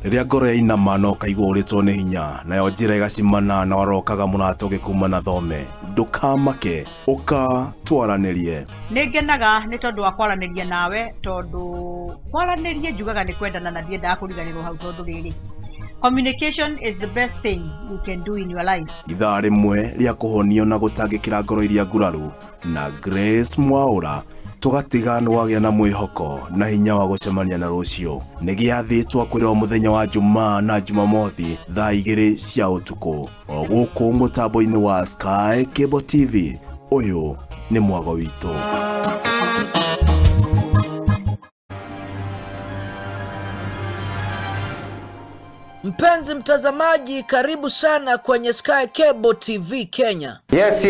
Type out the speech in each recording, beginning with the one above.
riria ngoro yainama no kaigua uritwo ni hinya nayo njira igacimana na warokaga mũrata ũgĩkuma na thome ndũkamake ũka twaranirie. Nĩngenaga nĩ tondũ wa kwaranĩria nawe tondũ kwaranĩria njugaga nĩ kwendana na ndiendaga kũriganĩrwo hau tondũ rĩrĩ communication is the best thing you can do in your life. Ithaa rĩmwe rĩa kũhonio na gũtangĩkĩra ngoro iria nguraru na Grace Mwaũra tugatiga nwagĩa na mwĩhoko na hinya wa gũcemania na rũciũ. Nĩ gĩathĩtwo kũrĩ o mũthenya wa Jumaa na Jumamothi thaa 2 cia ũtukũ o gũkũ mũtambo-inĩ wa Sky Cable TV. Ũyũ nĩ mwago witũ. Mpenzi mtazamaji, karibu sana kwenye Sky Cable TV Kenya. Yes.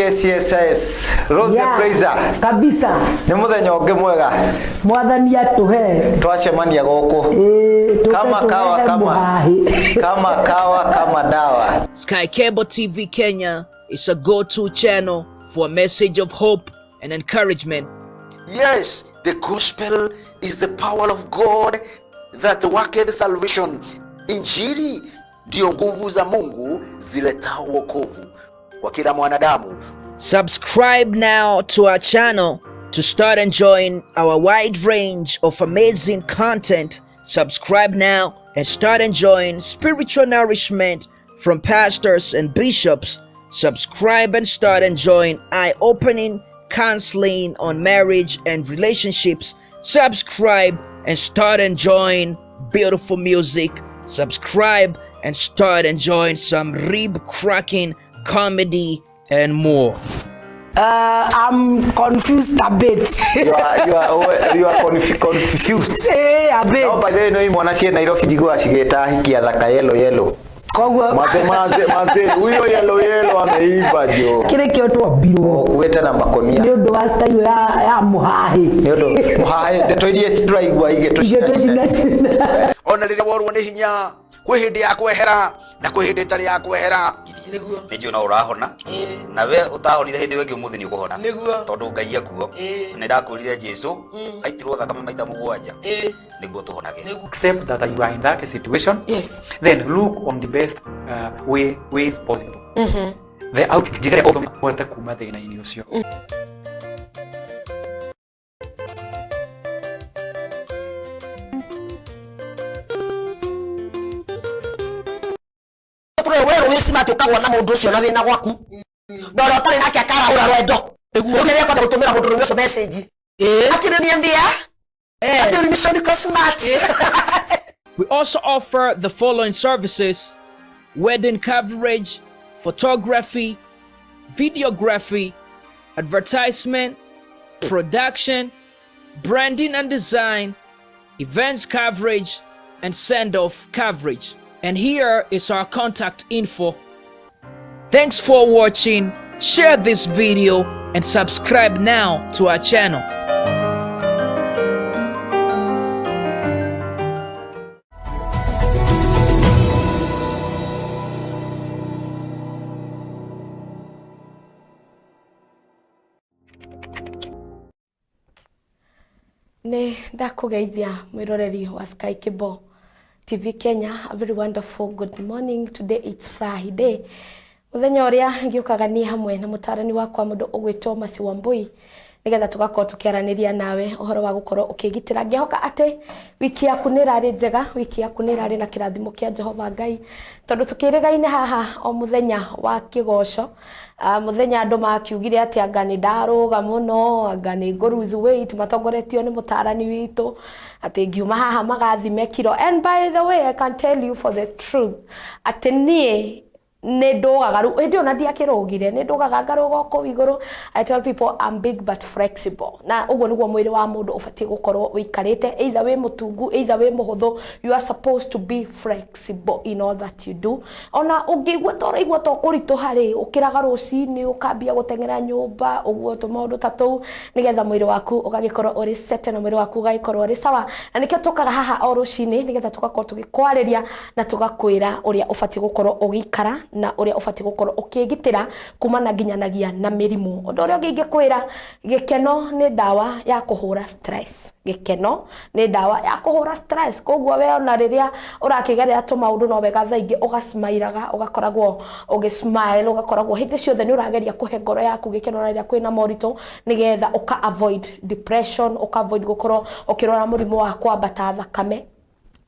Rose the Praiser. Kabisa. Ni muthenya ũngĩ mwega. Mwathani atuhe. Twacemania gũkũ. Kama kawa kama dawa. Sky Cable TV Kenya is a go-to channel for a message of hope and encouragement. Yes, the gospel is the power of God that worketh salvation. Injili ndio nguvu za Mungu ziletao wokovu kwa kila mwanadamu. Subscribe now to our channel to start enjoying our wide range of amazing content. Subscribe now and start enjoying spiritual nourishment from pastors and bishops. Subscribe and start enjoying eye-opening counseling on marriage and relationships. Subscribe and start enjoying beautiful music. Subscribe and start enjoying some rib-cracking comedy and more. I'm confused a bit. You are confused. A bit. No, by the way, no imwana cie Nairobi jigo acigeta hikia thaka yellow. Kwa Maze huyo yellow ameiva jo. Kile kioto wabiro. Kuweta na makonia. Ndio ndo style ya muhahi. Ndio muhahi ndeto iria turaigua igeto. Ona rĩrĩa worwo nĩ hinya kwĩ hĩndĩ ya kwehera na kwĩ hĩndĩ ĩtarĩ ya kwehera. Nĩnjũĩ no ũrahona na we ũtahonire hĩndĩ ĩngĩ ũmũthĩ nĩ ũkũhona tondũ Ngai akuo. Nĩ ndakũrire Jesũ aitirwo thakame maita 7 nĩguo tũhonage. Accept that you are in that situation. Yes. Then look on the best way possible. The out jigere open wata kuma thina ini ucio. Wewe wisi tukagwa na mundu ucio na wina gwaku no ro tari nake akara rwendo ugeria kwenda gutumira mundu ucio message akire niambia akire mission smart. We also offer the following services: wedding coverage, photography, videography, advertisement, production, branding and design, events coverage, and send-off coverage. And here is our contact info. Thanks for watching. Share this video and subscribe now to our channel. Ne ndakugeithia mwiroreri wa Sky Cable TV Kenya. A very wonderful good morning. Today it's Friday. Muthenya uria ngiukaga ni hamwe na mutarani wakwa mundu ugwitwo Masi Wambui nigetha tugakorwo tukiaraniria nawe uhoro wa gukorwo ukigitira. Ngihoka ati wiki yaku nirari njega, wiki yaku nirari na kirathimo kia Jehova Ngai tondu tukirigaine haha o muthenya wa kigoco. Muthenya andu makiugire ati anga ni ndaruga muno, anga ni nguruzu weight matongoretio ni mutarani witu ati ngiuma haha magathime kiro. And by the way, I can tell you for the truth ati nie nedogaga ru edi ona ndiakirogire nedogaga ngaruga ko iguru. I tell people I'm big but flexible. Na ugo niguo mwiri wa mundu ubatie gukorwo wikarite, either we mutungu either we muhuthu. You are supposed to be flexible in all that you do. Ona ungigwa tora igwa to kuritu hari ukiraga rucini ukambia gutengera nyumba uguo to maundu tatu nigetha mwiri waku ugagikorwo uri set na mwiri waku ugagikorwo uri sawa. Na nikio tukaga haha o rucini nigetha tugakorwo tugikwariria na tugakwira uria ubatie gukorwo ugikara na uria ubati gukorwo ukigitira kumana nginyanagia na mirimu. Undu uria ungi ingikwira gikeno ni dawa ya kuhura stress. Gikeno ni dawa ya kuhura stress. Koguo we ona riria urakigerera tumaundu no wega thaingi ugasmairaga ugakoragwo ugismile ugakoragwo hindi ciothe ni urageria kuhe ngoro yaku gikeno na riria kwina morito nigetha uka avoid depression, uka avoid gukorwo ukirwara murimu wa kwambata thakame,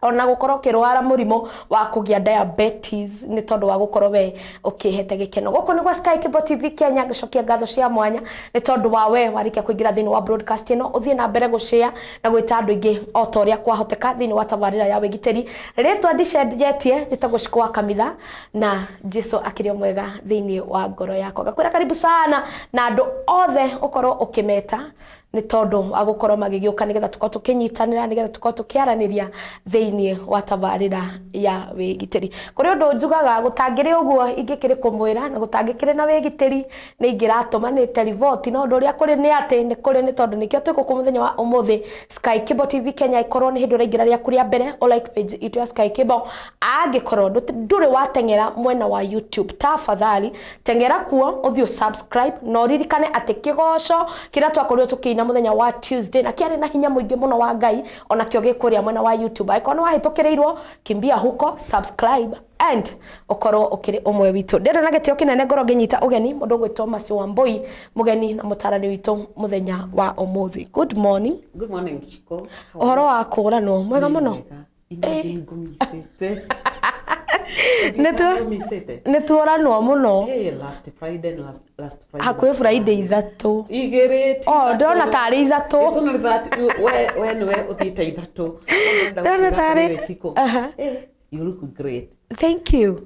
ona gukorwo kirwara murimu wa kugia diabetes ni tondu wa gukorwo we ukihete gikeno. Guku ni gwa Sky Cable TV Kenya, gicokia ngatho cia mwanya ni tondu wa we warikia kuingira thini wa broadcast ino, uthie na mbere gushare na gwita andu ingi o ta uria kwahoteka thini wa tabarira ya wigiteri. Ritwa ndicenjetie njitagwo Shikwa Kamitha, na Jesu akirio mwega thini wa ngoro yako. Ngakwira karibu sana na andu othe ukorwo ukimeta ni tondu wa gukorwo magigiuka nigetha tukorwo tukinyitanira, nigetha tukorwo tukiaraniria thiini wa tabarira ya wigiteri. Kuri undu njugaga gutangiri uguo ingikiri kumwira na gutangikiri na wigiteri ni ingiratuma ni televoti, no undu uria kuri ni ati ni kuri ni tondu nikio twikuku muthenya wa umuthi Sky Cable TV Kenya ikorwo ni hindu raingira ria kuria mbere o like page itu ya Sky Cable. Angikorwo nduri watengera mwena wa YouTube, tafadhali tengera kuo uthio subscribe no ririkane ati kigoco kira twakorirwo tukiina muthenya wa Tuesday na kiari na hinya muingi muno wa Ngai ona kio gikuria mwena wa YouTube. Aikona wahitukirirwo kimbia huko subscribe and ukorwo ukiri umwe witu. Ndira na gitio kinene ngoro nginyita ugeni mundu gwitwo Masi Wambui, mugeni na mutarani witu muthenya wa umuthi. Good morning. Good morning Chiko. Uhoro wa kuranwo mwega muno. Imagine ngumisete. Netuoranwo muno. Last Friday. Hakwe Friday ithatu. Igirite. Oh, ndona tari ithatu. It's only that when we uthite ithatu. Ndona tari. You look great. Thank you.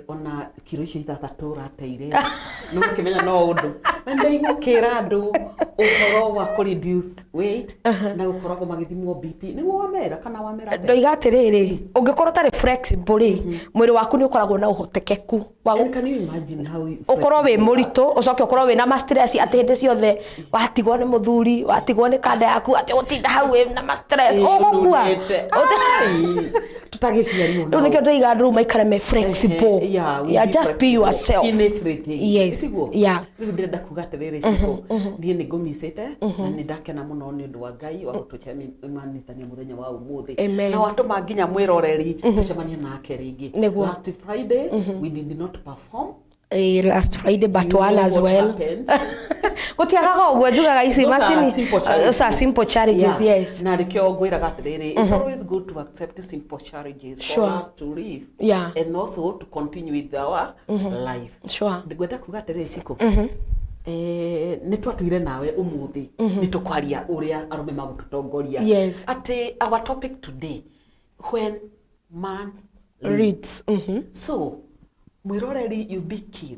Ona kiro icio ithathatu rateire. No kimenya no undu. Na ndaigukira andu uhoro wa reduce weight na ukoragwo magithimwo BP. Ni wamera kana wamera? Ndoiga atiriri, ungikorwo tari flexible ri, mwiri waku ni ukoragwo na uhotekeku wa can you imagine how ukorwo we muritu ucoke ukorwo we na ma stress ati hindi ciothe watigwo ni muthuri, watigwo ni kanda yaku ati utinda hau we na ma stress ugukua tutagiciari muno. Nikio ndoiga andu maikare me flexible. Yeah, just be yourself in everything. Yes. Yeah. Ndirenda kuga atiriri Ciko, nie ni ngumisete na ni ndakena muno ni undu wa Ngai wa gutucemanithania muthenya wa umuthi na watu manginya mwiroreri tucemania nake ringi. Last Friday we did not perform. Last Friday but one as well. Gutiagaga uguo njugaga ici macini simple challenges. Yes. Na rikio ngwiraga atiriri, it's always good to accept simple challenges for us to live and also to continue with our life. Sure. Ngwenda kuga atiriri Ciko, ni twatuire nawe umuthi ni tukwaria uria arume magututongoria. Yes. Ati our topic today, when man reads. So mwiroreri you be keen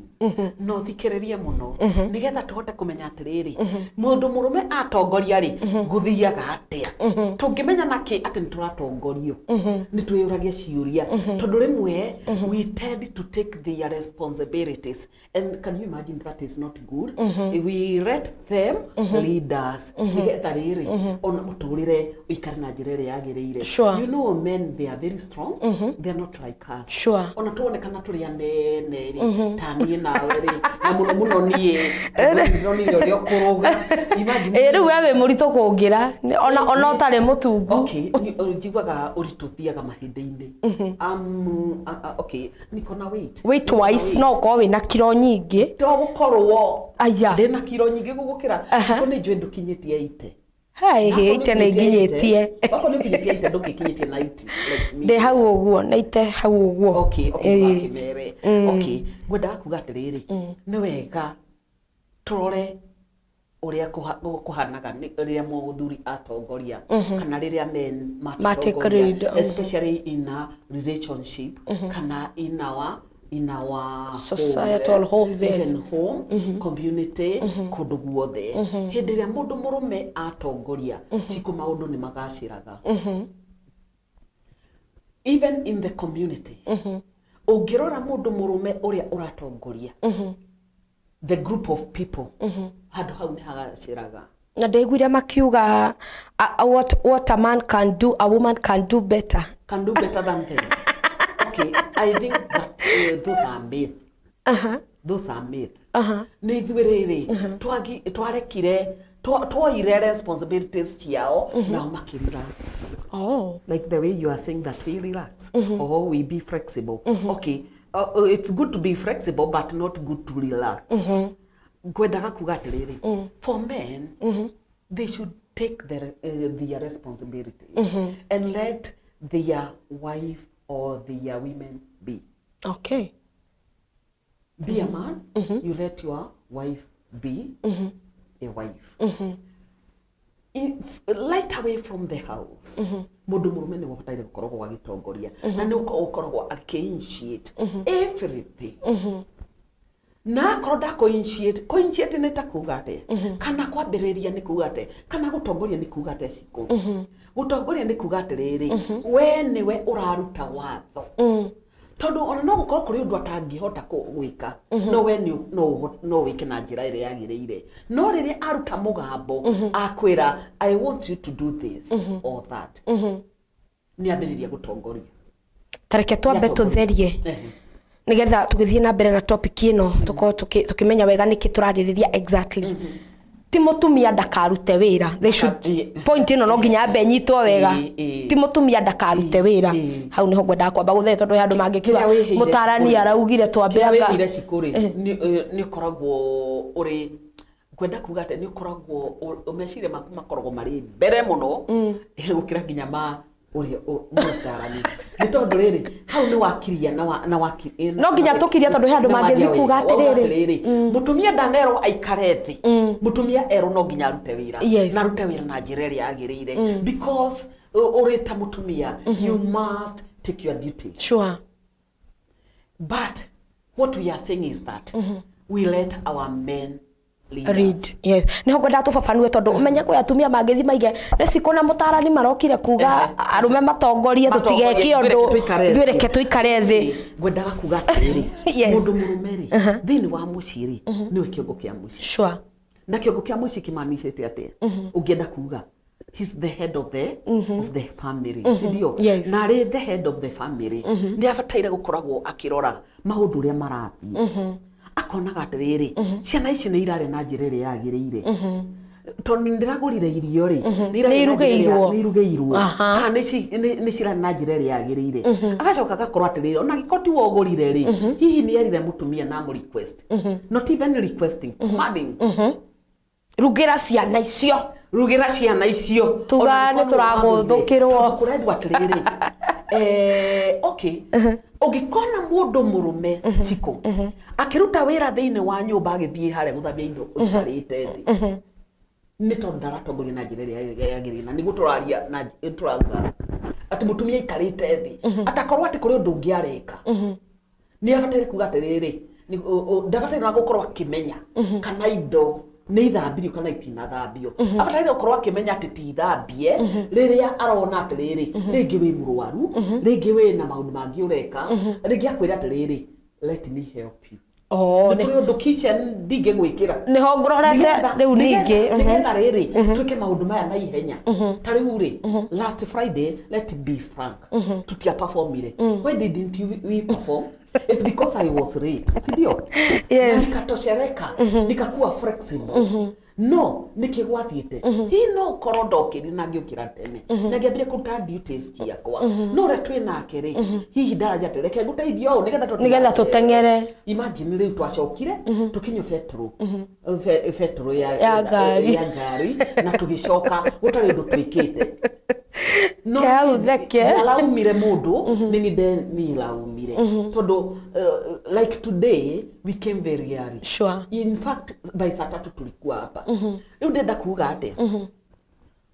no thikiririe muno nigetha tuhote kumenya atiriri mundu murume atongoria ri guthiaga atia tungimenya naki ati nituratongorio nitwiyuragia ciuria tondu rimwe we tend to take their responsibilities and can you imagine that is not good. We let them lead us nigetha riri ona muturire uikare na njira iria yagiriire. You know men they are very strong, they are not like us. Ona tuonekana turiane neri tani nawe ri na muno nie no ni rio kuruga imagine riu we murito kungira ona utari mutungu. Okay, njiguaga uritu thiaga mahinde-ini. Okay, niko na weight twice no ko we na kilo nyingi to gukorwo aya ndina kilo nyingi gugukira ko ni njwe ndukinyitie 80. Hai ite na nginyitie bako ni kinyitie 80 ndukinyitie 90 like me de hau uguo na ite hau uguo. Okay bakimere. Okay, ngwenda kuga atiriri ni wega turore uria kuhanaga riria muthuri atongoria kana riria men matongoria, especially in a relationship kana in our societal homes, yes, home community kundu guothe hindi ria mundu murume atongoria Ciko maundu ni magaciraga even in the community. Ungirora mundu murume uria uratongoria the group of people handu hau ni hagaciraga. Na ndeiguire makiuga what a man can do a woman can do better. Can do better than them. Okay, I think that those are myths. Those are myths. Nĩ ithuĩ rĩrĩ twarekire twoire responsibilities ciao nao makirelax. Like the way you are saying that we relax or we be flexible. Okay, it's good to be flexible but not good to relax. Ngwendaga kuga atĩrĩrĩ, for men they should take their responsibilities and let their wife or their women be. Okay. Be a man, you let your wife be a wife. Light away from the house. Mũndũ mũrũme nĩ wabataire gũkoragwo agĩtongoria na nĩ ũkoragwo initiate everything. Na akorwo initiate nĩ ta kuga atĩa, kana kwambĩrĩria nĩ kuga atĩa, kana gũtongoria nĩ kuga atĩa ciko. Gũtongoria nĩ kuga atĩrĩrĩ, we nĩwe ũraruta watho. Tondu ona no gukorwo kuri undu atangihota gwika no we no wike na njira ire yagiriire no riria aruta mugambo akwira I want you to do this or that ni ambiriria gutongoria tareke twambe tutherie nigetha tugithie na mbere na topic ino tuko tukimenya wega niki turaririria exactly ti mutumia ndakarute wira they should point ino no nginya ambe nyitwo wega ti mutumia ndakarute wira hau niho ngwenda kwamba guthe tondu andu mangikiwa mutarani araugire twambe anga wira cikuri ni koragwo uri kwenda kuga ate ni koragwo umecire makoragwo mari mbere muno gukira nginya ma uri mutarani ni tondu riri hau ni wakiria na wakiria no nginya tukiria tondu handu mangithi kuga atiriri mutumia ndanero aikare thi mutumia ero no nginya arute wira na arute wira na njira iria yagiriire because uri ta mutumia you must take your duty. Sure. But what we are saying is that we let our men read. Yes. Niho ngwenda tufafanue tondu umenye kwa atumia mangithi maige recikona mutarani marokire kuga arume matongorie tutigeke undu thwireke tuikare thi ngwendaga kuga atiriri mundu murumeri thini wa muciri niwe kiongo kia muci. Sure. Na kiongo kia muci kimanicite atia ungienda kuga he's the head of the family. Sidio? Na ri the head of the family ndi abataire gukoragwo akirora maundu ria marathie akonaga atiriri ciana ici ni irare na njira iria yagiriire tondu ndiragurire irio ri ni irugeirwo ha ni cira na njira iria yagiriire agacoka agakorwo atiriri ona gikoti wogurire ri hihi ni erire mutumia na mu request not even requesting commanding rugira ciana icio tugane turaguthukirwo kurendwa atiriri okay ugikona mundu murume ciko akiruta wira thiini wa nyumba agithie hare guthabia indo utarite thi ni tondu ndaratongoria na njira iria yagirina ni guturaria na turaga ati mutumia ikarite thi atakorwo ati kuri undu ungiareka ni abataire kuga atiriri ndabataire na gukorwo akimenya kana indo ni ithambirio kana itinathambio abataire gukorwo akimenya ati ti thambie riria arona atiriri ringi wi murwaru ringi wi na maundu mangi ureka ringi akwira atiriri let me help you. Ni kuri undu kitchen ndige gwikira niho ngororete riu ningi nigetha riri twike maundu maya na ihenya ta riu ri last Friday let be frank tutia performire why didn't we perform? It's because I was late. Sidio? Yes. Nikatoshereka nikakuwa flexible no nikigwathiete hi no korondo kiri na ngiukira tene na ngiambire kuruta duties ciakwa no retwe nake ri hihi ndaraja tereke nguteithio nigetha tutengere imagine riu twacokire tukinyo fetro ya ngari na tugicoka gutari ndu twikite no laumire mundu ni laumire tondu like today we came very early. Sure. In fact by saa 3 tulikuwa hapa riu ndenda kuga ati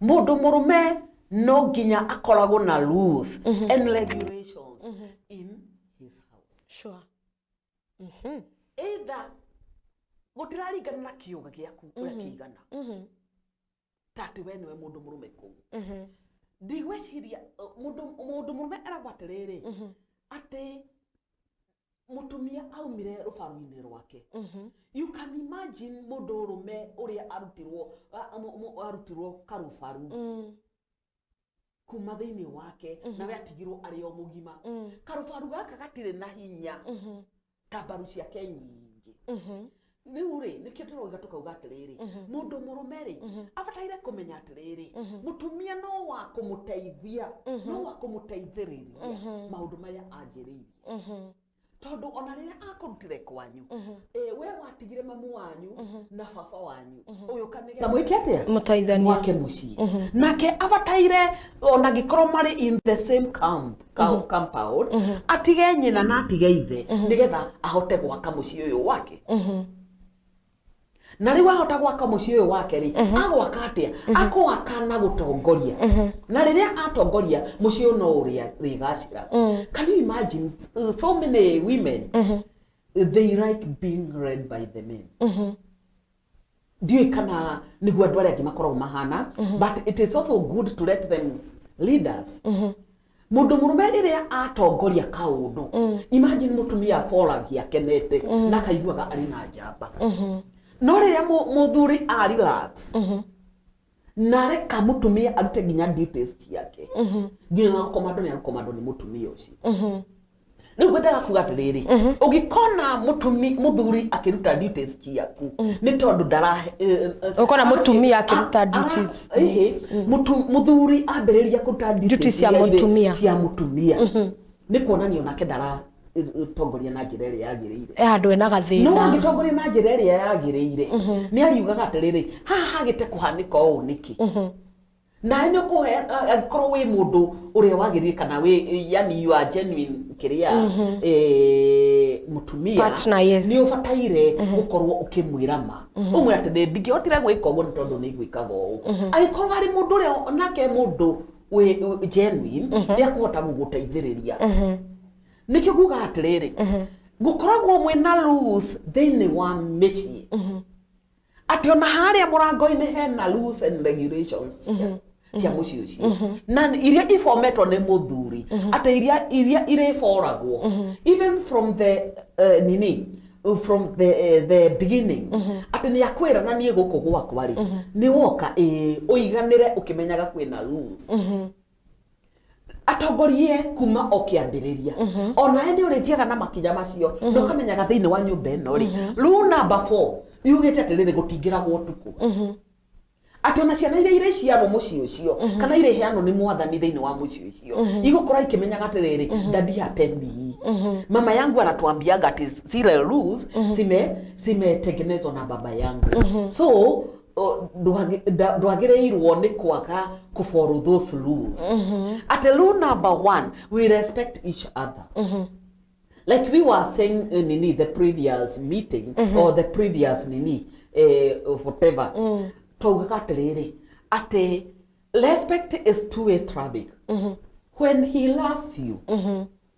mundu murume no nginya akoragwo na rules and regulations in his house. Sure. Either gutiraringana na kiuga giaku uria kiigana tati we niwe mundu murume ku ndigweciria mundu murume aragwatiriri ati mutumia aumire rufaru-ini rwake you can imagine mundu rume uria arutirwo karufaru kuma thiini wake na we atigirwo ari o mugima karufaru gaka gatire na hinya tambaru ciake nyingi riu ri nikio turoiga tukauga atiriri mundu murume ri abataire kumenya atiriri mutumia no wa kumuteithia no wa kumuteithiriria maundu maya anjiririe tondu ona riria akurutire kwanyu we watigire mamu wanyu na baba wanyu uyu kanige mwike atia mutaithania mwake mucii nake abataire ona gikorwo mari in the same compound atige nyina na atige ithe nigetha ahote gwaka mucii uyu wake na riu ahota gwaka mucii uyu wake ri agwaka atia akwaka na gutongoria na riria atongoria mucii uyu no urigacira. Can you imagine so many women they like being led by the men ndiye kana niguo andu aria makoragwo mahana but it is also good to let them leaders mundu murume riria atongoria kaundu imagine mutumia foragia kenete na kaiguaga ari na njamba no riria muthuri a relax na reka mutumia arute nginya details ciake nginya komando ni mutumia ucio riu gwendaga kuga atiriri ugikona muthuri akiruta details ciaku ni tondu ndara ukona mutumia akiruta duties muthuri ambiriria kuruta duties cia mutumia ni kuonania nake ndara tongoria na njira iria yagiriire andu ena gathina no agitongoria na njira iria yagiriire ni ariugaga atiriri haha hagite kuhanika uu niki na ino kuhe akorwo wi mundu uria wagirire kana wi yani you are genuine kiria mutumia yes. ni ubataire gukorwo ukimwira ma umwira ati ndingihotire gwika uguo ni tondu ni gwikaga uu agikorwo ari mundu uria nake mundu wi genuine ni akuhota guguteithiriria nikio guga atiriri gukoragwo mwina rules thini wa mici ati ona haria murango-ini hena rules and regulations cia muci ucio na iria iformetwo ni muthuri ati iria iriforagwo even from the from the beginning ati ni akwira na nie guku gwakwa ri ni woka uiganire ukimenyaga kwina rules atongorie kuma okiambiriria ona ende urithiaga na makinya macio no kamenyaga thiini wa nyumba ino ri rule number 4 yugite atiriri gutingiragwo tuku ati ona ciana iria ireciarwo mucii ucio kana ireheanwo ni mwathani thiini wa mucii ucio igukora ikimenyaga atiriri daddy hapendi mama yangu anatuambiaga ati zile rules zimetengenezwa na baba yangu so ndwagireirwo ni kwaga ku follow those rules at rule number 1 we respect each other like we were saying in the previous meeting or the previous whatever toga atiriri ati respect is two-way traffic when he loves you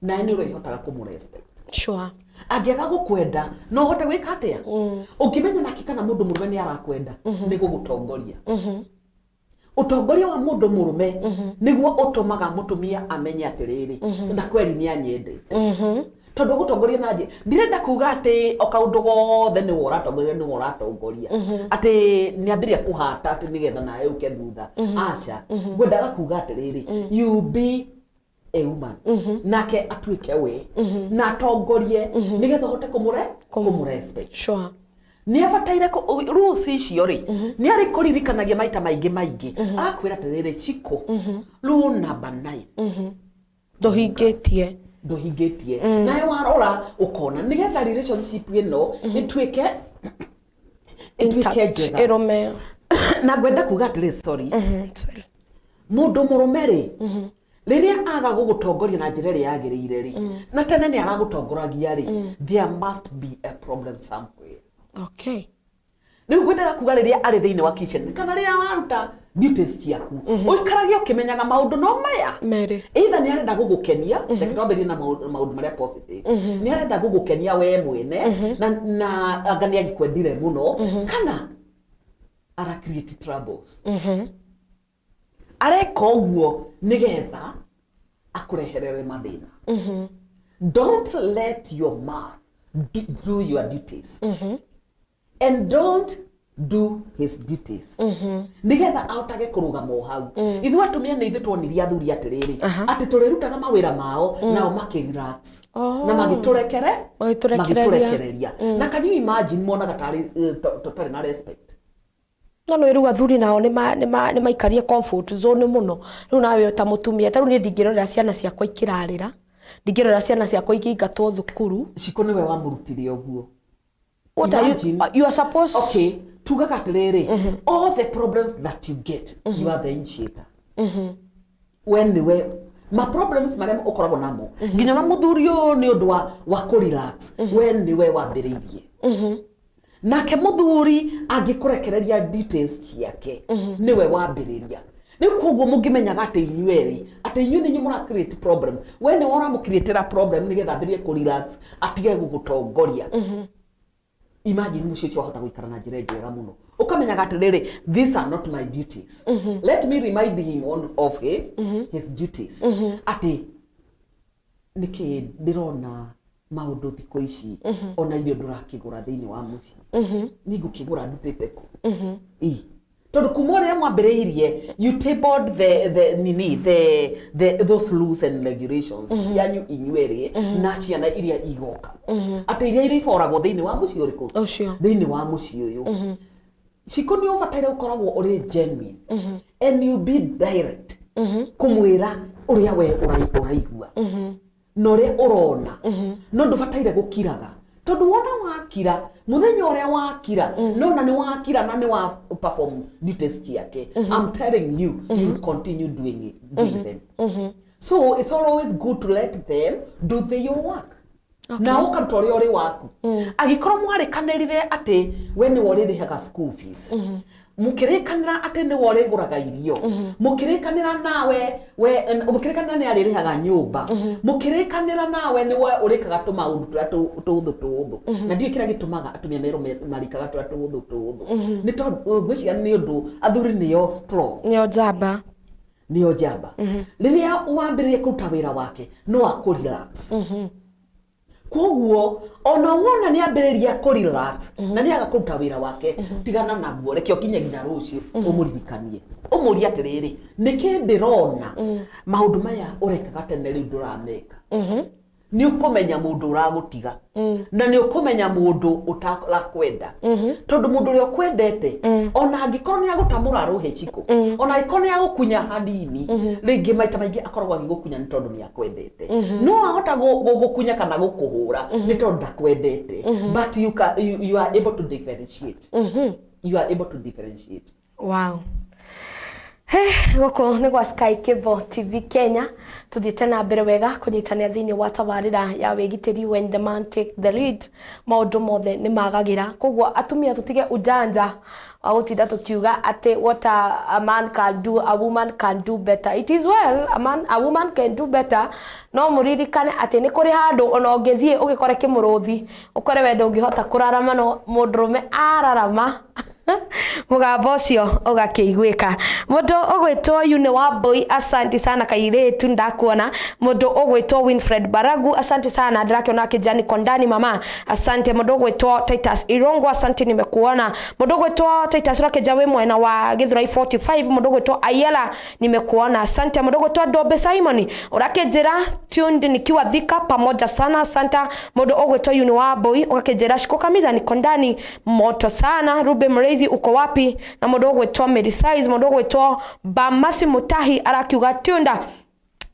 na ni urehotaga kumurespect sure agiaga gukwenda no hote gwika atia ukimenya naki kana mundu murume ni arakwenda ni gugutongoria utongoria wa mundu murume niguo utumaga mutumia amenye atiriri na kweli ni anyendete tondu gutongoria naje ndirenda kuga ati o kaundu gothe ni uratongoria ni uratongoria ati ni ambiria kuhata ati nigetha nae uke thutha acha ngwendaga kuga atiriri you be a woman nake atuike we na atongorie nigetha hote kumurespect sure ni abataire rules icio ri ni ari kuririkanagia maita maingi akwira atiriri chiko rule number 9 nduhingitie naye warora ukona nigetha relationship ino ituike njega irume na gwenda kuga atiri sorry mundu murume ri riria aga gugutongoria na njira iria yagiriire ri na tene ni aragutongoragia ri there must be a problem somewhere okay ni gwenda kuga riria ari thiini wa kitchen kana riria waruta duties ciaku uikaragia ukimenyaga maundu no maya mere either ni arenda gugukenia like twambirie na maundu maria positive ni arenda gugukenia we mwene na angania gikwendire muno kana ara create troubles areka uguo nigetha akureherere mathina don't let your man do your duties and don't do his duties nigetha ahotage kurugama hau ithu atumia ni ithu twonirie athuri atiriri ati turirutaga mawira mao nao makirelax na magiturekereria na can you imagine mona gatari totari na respect no iru athuri nao ni maikarie comfort zone muno riu nawe ta mutumia taru ni ndingirorera ciana ciakwa ikirarira ndingirorera ciana ciakwa ikingatwo thukuru ciko niwe wamurutire oguo. What are you are supposed tuga katiriri all the problems that you get you are the initiator when we ma problems marem okoragwo namo nginya na muthurio ni undu wa ku relax when we wambiririe nake muthuri angikurekereria details ciake niwe wambiriria ni kuguo mungimenyaga ati inyueri ati inyu ni nyumura create problem when wora mu create problem ni getha mbirie ku relax atige gugutongoria imagine mushiki wahota guikara na njira njega muno ukamenyaga atiriri these are not my duties let me remind him of his duties ati niki ndirona maundu thiko ici ona irio ndurakigura thiini wa muci ningukigura ndutite ku tondu kumore mwambiriirie you tabled those rules and regulations yanyu inyueri na ciana iria igoka ati iria iriforagwo thiini wa muci uriku thiini wa muci uyu ciko ni ubataire ukoragwo uri genuine and you be direct kumwira uria we uraigua no uria urona no ndubataire gukiraga tondu wona wakira muthenya uria wakira no na ni wakira na ni wa perform duties ciake I'm telling you you will continue doing them so it's always good to let them do their work na ukaruta uri waku agikorwo mwarikanirire ati we ni worirehaga school fees mukirikanira ati ni woriguraga irio mukirikanira nawe mukirikanira ni aririhaga nyumba mukirikanira nawe ni we urikaga tumaundu tuthu na ndio kira gitumaga atumia mero marikaga tuthu ni tondu gwiciga ni undu athuri niyo strong niyo jamba riria wambiririe kuruta wira wake no akurelax koguo ona wona ni ambiriria ku relax na ni agakuruta wira wake tigana naguo reke okinye nginya rucio umuririkanie umuria atiriri niki ndirona maundu maya urekaga tene riu ndurameka ni ukumenya mundu uragutiga na ni ukumenya mundu utarakwenda tondu mundu uri okwendete ona angikorwo ni agutamura ruhe chiko ona ikorwo ni agukunya hanini ringi maita maingi akoragwo agigukunya ni tondu ni akwendete no ahota gugukunya kana gukuhura ni tondu ndakwendete but you are able to differentiate wow goko ni gwa Sky Cable TV Kenya tuthiete na mbere wega kunyitania thiini wa tabarira ya wegitiri when the man take the lead maundu mothe ni magagira koguo atumia tutige ujanja wa gutinda tukiuga ati what a man can do a woman can do better. It is well a woman can do better no muririkane ati ni kuri handu ona ungithie ugikore kimuruthi ukore wendo ungihota kurarama no mundurume ararama mugambo cio ugakiiguika mundu ugwitwo Yune Wambui asante sana kairetu ndakuona mundu ugwitwo Winfred Baragu asante sana ndirakiona kijani kondani mama asante mundu ugwitwo Titus Irongo asante nimekuona mundu ugwitwo Titus Rakejawe mwena wa Githurai 45 mundu ugwitwo Ayela nimekuona asante mundu ugwitwo Dobe Simon urakejera tunde nikiwa Thika pamoja sana asante mundu ugwitwo Yune Wambui ugakejera shikoka mizani kondani moto sana Rube Mreithi uko wapi na mundu ugwitwo Mary Size mundu ugwitwo Bamasi Mutahi arakiuga tunda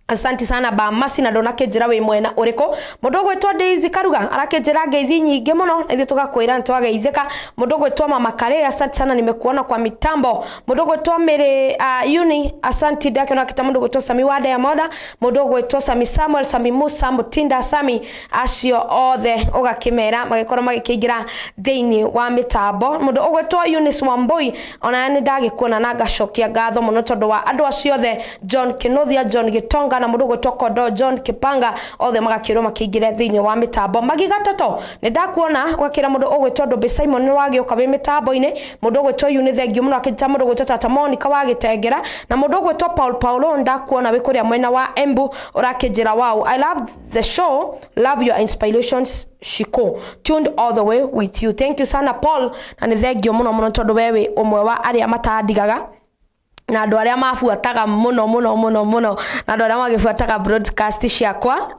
asante sana Bamasi na ndona kejera we mwena uriko mundu ugwitwo Daisy Karuga arakejera ngeithi nyingi muno na ithu tugakwira ntwageithika mundu ugwitwo Mama Kare asante sana nimekuona kwa mitambo mundu ugwitwo Mary Uni asante ndakiona kita mundu ugwitwo Sami Wada ya moda mundu ugwitwo Sami Samuel Sami Musa Mutinda Sami acio othe ugakimera magikora magikigira thiini wa mitambo mundu ugwitwo Eunice Wambui ona ni ndagikuona na ngacokia ngatho muno tondu wa andu acio othe John Kinothia John Gitonga na mundu gwitwo Kondo John Kipanga othe magakirwo makingire thiini wa mitambo magigatoto ne ndakuona gwakira mundu ogwitwo Ndombe Simon ni wagioka wi mitambo-ini mundu ogwitwo Uni thengio muno akita mundu ogwitwo Tata Monica wagitengera na mundu ogwitwo Paulo ndakuona wi kuria mwena wa Embu urakijira wow I love the show love your inspirations Shiko tuned all the way with you thank you sana Paul na ni thengio muno tondu wewe umwe wa aria matandigaga na andu aria mafuataga muno na andu aria magifuataga broadcast ciakwa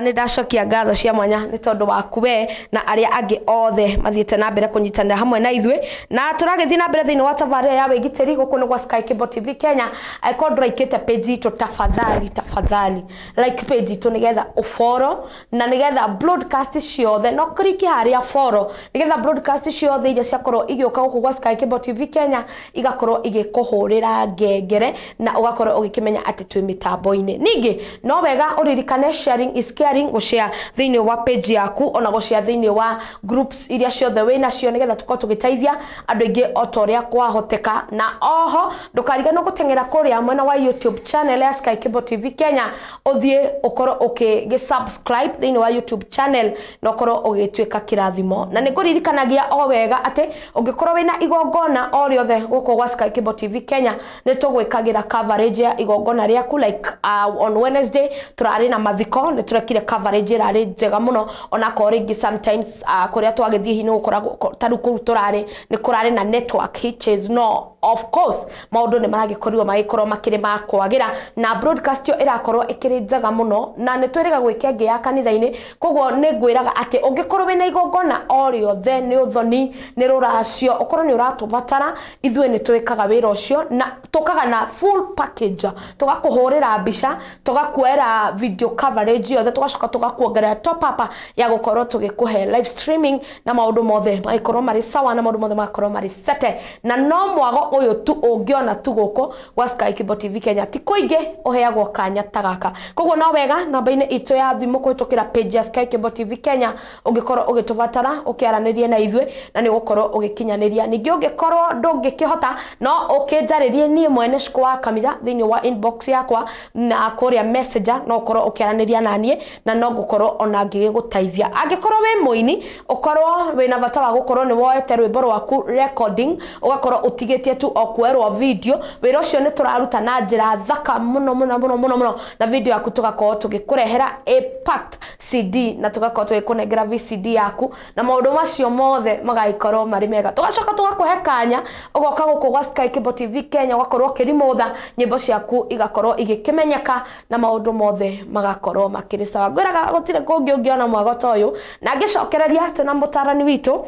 ni ndacokia ngatho cia mwanya ni tondu waku we na aria angi othe mathiete na mbere kunyitanira hamwe na ithwe na turagithii na mbere thiini wa tabarĩra ya wigitiri guku ni gwa Sky Cable TV Kenya aikorwo ikite page itu tafadhali like page itu nigetha ufollow na nigetha broadcast ciothe no click haria follow nigetha broadcast ciothe iria ciakorwo igioka guku gwa Sky Cable TV Kenya igakorwo kuhurira ngengere na ugakorwo ugikimenya ati twi mitambo-ini ningi no wega uririkane sharing is caring gushare thiini wa page yaku ona gushare thiini wa groups iria ciothe wina cio nigetha tukorwo tugiteithia andu ingi otoria kwahoteka na oho ndukarigana gutengera kuria mwena wa YouTube channel ya Sky Cable TV Kenya uthie ukorwo ukisubscribe thiini wa YouTube channel na ukorwo ugitwika kirathimo na niguririkanagia o wega ati ungikorwo wina igongona o riothe guko gwa Sky Cable TV Kenya ne tugwikagira coverage ya igongona riaku like on Wednesday turari na mathiko ne turekire coverage rari njega muno ona koringi sometimes kuria twagithie hino gukoragwo taruku turari ni kurari na network hitches no of course maundu ni maragikorwo magikorwo makiri makwagira na broadcast yo irakorwo ikiri njega muno na ne twiriga gwikia ngi ya kanitha-ini kogwo ne ngwiraga ati ungikorwo wina igongona o riothe ni uthoni ni ruracio ukorwo ni uratubatara ithwe ni twikaga wira ucio na tukaga na full package tugakuhurira mbica tugakuera video coverage yothe tugacoka tugakuongerera top up ya gukorwo tugikuhe live streaming na maundu mothe magikorwo mari sawa na maundu mothe magakorwo mari sete na no mwago uyu tu ungiona tu guko gwa Sky Cable TV Kenya ti kuingi uheagwo kanya tagaka kogwo no wega namba-ini itu ya thimu kuhitukira page ya Sky Cable TV Kenya ungikorwo ugitubatara ukiaranirie na ithwe na ni gukorwo ugikinyaniria ningi ungikorwo ndungikihota no ukinjaririe nie mwene shiko wa kamitha thiini wa inbox yakwa na kuria messenger no ukorwo ukiaraniria nanie na no gukorwo ona ngigutaithia angikorwo we muini ukorwo wina bata wa gukorwo ni woete rwimbo rwaku recording ugakorwo utigitie tu okwerwo video wira ucio ni turaruta na njira thaka muno na video yaku tugakorwo tugikurehera a packed CD na tugakorwo tugikunengera VCD yaku na maundu macio mothe magaikorwo mari mega tugacoka tugakuhe kanya ugoka guku gwa Sky Cable TV Kenya ugakorwo kirimutha nyimbo ciaku igakorwo igikimenyeka na maundu mothe magakorwo makiri sawa gwiraga gutire kungi ungiona mwago toyu na ngicokereria tuna mutarani witu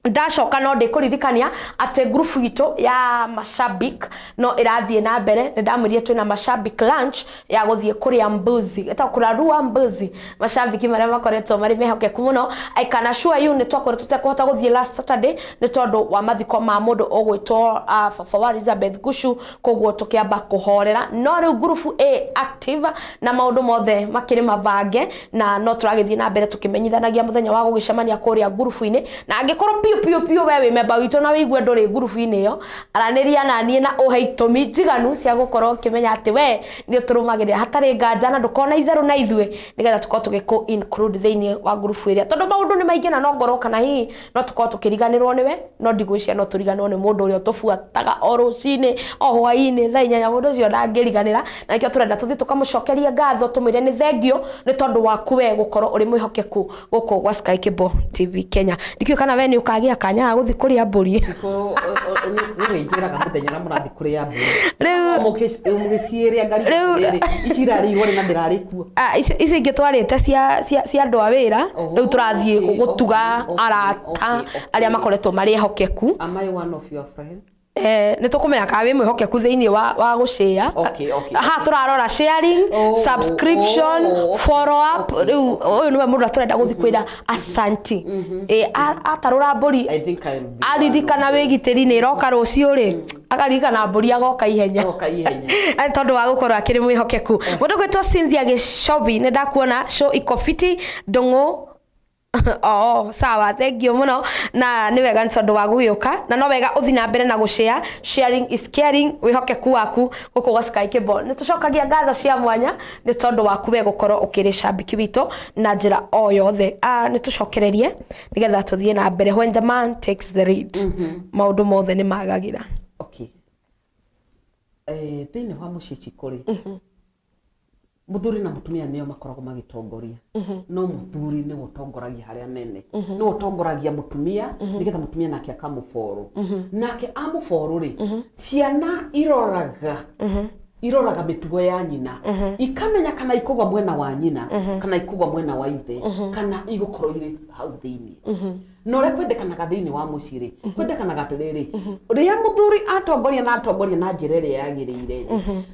ndacoka no ndikuririkania ate group gitu ya mashabik no irathie na mbere ndamwirie twina mashabik lunch ya guthie kuria mbuzi eta kurarua mbuzi mashabiki maria makoretwo mari mehokeku muno I can assure you ni twakoretwo tutekũhota guthie last Saturday ni tondu wa mathiko ma mundu ogwitwo Fafa Elizabeth Gushu kogwo tukiamba kuhorera no riu group A active na maundu mothe makiri mabange na no turagithie na mbere tukimenyithanagia muthenya wa gugicemania kuria group-ini na angikorwo pio wewe memba wito na wigwe ndori group-ini yo araniria nanie na uheitumi njiganu cia gukorwo kimenya ati we ni turumagirira hatari nganja na ndukona itheru na ithwe nigetha tukorwo tugiku include thiini wa group iria tondu maundu ni maingi na no ngoro kana hihi no tukorwo tukiriganirwo niwe no ndigwicia no turiganirwo ni mundu uria tufuataga o rucini o hwaini thaa 8 mundu ucio ndangiriganira na nikio turenda tuthie tukamucokeria ngatho tumwire ni thengio ni tondu waku we gukorwo uri mwihokeku guku gwa Sky Cable TV Kenya nikio kana we ni ukagia kanya guthi kuria mburi ni njiraga muthenya na murathi kuria mburi riu mugiciria ngari icirari wori na ndirari kuo icio ingi twarite cia andu a wira riu turathie gutuga arata aria makoretwo mari hokeku. Am I one of your friends? Ni tukumenya ka wi mwihokeku thiini wa gushare aha turarora sharing subscription follow up riu uyu niwe mundu aturenda guthikuira asanti atarura mburi aririkana wigitiri ni roka rucio ri akaririkana mburi agoka ihenya tondu wa gukorwo akiri mwihokeku mundu gwitwo Cynthia Gicovi ni ndakuona show iko fiti ndungu Oh, sawa, thank you muno. Na ni wega ntondu wa gugiuka na no wega uthi na mbere na gushare. Sharing is caring. Wihokeku waku guku gwa Sky Cable. Ni tucokagia ngatho cia mwanya ni tondu waku we gukorwo ukiri cambiki wito na njira o yothe. Ni tucokererie nigetha tuthie na mbere when the man takes the lead. Maundu mothe ni magagira. Okay. Thini wa mucici kuri. Muthuri na mutumia nio makoragwo magitongoria. No muthuri ni gutongoragia haria nene. No utongoragia mutumia nigetha mutumia nake akamuforu. Nake amuforu ri ciana iroraga mitugo ya nyina. Ikamenya kana ikugwa mwena wa nyina kana ikugwa mwena wa ithe kana igukorwo iri hau thiini. No re kwendekanaga thiini wa muciri kwendekanaga atiriri ria muthuri atongoria na njira iria yagiriire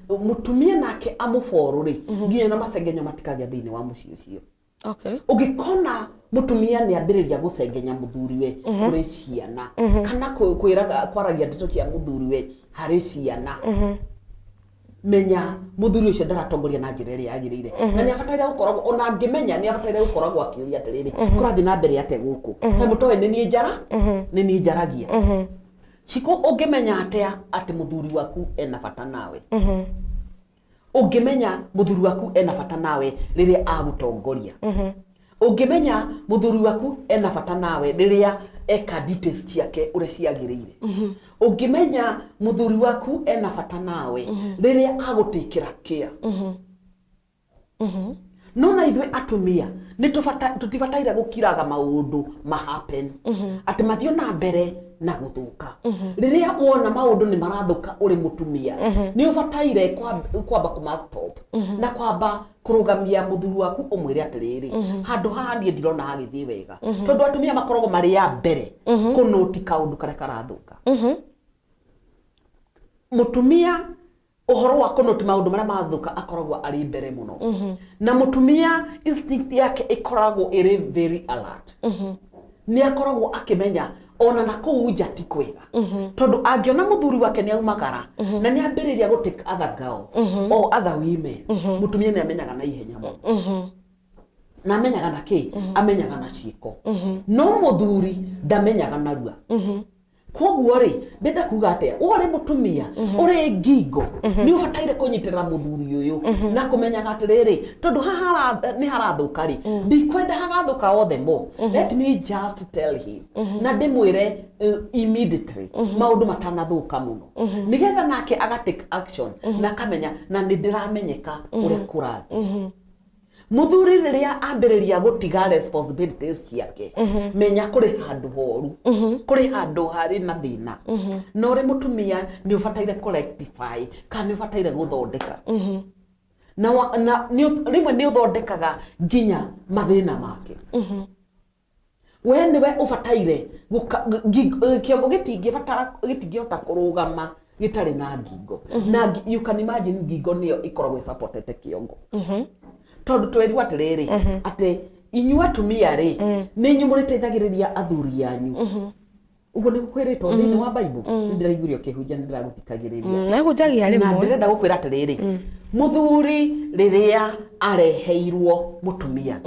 mutumia nake amuforu ri nginya na masengenyo matikagia thiini wa mucii ucio. Okay. Ugikona mutumia ni ambiriria gucengenya muthuri we kuri ciana kana kwiraga kwaragia ndeto cia muthuri we hari ciana. Menya muthuri ucio ndaratongoria na njira iria yagiriire na ni abataire gukoragwo ona ngimenya ni abataire gukoragwo akiuria atiriri kurathi na mbere ate guku he mutoe ni ni njara ni ni njaragia ciko ungimenya atia ati muthuri waku ena bata nawe ungimenya muthuri waku ena bata nawe riria agutongoria ungimenya muthuri waku ena bata nawe riria eka details ciake uria ciagiriire ungimenya muthuri waku ena bata nawe riria agutikira kia no na ithwe atumia ni tutibataire gukiraga maundu happen ati mathio na mbere na guthuka riria wona maundu ni marathuka uri mutumia ni ubataire kwamba kuma stop na kwamba kurugamia muthuri waku umwire atiriri handu haha nie ndirona hagithii wega tondu atumia makoragwo mari ya mbere kunoti kaundu kare karathuka mutumia uhoro wa kunoti maundu maria mathuka akoragwo ari mbere muno na mutumia instinct yake ikoragwo iri very alert ni akoragwo akimenya ona na kuu njati kwega tondu angiona muthuri wake ni aumagara na ni ambiriria go take other girls or other women mutumia ni amenyaga na ihenya muno na amenyaga na ki amenyaga na ciiko no muthuri ndamenyaga na rua koguo ri ndenda kuga atia uri mutumia uri ngingo ni ubataire kunyitirira muthuri uyu na kumenyaga atiriri tondu haha ni harathuka ri ndikwenda hagathuka othe mo let me just tell him na ndimwire immediately maundu matanathuka muno nigetha nake aga take action na kamenya na nindiramenyeka uri kurathi muthuri riria ambiriria gutiga responsibilities ciake menya kuri handu horu kuri handu hari na thina no ri mutumia ni ubataire rectify kana ni ubataire guthondeka na rimwe ni uthondekaga nginya mathina make we niwe ubataire kiongo gitingihota kurugama gitari na ngingo na you can imagine ngingo niyo ikoragwo supportete kiongo tondu twerirwo atiriri ati inyu atumia ri ni inyu muriteithagiriria athuri yanyu uguo ni gukwiritwo thiini wa Bible ndiraigurio kihunjia ndiraguthikagiriria na hunjagia rimwe na ndirenda gukwira atiriri muthuri riria areheirwo mutumia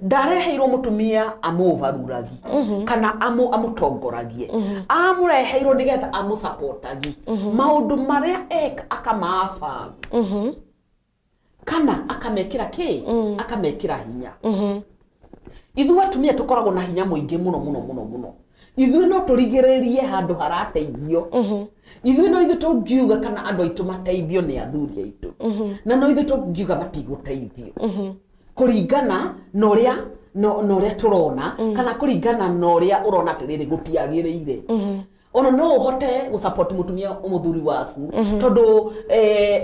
ndareheirwo mutumia amuvaruragi kana amutongoragie amureheirwo nigetha amusupportagi maundu maria akamafa kana akamekira ki akamekira hinya ithu atumia tukoragwo na hinya muingi muno ithu no turigiririe handu harateithio ithu no ithu tungiuga kana andu aitu mateithio ni athuri aitu na no ithu tungiuga matiguteithio kuringana na uria turona kana kuringana na uria urona atiriri gutiagiriire ona no uhote gusupport mutumia umuthuri waku tondu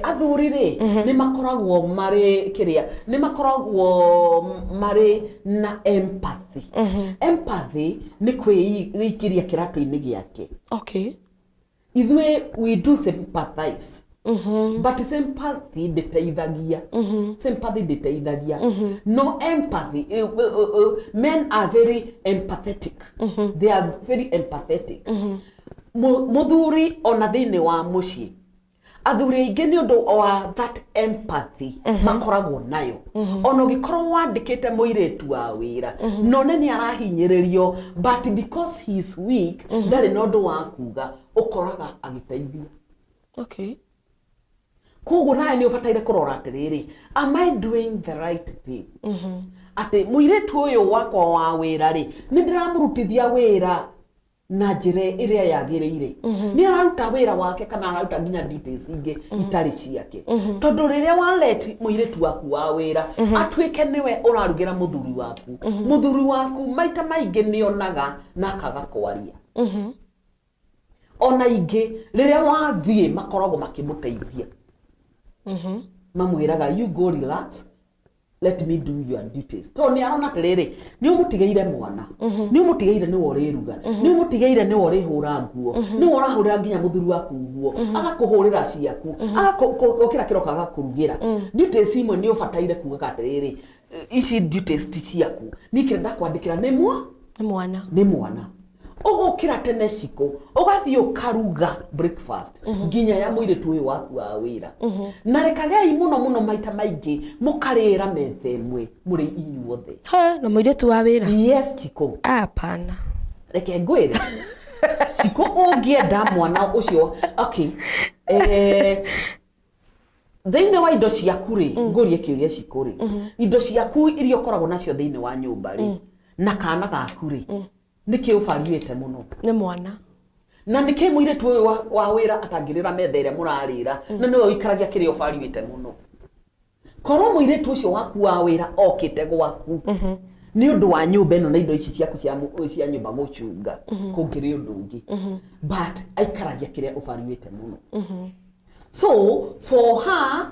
athuri ri ni makoragwo mari kiria ni makoragwo mari na empathy empathy ni kwiikiria kiratu-ini giake okay ithwe we do sympathize but sympathy nditeithagia sympathy nditeithagia no empathy men are very empathetic they are very empathetic muthuri ona thiini wa mucii athuri aingĩ nĩ ũndũ wa that empathy makoragwo nayo ona ũngĩkorwo wandĩkĩte mũirĩtu wa wĩra none nĩ arahinyĩrĩrio but because he is weak ndarĩ na ũndũ wa kuga ũkoraga agĩteithia. Okay. Koguo nawe nĩ ũbataire kũrora atĩrĩrĩ, am I doing the right thing? Atĩ mũirĩtu ũyũ wakwa wa wĩra rĩ nĩ ndĩramũrutithia wĩra na njĩra ĩrĩa yagĩrĩire. Nĩ araruta wĩra wake kana araruta nginya duties ingĩ itarĩ ciake. Tondũ rĩrĩa wa let mũirĩtu waku wa wĩra atuĩke nĩwe ũrarugĩra mũthuri waku, mũthuri waku maita maingĩ nĩonaga na akaga kwaria. Ona ingĩ rĩrĩa wathiĩ makoragwo makĩmũteithia. Mamwĩraga you go relax, let me do your duties. To nĩ arona atĩrĩrĩ nĩ ũmũtigeire mwana, nĩ ũmũtigeire nĩwe ũrĩruga, nĩ ũmũtigeire nĩwe ũrĩhũra nguo, nĩwe ũrahũrĩra nginya mũthuri waku nguo, agakũhũrĩra ciaku, agakũkĩra kĩroka agakũrugĩra. Duties imwe nĩ ũbataire kuuga atĩrĩrĩ ici duties ti ciaku, nĩ kĩrenda kwandĩkĩra nĩ mwana. Ũgũkĩra tene ciko, ũgathiĩ ũkaruga breakfast nginya ya mũirĩtu ũyũ waku wa wĩra. Na rekagei mũno maita maingĩ mũkarĩra metha ĩmwe mũrĩ inyuothe. Na mũirĩtu wa wĩra? Yes, Chiko. Hapana. Reke ngwĩre. Chiko ũngĩenda mwana ũcio, okay. Thĩinĩ wa indo ciaku rĩ, ngũrie kĩũria Chiko rĩ. Indo ciaku iria ũkoragwo nacio thĩinĩ wa nyũmba rĩ, na kana gaku rĩ. Nĩkĩ ũbariũĩte mũno? Nĩ mwana. Na nĩkĩ mũirĩtu ũyũ wa wĩra atangĩrĩra metha ĩrĩa mũrarĩra na nĩwe ũikaragia kĩrĩa ũbariũĩte mũno? Korwo mũirĩtu ũcio waku wa wĩra okĩte gwaku nĩ ũndũ wa nyũmba ĩno na indo ici ciaku cia nyũmba gũcunga kũngĩrĩ ũndũ ũngĩ, but aikaragia kĩrĩa ũbariũĩte mũno. So for her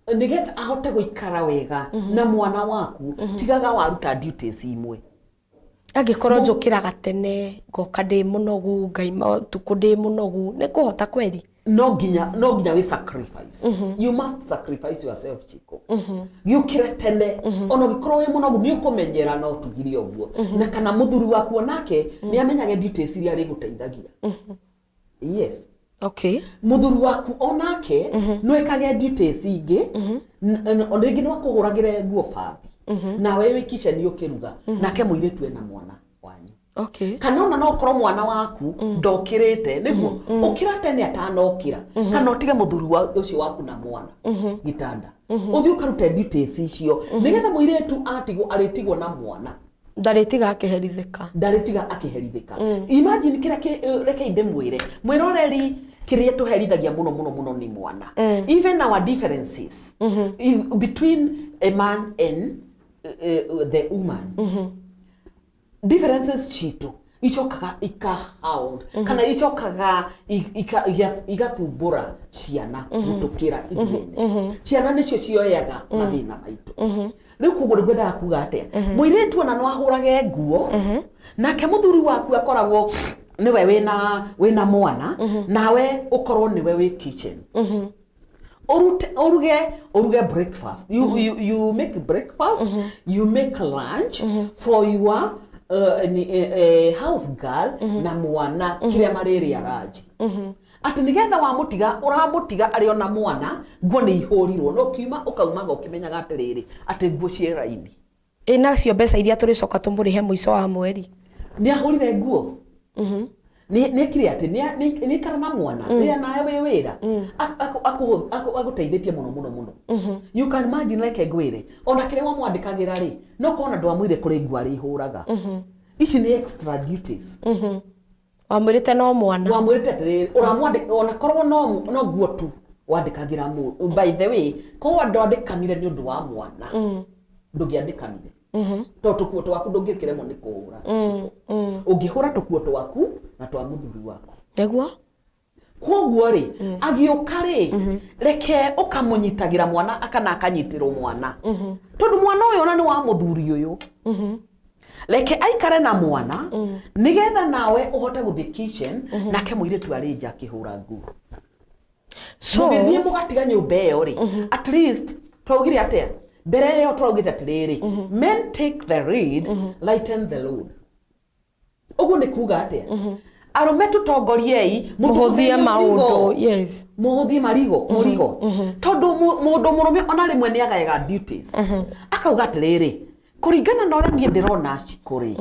nĩgetha ahote gũikara wega na mwana waku tigaga waruta duties imwe. Angĩkorwo njũkĩraga tene ngoka ndĩ mũnogu ngaima ũtukũ ndĩ mũnogu nĩ kũhota kweri? No nginya we sacrifice. You must sacrifice yourself, Chiko. Gĩũkĩre tene ona ũngĩkorwo wĩ mũnogu nĩ ũkũmenyera no tugire ũguo, na kana mũthuri waku onake nĩ amenyage duties iria arĩgũteithagia. Yes. Okay. Mũthuri waku onake no ekage duties ingĩ ona rĩngĩ no akũhũragĩre nguo bathi. Nawe wĩ kitchen ũkĩruga nake mũirĩtu ena mwana wanyu. Okay. Kana ona no ũkorwo mwana waku ndokĩrĩte nĩguo ũkĩra tene atanokĩra kana ũtige mũthuri ũcio waku na mwana gĩtanda ũthiĩ ũkarute duties icio nĩgetha mũirĩtu arĩtigwo na mwana ndarĩtiga akĩherithĩka. Imagine kĩrĩa reke ndĩmwĩre mwĩroreri kĩrĩa tũherithagia mũno nĩ mwana. Even our differences between a man and the woman, differences citũ icokaga ikahound kana icokaga igathumbũra ciana gũtũkĩra ithuĩ. Ciana nĩcio cioyaga mathĩna maitũ. Rĩu koguo ngwendaga kuga atĩa mũirĩtu ona no ahũrage nguo nake mũthuri waku akoragwo niwe wĩna mwana nawe ũkorwo niwe wĩ kitchen. Oruge breakfast. You make breakfast, you make lunch for your house girl na mwana kĩrĩa marĩrĩa ranji. Atĩ nĩgetha ũramũtiga arĩ ona mwana nguo nĩ ihũrirwo no kiuma ũkaumaga ũkĩmenyaga atĩrĩrĩ atĩ nguo ciĩ raini. Nacio mbeca iria tũrĩcoka tũmũrĩhe mũico wa mweri. Nĩ ahũrire nguo. Nĩekire atĩ nĩikara na mwana rĩrĩa nawe wĩ wĩra agũteithĩtie mũno. You can imagine like ngwĩre ona kĩrĩa wamwandĩkagĩra rĩ no kona ndwamwĩre kũrĩ nguo arĩhũraga. Ici nĩ extra duties. Wamwĩrĩte no mwana. Wamwĩrĩte atĩrĩrĩ ũramwandĩka ona korwo no nguo tu wandĩkagĩra mũndũ. By the way korwo ndwandĩkanire nĩ ũndũ wa mwana ndũngĩandĩkanire. Tondũ tũkuo twaku ndũngĩkĩremwo nĩ kũhũra. Ũngĩhũra tũkuo twaku na twa mũthuri waku. Nĩguo? Koguo rĩ agĩũka rĩ reke ũkamũnyitagĩra mwana akana akanyitĩrwo mwana. Tondũ mwana ũyũ ona nĩ wa mũthuri ũyũ. Reke aikare na mwana nĩgetha nawe ũhote gũthiĩ kitchen nake mũirĩtu arĩ nja akĩhũra nguo. So mũgĩthiĩ mũgatiga nyũmba ĩyo rĩ at least twaugire atĩa mbere ĩyo twaugĩte atĩrĩrĩ men take the lead lighten the load. Ũguo nĩ kuga atĩa arume tutongoriei muhuthie maundu. Yes, muhuthie murigo tondu mundu murume ona rimwe ni agayega duties akauga atiriri kuringana na uria nie ndirona cikuri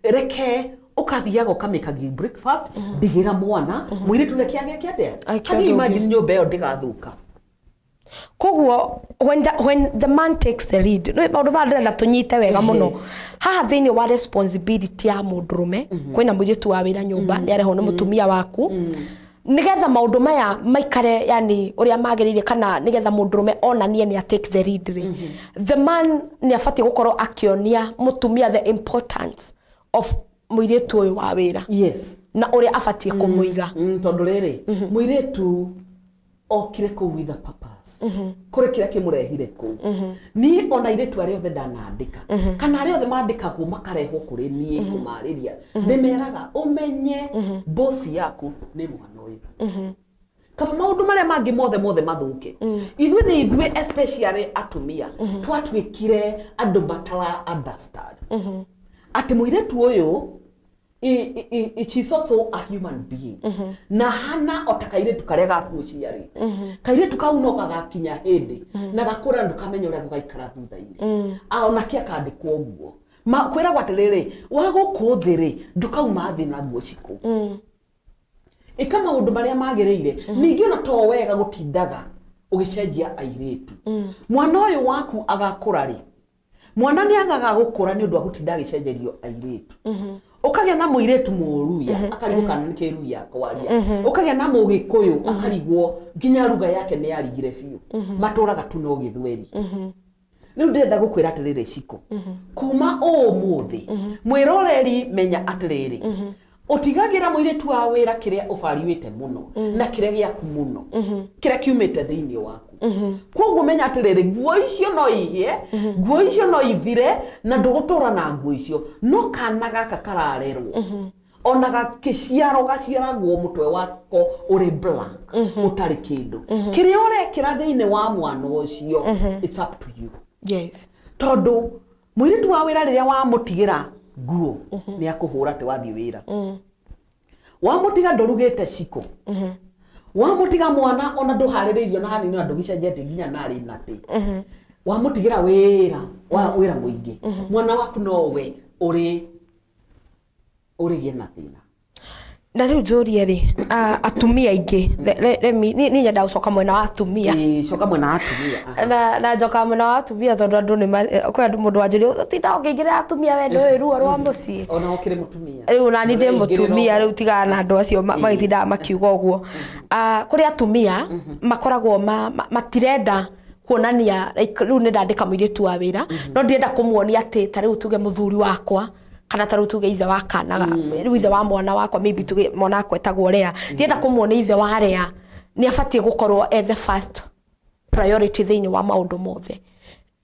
reke ukathiaga ukamikagia breakfast ndigira mwana mwiritu reke age kiatia. Can you imagine nyumba iyo ndigathuka? Koguo when the man takes the lead, no maundu marenda tunyite wega muno haha thiini wa responsibility ya mundurume kwina muiritu wa wira nyumba ni areho ni mutumia waku nigetha maundu maya maikare yani uria magiriire kana nigetha mundurume onanie ni take the lead the man ni afati gukorwo akionia mutumia the importance of muiritu uyu wa wira. Yes, na uria afati kumuiga tondu riri muiritu okire ku with a purpose kuri kira kimurehire ku ni ona iritu ari othe ndanandika kana ari othe mandikagwo makarehwo kuri nie kumariria ndimeraga umenye boss yaku ni mwana uyu kama maundu maria mangi mothe mathuke ithuĩ ni ithuĩ especially atumia twatwikire andu matara understand ati muiritu uyu she's also a human being na hana otakairetu karia gakuciari kairetu kau no gagakinya hindi na gakura ndukamenya uria gugaikara thutha-ini ona kia kandikwo guo kwira gwatiriri wagukuthiri ndukauma thi na guo ciku ikama undu maria magiriire ningi ona to wega gutindaga ugicenjia airetu mwana uyu waku agakura ri mwana ni agaga gukura ni undu wa gutinda agicenjerio airetu ukagia na muiretu muruya akarigwo ni kiruya kwaria ukagia na mugikuyu akarigwo nginya ruga yake ni yarigire biu maturaga tu no githweri ni ndenda gukwira atiriri ciko kuma umuthi mwiroreri menya atiriri utigagira muiretu wa wira kiria ufariwite muno na kiria giaku muno kiria kiumite thiini waku koguo menya atiriri guo icio no ihie guo icio no ithire na ndugutura na guo icio no kana gaka kararerwo ona gakiciaro gaciaragwo mutwe wako uri blank utari kindu kiria urekira thiini wa mwana ucio it's up to you. Yes, tondu muiretu wa wira riria wa mutigira guo ni akuhura te wathi wira wa mutiga ndorugete ciko wa mutiga mwana ona nduhaririirio na hanini na ndugicenjete nginya nari nati wa mutigira wira wa wira muingi mwana waku nowe uri gina thina na riu njurie ri atumia ingi ni nyenda ucoka mwena wa atumia coka mwena wa atumia na njoka mwena wa atumia tondu andu ni kwa andu mundu wanjuri utinda ungiingira atumia we ndoe ruo rwa mucii ona ukire mutumia riu na ni ndi mutumia riu tigana na andu acio magitinda makiuga uguo kuri atumia makoragwo matirenda kuonania riu ni ndandika muiritu wa wira no ndienda kumuonia ati ta riu tuge muthuri wakwa kana taru tuge ithe wa kanaga riu ithe wa mwana wakwa maybe tuge mwana wakwa etagwo Lea ndienda kumuona ithe wa Lea ni afatie gukorwo the first priority thiini wa maundu mothe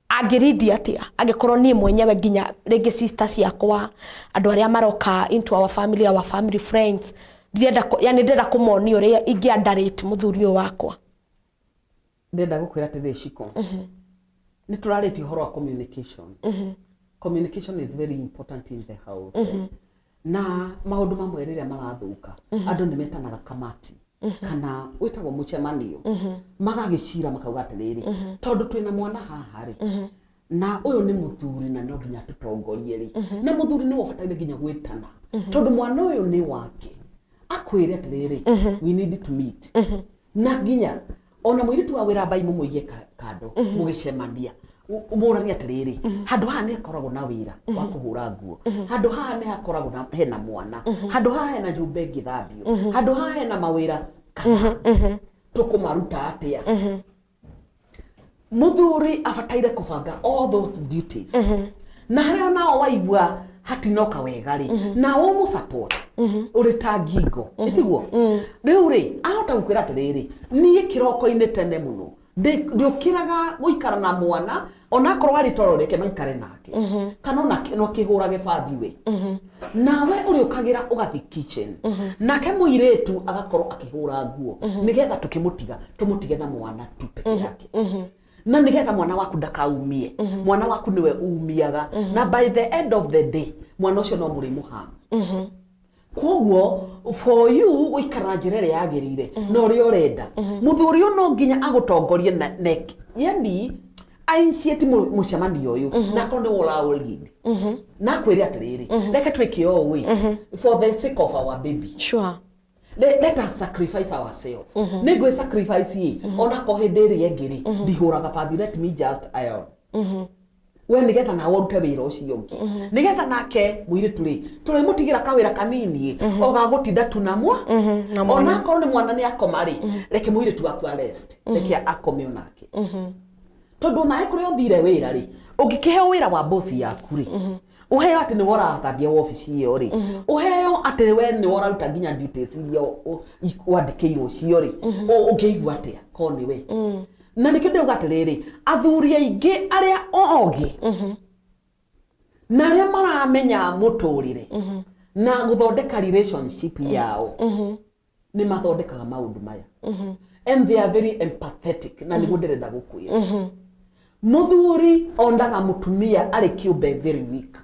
agiridi atia agikorwo ni mwenyewe nginya rege sister ciakwa andu aria maroka into our family friends ndienda yani ndenda kumuona uria ingiandarate muthuri wakwa ndenda gukwira ati thiciko ni turarite horo wa communication communication is very important in the house na maundu mamwe riria marathuka andu ni metanaga kamati kana witagwo mucemanio magagicira makauga atiriri tondu twina mwana haha ri na uyu ni muthuri na no nginya tutongorie ri na muthuri ni wabataire nginya gwitana tondu mwana uyu ni wake akwire atiriri we need to meet na nginya ona muiritu wa wira bai mumuige kando mugicemania umurania atiriri handu haha ni akoragwo na wira wa kuhura nguo handu haha ni akoragwo na hena mwana handu haha hena nyumba ngithambio handu haha hena mawira kana tukumaruta atia muthuri abataire kubanga all those duties na haria nao waigua hatinoka wega ri na wo mu support uri ta ngingo itiguo riu ri ahota gukwira atiriri nie kiroko-ini tene muno ndiukiraga guikara na mwana ona korwo ari toro reke maikare nake kana ona no kihurage bathi we nawe uri ukagira ugathi kitchen nake muiretu agakorwo akihura nguo nigetha tukimutiga tumutige na mwana tu peke yake na nigetha mwana waku ndakaumie mwana waku niwe umiaga na by the end of the day mwana ucio no murimu ha Koguo for you guikara njira ria yagirire no uri urenda muthuri no nginya agutongorie nek yani ainsieti mucemanio uyu na konde wola ulidi na kwiri atiriri reke twike o we for the sake of our baby. Sure. Let us sacrifice ourselves. Nego sacrifice ye ona ko hindiri yengiri ndihuraga fathi, let me just iron. We nigetha na worute wira ucio ungi nigetha nake mwire turi mutigira kawira kanini oga gutinda tunamwa ona korwo ni mwana ni akomari reke mwire tu akwa rest reke akome onake tondu nae kuri othire wira ri ungikiheo wira wa boss yaku ri uheo ati ni wora thambia office iyo ri uheo ati we ni wora ruta nginya duties iyo wandikirwo cio ri ungeigua atia ko ni we na nikende ugatiriri athuri aingi aria ogi na aria maramenya muturire na guthondeka relationship yao ni mathondekaga maundu maya and they are very empathetic na niguo ndirenda gukwira muthuri ondaga mutumia ari kiumbe very weak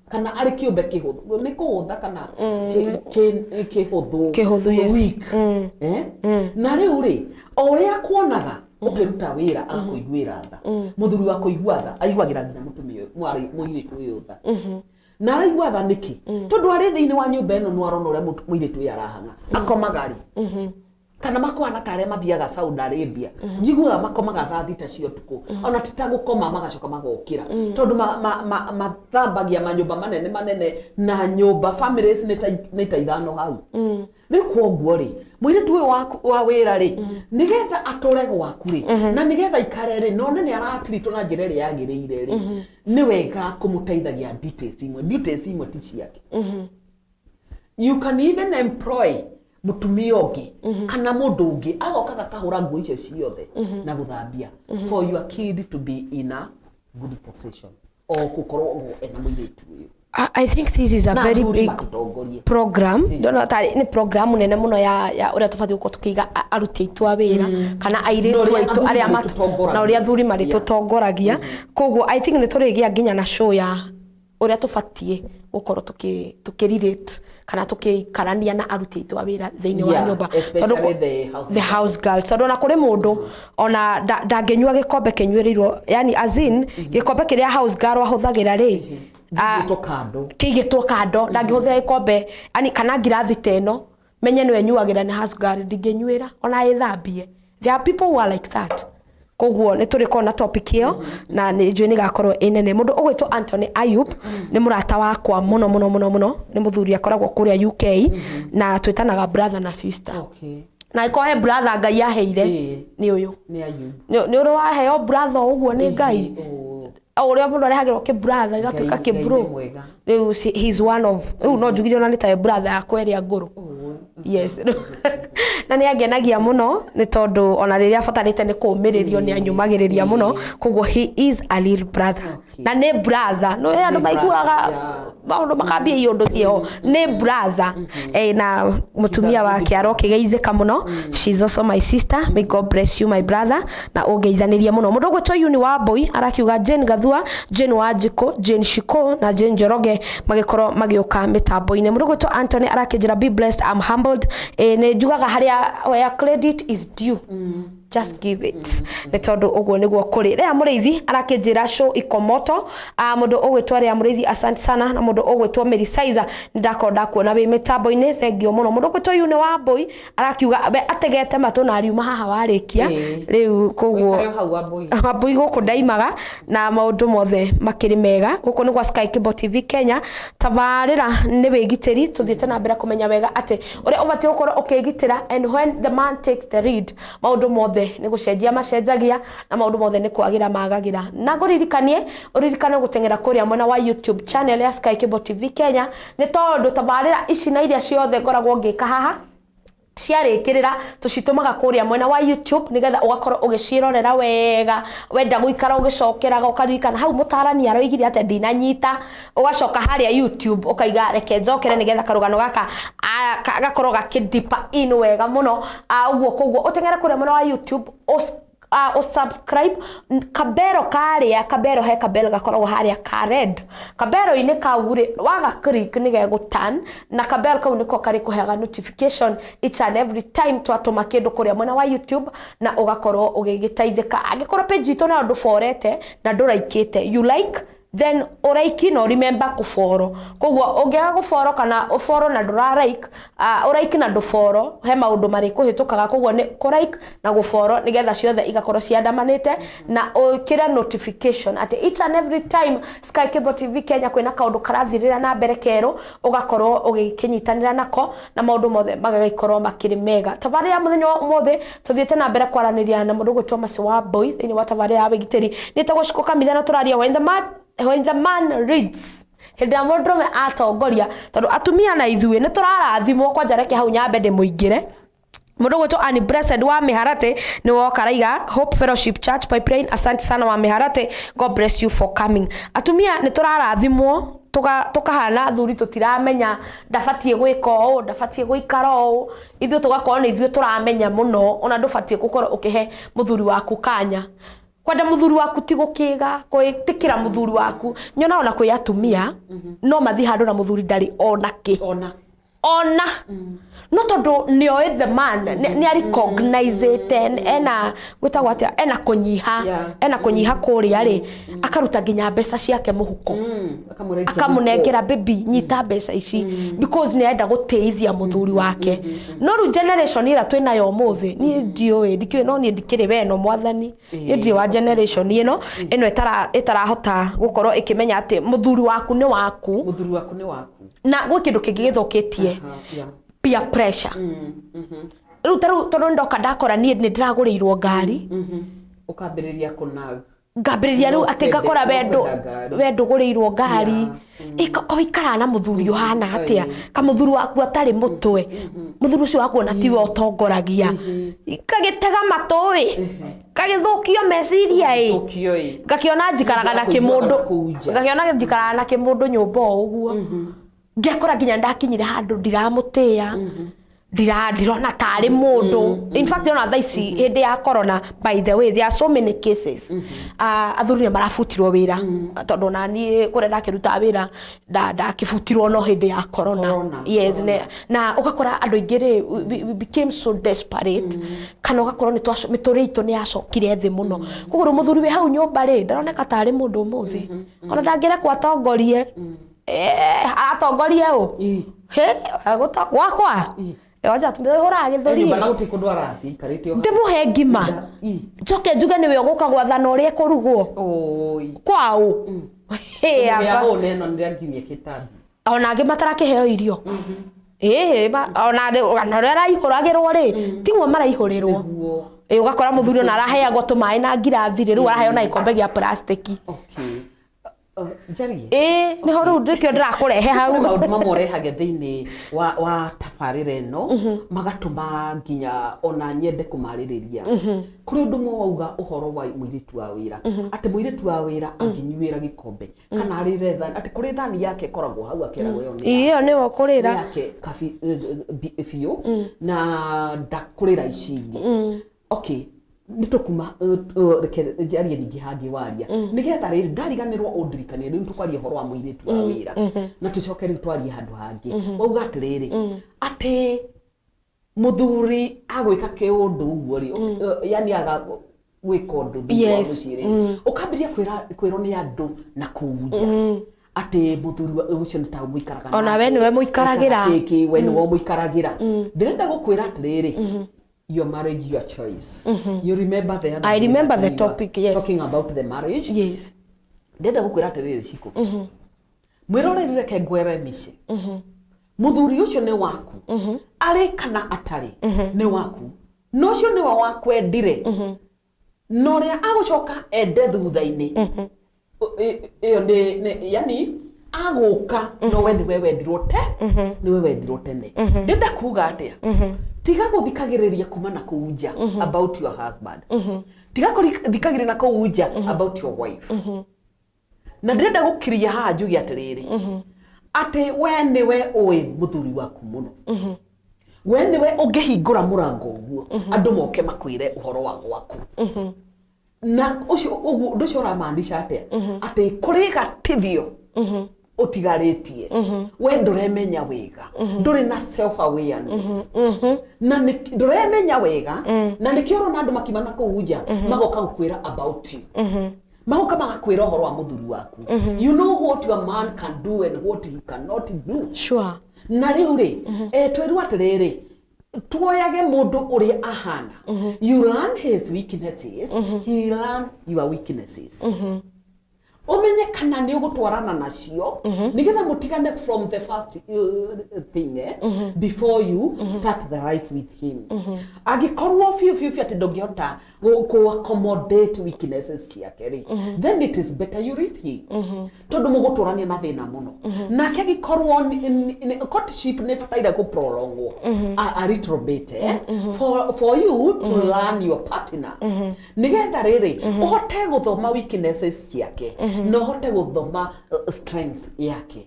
kana ari kiumbe kihuthu ni kuhutha kana kihuthu weak na riu ri oria kuonaga ukiruta wira akuiguira tha muthuri wa kuigua tha aiguagira nginya mutumia mwari muiritu uyu tha na araigua tha niki tondu ari thiini wa nyumba ino no arona uria muiritu uyu arahanga akomagari kana makwana tare mathiaga Saudi Arabia njiguaga makomaga tha thita cio tuku ona titagukoma magacoka magokira tondu mathambagia manyumba manene na nyumba families ni ta ithano hau ni kuoguo ri mwiritu uyu wa wira ri nigetha atore gwaku ri na nigetha ikare ri none ni aratirito na njira ri yagirire ri ni wega kumuteithagia duties imwe ti ciake. You can even employ mutumia ungi kana mundu ungi agoka kahura nguo icio ciothe na guthambia for your kid to be in a good position or kukorwo ena mwiritu uyu. I think this is a very big program. Ni program nene muno ya uria tubathi guko tukiga aruti aitu a wira kana airitu aitu aria na uria thuri mari tutongoragia koguo I think ni turigia nginya na show ya uria tubatie gukorwo tukirelate kana tukikarania na aruti aitu a wira thiini wa nyumba the house girl tondu na kuri mundu ona ndangenyua gikombe kenywerirwo yani azin gikombe kiria house girl ahuthagira ri kigitwo kando ndangihuthira ikombe ani kana ngirathi teno menye niwe nyuagira ni house girl ndingenyuira ona ithambie. There are people who are like that. Koguo ni turi kona topic hiyo na ni njui ni gakorwo inene mundu ugwitwo Anthony Ayub ni murata wakwa muno ni muthuri akoragwo kuria UK na twitanaga brother na sister. Na ikohe brother Ngai aheire ni uyu ni Ayub ni uri waheo brother uguo ni Ngai uria mundu arehagirwo ki brother igatuika ki bro he's one of no njugire ona ni ta brother yakwa ria nguru. Yes. Na ni agenagia muno ni tondu ona riria abatarite ni kumiririo ni anyumagiriria muno koguo he is a little brother na ni brother no andu maiguaga maundu makambia iondu cio ni brother na mutumia wake arokigeithika muno. She's also my sister. May God bless you my brother na ungeithaniria muno mundu gwetwo Yuni wa Boy arakiuga Jane Gathua, Jane Wanjiko, Jane Shiko na Jane Njoroge magikorwo magiuka mitambo-ini. Mundu gwetwo Anthony arakijira be blessed, I'm humbled. Ni njugaga haria where credit is due just give it ni tondu uguo niguo kuri ria muriithi arakijira show ikomoto mundu ugwitwa ria muriithi asante sana na mundu ugwitwa Mary Sizer ndakonda kuona wi mitambo-ini thengio muno. Mundu ugwitwa Yuni wa Boy arakiuga ategete matu na ariuma haha warikia riu koguo Wambui guku ndaimaga na maundu mothe makiri mega guku ni gwa Sky Cable TV Kenya. Tabarira ni wigitiri tuthiete na mbere kumenya wega ati uria ubati gukorwo ukigitira and when the man takes the lead maundu mothe ni gucenjia macenjagia na maundu mothe ni kwagira magagira na nguririkanie uririkane gutengera kuria mwena wa YouTube channel ya Sky Cable TV Kenya ni tondu tabarira ici na iria ciothe ngoragwo ngika haha ciarikirira tucitumaga kuria mwena wa YouTube nigetha ugakorwo ugicirorera wega wenda guikara ugicokeraga ukaririkana hau mutarani aroigire ate ndinanyita ugacoka haria YouTube ukaiga reke njokere nigetha karugano gaka gakorwo gakidipa in wega muno uguo koguo utengera kuria mwena wa YouTube subscribe kabero karia kabero he kabero gakoragwo haria ka red kabero ine kaure waga click ni gego turn na kabero kau niko kari kuhega notification each and every time twatuma kindu kuria mwena wa YouTube na ugakorwo ugigitaithika agikorwo page ito na ndu forete na nduraikite you like then oraiki no remember kuforo kogwo ongea guforo kana uforo na ndura like oraiki na nduforo he maundu mari kuhitukaga kogwo ni like na guforo nigetha ciothe igakorwo ciandamanite na ukira notification at each and every time Sky Cable TV Kenya kwina kaundu karathirira na mbere kero ugakorwo ugikinyitanira nako na maundu mothe magagikorwo makiri mega tabari ya muthenya mothe tuthiete na mbere kwaraniria na mundu gwitwa Masi wa Boy thini wa tabari ya bigiteri nitagushuka mithana turaria when the man reads henda mondrome atongoria tondu atumia na ithuĩ nĩ tũrarathimwo kwanja reke hau nyambe ndĩmũingĩre mundu gwitwo Annie Blessed wa Miharate ni woka raiga Hope Fellowship Church Pipeline. Asante sana wa Miharate, God bless you for coming. Atumia nĩ tũrarathimwo tukahana thuri tutiramenya ndabatie gwika o ndabatie guikara o ithuĩ tugakorwo nĩ ithuĩ tũramenya muno ona ndubatie gukorwo ukihe muthuri waku kanya kwenda muthuri waku ti gukiga kwitikira muthuri waku nyona ona kwi atumia no mathi handu na muthuri ndari ona ki ona no tondu nio the man ni ari recognize ena gwitagwo atia ena kunyiha kuria ri akaruta nginya mbeca ciake muhuko akamunengera baby nyita mbeca ici because ni enda guteithia muthuri wake no ru generation ira twinayo muthi ni ndikiwe no ni ndikire we no mwathani ni ndio wa generation ino itarahota gukorwo ikimenya ati muthuri waku ni waku na gwe kindu kingi githoketie peer pressure ru tondu ndoka ndakora ni ndiraguriirwo ngari ukambiriria kunag ngambiriria ru ati ngakora wendo guriirwo ngari oikara na muthuri uhana atia ka muthuri waku atari mutwe muthuri ucio waku na tiwe otongoragia kagitega matoi kagithukio meciria ngakiona njikaraga na kimundu nyumba uguo ngekora nginya ndakinyire handu ndiramutia ndirona tari mundu in fact ona thaici hindi ya corona by the way there are so many cases athuri marafutirwo wira tondu nani kurenda kiruta wira ndakifutirwo no hindi ya corona yes na ugakora andu ingire we became so desperate kana ugakora ni mituri itu ni yacokire thi muno kuguru muthuri we hau nyumba ri ndaroneka tari mundu umuthi ona ndangire kwatongorie atongorie o he agota wakwa wacha tumehora githuri bana utikundu arati karite o ndimuhe ngima njoke njuge niwe uguka gwathana uria kurugwo kwao he aba ho neno ndirangimie kitabu ona angi matarakiheo irio ona ria ihuragirwo ri tigwo maraihũrirwo ugakora muthuri ona araheagwo tumaĩ na ngirathi riu araheo na ikombe gia plastic Jari ni horu ndikio ndirakurehe hau maundu mamorehage thiini wa tabarire no magatuma nginya ona nyende kumaririria kuri undu mwauga uhoro wa muiritu wa wira ati muiritu wa wira anginyuira gikombe kana arire thani ati kuri thani yake koragwo hau akeragwo iyo ni wo kurira yake kafi fiyo na ndakurira icingi okay nitukuma jari ningi hangi waria nigetha ri ndariganirwo undirikanie ri tukwaria horo wa muiritu wa wira na tucoke ri twarie handu hangi wauga atiriri ati muthuri agwika kiundu uguo ri yani aga gwika undu thutha muciri ukambiria kwirwo ni andu na kuunja ati muthuri ucio ni ta muikaraga ona we niwe muikaragira we niwe muikaragira ndirenda gukwira atiriri your marriage, your choice. You remember the other I remember the topic, yes. Talking about the marriage. Yes. Ndenda gukwira atiriri ciko. Mwirorerire ke ngwere mice. Muthuri ucio ni waku. Ari kana atari ni waku. No cio ni wa wakwendire. No ria agucoka ende thutha-ini. Iyo ni yani aguka no we ni we wendirwo te ni we wendirwo tene. Ndenda kuga atia. Tiga guthikagiriria kuma na kuuja about your husband. Tiga guthikagiriria na kuuja about your wife. Na ndenda gukiria ha njugi atiriri. Ati we niwe oi muthuri waku muno. We niwe ungihingura murango uguo andu moke makwire uhoro wa gwaku. na ucio uramaanisha atia ati kuri gatithio utigaritie we nduremenya wega nduri na self awareness na nduremenya wega na nikio rona andu makimana kuuja magoka gukwira about you magoka magakwira horo wa muthuri waku you know what your man can do and what he cannot do. Sure. Na riu ri tweru atiriri tuoyage mundu uria ahana you learn his weaknesses he learn your weaknesses umenye kana ni ugutwarana nacio nigetha mutigane from the first thing before you start the life with him agikorwo fiu ati ndongihota ku accommodate weaknesses ciake ri then it is better you leave him tondu mugutwarania na thina muno nake agikorwo courtship ne fataira ku prolongwo a little bit for you to learn your partner nigetha riri uhote guthoma weaknesses ciake no hote guthoma strength yake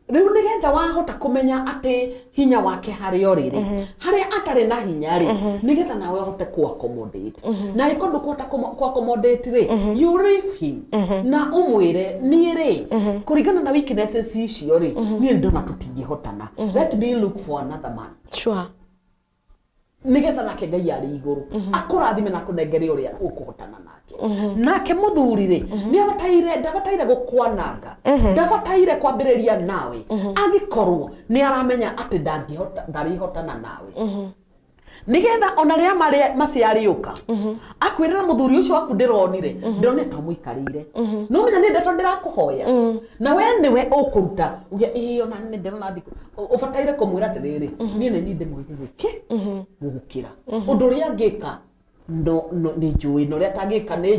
riu nigetha wahota kumenya ati hinya wake hari oriri hari atari na hinya ri nigetha nawe hote ku accommodate na ikondo kuhota ku accommodate ri you leave him na umwire ni ri kuringana na weaknesses icio ri ni ndona tutingihotana let me look for another man. Sure. Nigetha nake Ngai ari iguru akurathime na kunengere uria ukuhotana nake nake muthuri ri ni ndabataire gukwananga ndabataire kwambiriria nawe agikorwo ni aramenya ati ndarihotana nawe nigetha ona ria maciariuka akwirira muthuri ucio waku ndironire ndone ta muikarire no menya ni ndeto ndirakuhoya na we niwe ukuruta ugia ona ni ndirona thiku ubataire kumwira atiriri ni ndi mwigike gukira undu ria ngika no ni njui no ria tangika ni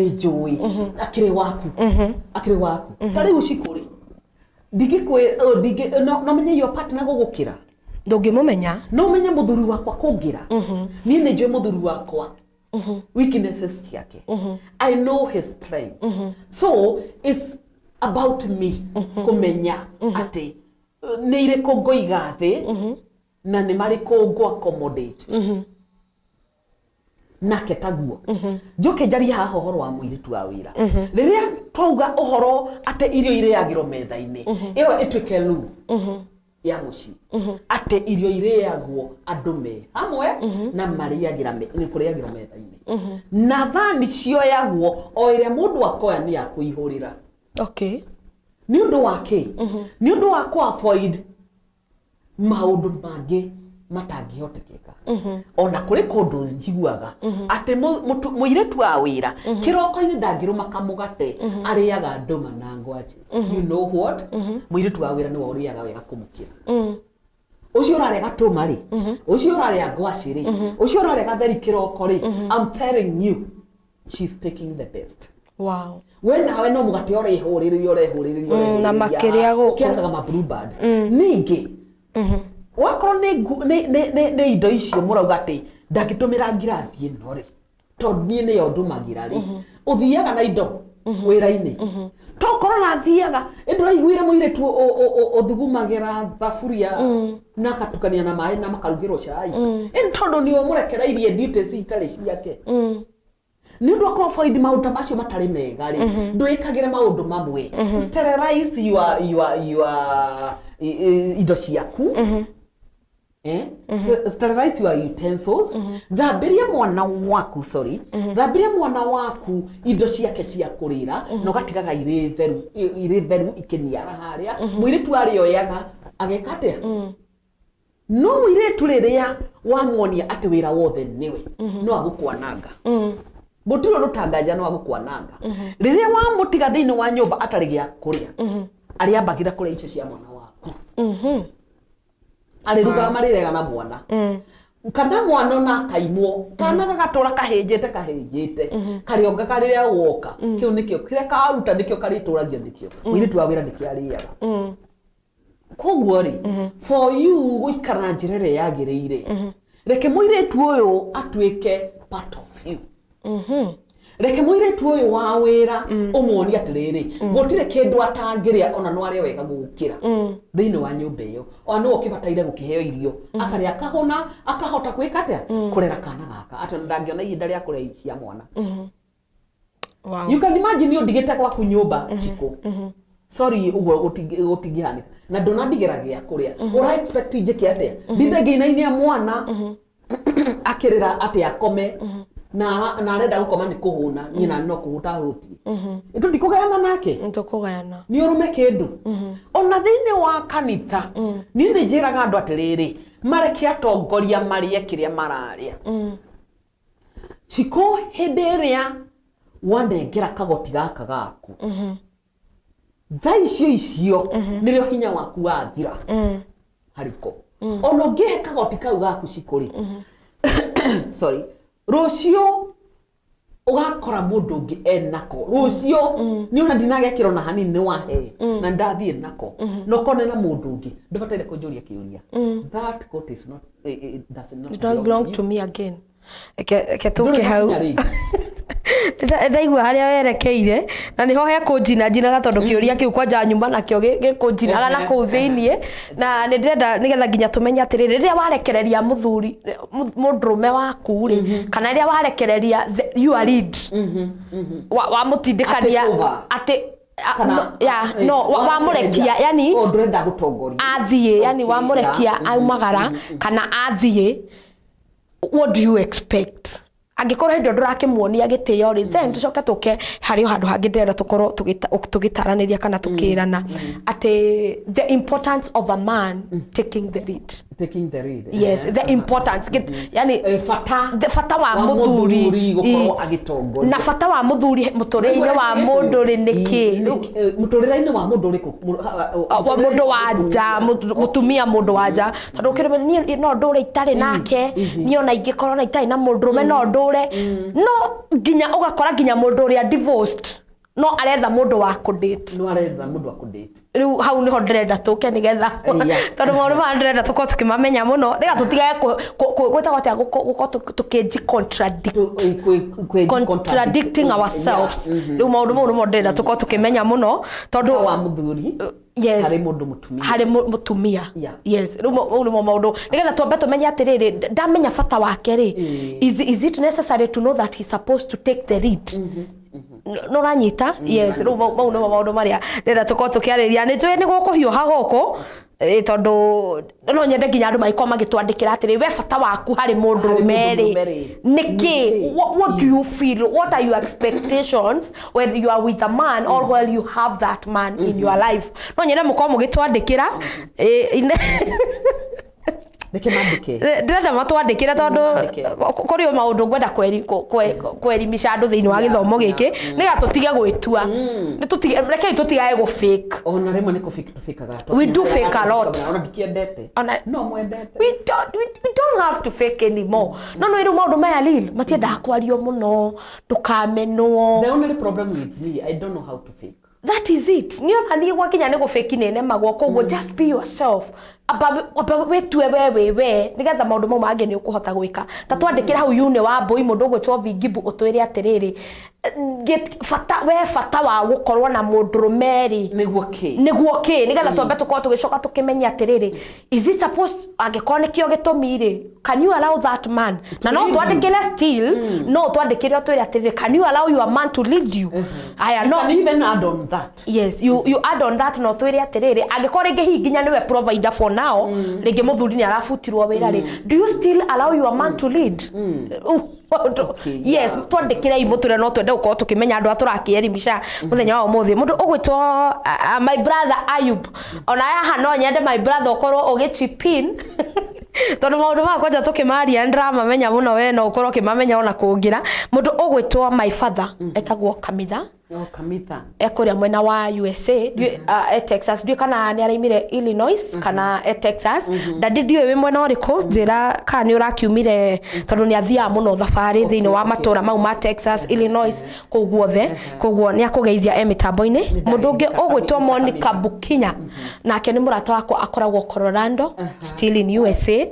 njui akire waku tari ucikuri no menye your partner gugukira ndungimumenya no menye muthuri wakwa kungira ni njui muthuri wakwa weaknesses ciake I know his strength so it's about me kumenya ati ni ire ngoiga thi na ni mari ngo accommodate nake taguo njoke njari haha uhoro wa muiritu wa wira riria twauga uhoro ate irio ireagiro metha-ini iyo itwike lu ya muci ate irio ireagwo andu me hamwe na mariagira ni kuriagira metha-ini na thani cioyagwo o ire mundu akoya ni akuihurira. Okay. Ni undu wake ni undu wa ku avoid maundu mangi matangihotekeka ona kuri kundu njiguaga ati muiretu wa wira kiroko-ini ndangiruma kamugate ariaga nduma na ngwaji you know what muiretu wa wira ni uriaga wega kumukira ucio urarega tuma ri ucio urarega ngwaci ri ucio urarega theri kiroko ri I'm telling you she's taking the best. Wow. We nawe no mugate urehuriririo na makiria guku kiakaga ma blue band ningi wakoro ne indo icio murauga ati ndagitumira ngirathi ino ri tondu nie ne yondumagira ri uthiaga na indo wira-ini tokoro na thiaga nduraiguire muiretu uthugumagira thaburia na katukania na mai na makarugirwo cai tondu ni umurekereirie duties itari ciake ni undu akwa avoid maundu macio matari mega ri nduikagire maundu mamwe sterilize your indo ciaku sterilize your utensils thambiria mwana waku thambiria mwana waku indo ciake cia kurira no gatigaga ire theru ikiniara haria muiritu arioyaga ageka atia no muiritu riria wamwonia ati wira wothe niwe no agukwananga Butiro rutanganja no agukwananga riria wa mutiga thiini wa nyumba atari gia kuria ari ambagira kuria icio cia mwana waku ari ruga marirega na mwana kana mwana na kaimwo kana gagatora kahenjete karionga kariria woka kiu nikio kire karuta nikio karituragia nikio muiritu wa wira nikiariaga koguo ri for you guikara njirere yagiriire reke muiritu uyu atwike part of you reke muiretu uyu wa wira umuoni atiriri gutire kindu atangiria ona no aria wega gukira thiini wa nyumba iyo ona no ukibataire gukiheo irio akaria akahona akahota kwika atia kurera kana gaka ati ndangiona ihinda ria kureithia mwana wow. You can imagine you digite kwa kunyumba chiko sorry ugo gotingihanika na ndona ndigeragia kuria ura expect njike atia ndindegeina-ini mwana akirira atia akome na arenda gukoma ni kuhuna nyina no kuhuta huti itu ndikugayana nake ntukugayana ni urume kindu ona thiini wa kanitha ni njiraga andu atiriri mareke atongoria marie kiria mararia chiko hindi iria wanengera kagoti gaka gaku thaicio icio nirio hinya waku wathira hariko ona ngehe kagoti kau gaku cikuri sorry rucio ugakora mundu ungi enako rucio ni ona ndinagekiro na hanini ni wahe na ndathie nako no kone na mundu ungi ndubataire kunjuria kiuria that coat is not it doesn't belong to me again ke tuke hau ndaigua haria werekeire na niho he kunjinaga tondu kiuria kiu kwanja nyumba nakio gikunjinaga na kuu thiini na ni ndenda nigetha nginya tumenye atiriri riria warekereria muthuri mundrume waku ri kana riria warekereria you are lead wa mutindikania ati wa murekia yani ndurenda gutongoria athie yani wa murekia aumagara kana athie what do you expect angikora hindo ndurakimuonia gitio ri then tucoke tuke hari handu hangi ndera tukorwo tugitaraniria kana tukirana ati the importance of a man taking the lead yes the importance yani fata wa muthuri gukorwo agitongoria na fata wa muthuri muturire wa mundu ri niki muturire-ini wa mundu riku wa mundu wanja mutumia mundu wanja tondu kirime ni no ndure itari nake ni ona ingikorwo na itari na mundurume no ndure no ginya ugakora ginya mundu ria divorced no aretha mundu wa kudate riu hau niho ndirenda tuke nigetha tondu maundu ma ndirenda tukorwo tukimamenya muno niga tutigae gwita gwatia gukorwo tukinji contradicting ourselves riu maundu mau nimo ndirenda tukorwo tukimenya muno tondu wa muthuri yes hari mundu mutumia yes riu nimo maundu nigetha twambe tumenye atiriri ndamenya fata wake ri is it necessary to know that he's supposed to take the lead no ranyita yes ru mau no maundu maria ndira tuko tukiariria ni njui ni gukuhiuha guku tondu no nyende nginya andu maiko magitwandikira atiri we fata waku hari mundu meri niki what do you feel, what are your expectations when you are with a man or when you have that man in your life no nyende muko mugitwandikira ndenda matwandikira tondu kuri o maundu ngwenda kwerimisha andu thiini wa githomo giki niga tutige gwitua ni tutige rekei tutigae go fake ona rimwe ni ku fake gato we do fake a lot ona dikiendete no mwendete we don't have to fake anymore no iru maundu maya lil matienda kwario muno ndukamenwo the only problem with me I don't know how to fake that is it ni ona ni gwakinya ni go fake nene magwo koguo just be yourself aba wetue wewe nigetha maundu mau mangi ni ukuhota gwika ta twandikira hau yune wa boy mundu gwetwo Vingibu utwire atiriri fata wa gukorwo na mundurumeri niguo ki nigetha twambe tukorwo tugicoka tukimenya atiriri is it supposed angikorwo nikio gitumire can you allow that man na no twandikire still no twandikire utwire atiriri can you allow your man to lead you aya no can even add on that yes you add on that no twire atiriri angikorwo ringi hinginya niwe provider for now ringi muthuri ni arafutirwo wira ri do you still allow your man to lead yes twandikire imuture no twende uko tukimenya andu aturakierimisha muthenya wa umuthi mundu ugwitwo my brother Ayub ona ya no nyende my brother ukorwo ugitipin tondu maundu ma kwanja tukimaria ndrama menya muno we no ukorwo kimamenya ona kungira mundu ugwitwo my father etagwo Kamitha ekuria mwena wa USA Texas dio kana ni araimire Illinois kana Texas ndadi dio we mwena uriku njira kana ni urakiumire tondu ni athia muno thafari thiini wa matura mau ma Texas Illinois koguo ni akugeithia emitambo-ini mundu ungi ugwitwo Monica Bukinya nake ni murata wako akoragwo Colorado still in USA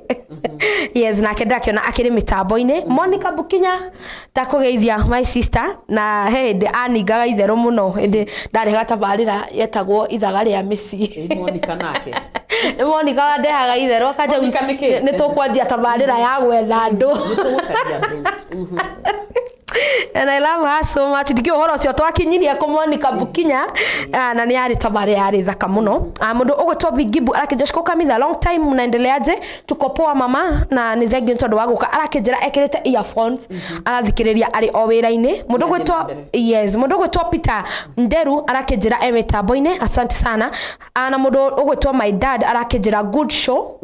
Yes, nake ndakiona akiri mitambo-ini. Monica Bukinya ndakugeithia my sister na hende aningaga itherũ muno hĩndĩ ndarĩ gatabarĩra yetagwo ithaga rĩa mĩciĩ. Monica nake nĩ Monica wandehaga itherũ akanja nĩ tũkwanjia tabarĩra ya gwetha andũ. And I love her so much. Ndikio horo cio twakinyirie ku Monica Bukinya na nĩ yarĩ tabarĩra yarĩ thaka muno. Mũndũ ũgwĩtwo Vigibu arakĩnjashko kamitha long time mnaendeleaje? Tuko poa mama na nĩ thengi nĩ tondũ wa gũka arakĩnjĩra ekĩrĩte earphones arathikĩrĩria arĩ o wĩra-inĩ. Mũndũ ũgwĩtwo Peter Nderu arakĩnjĩra mitambo-inĩ asante sana. Na mũndũ ũgwĩtwo my dad arakĩnjĩra good show.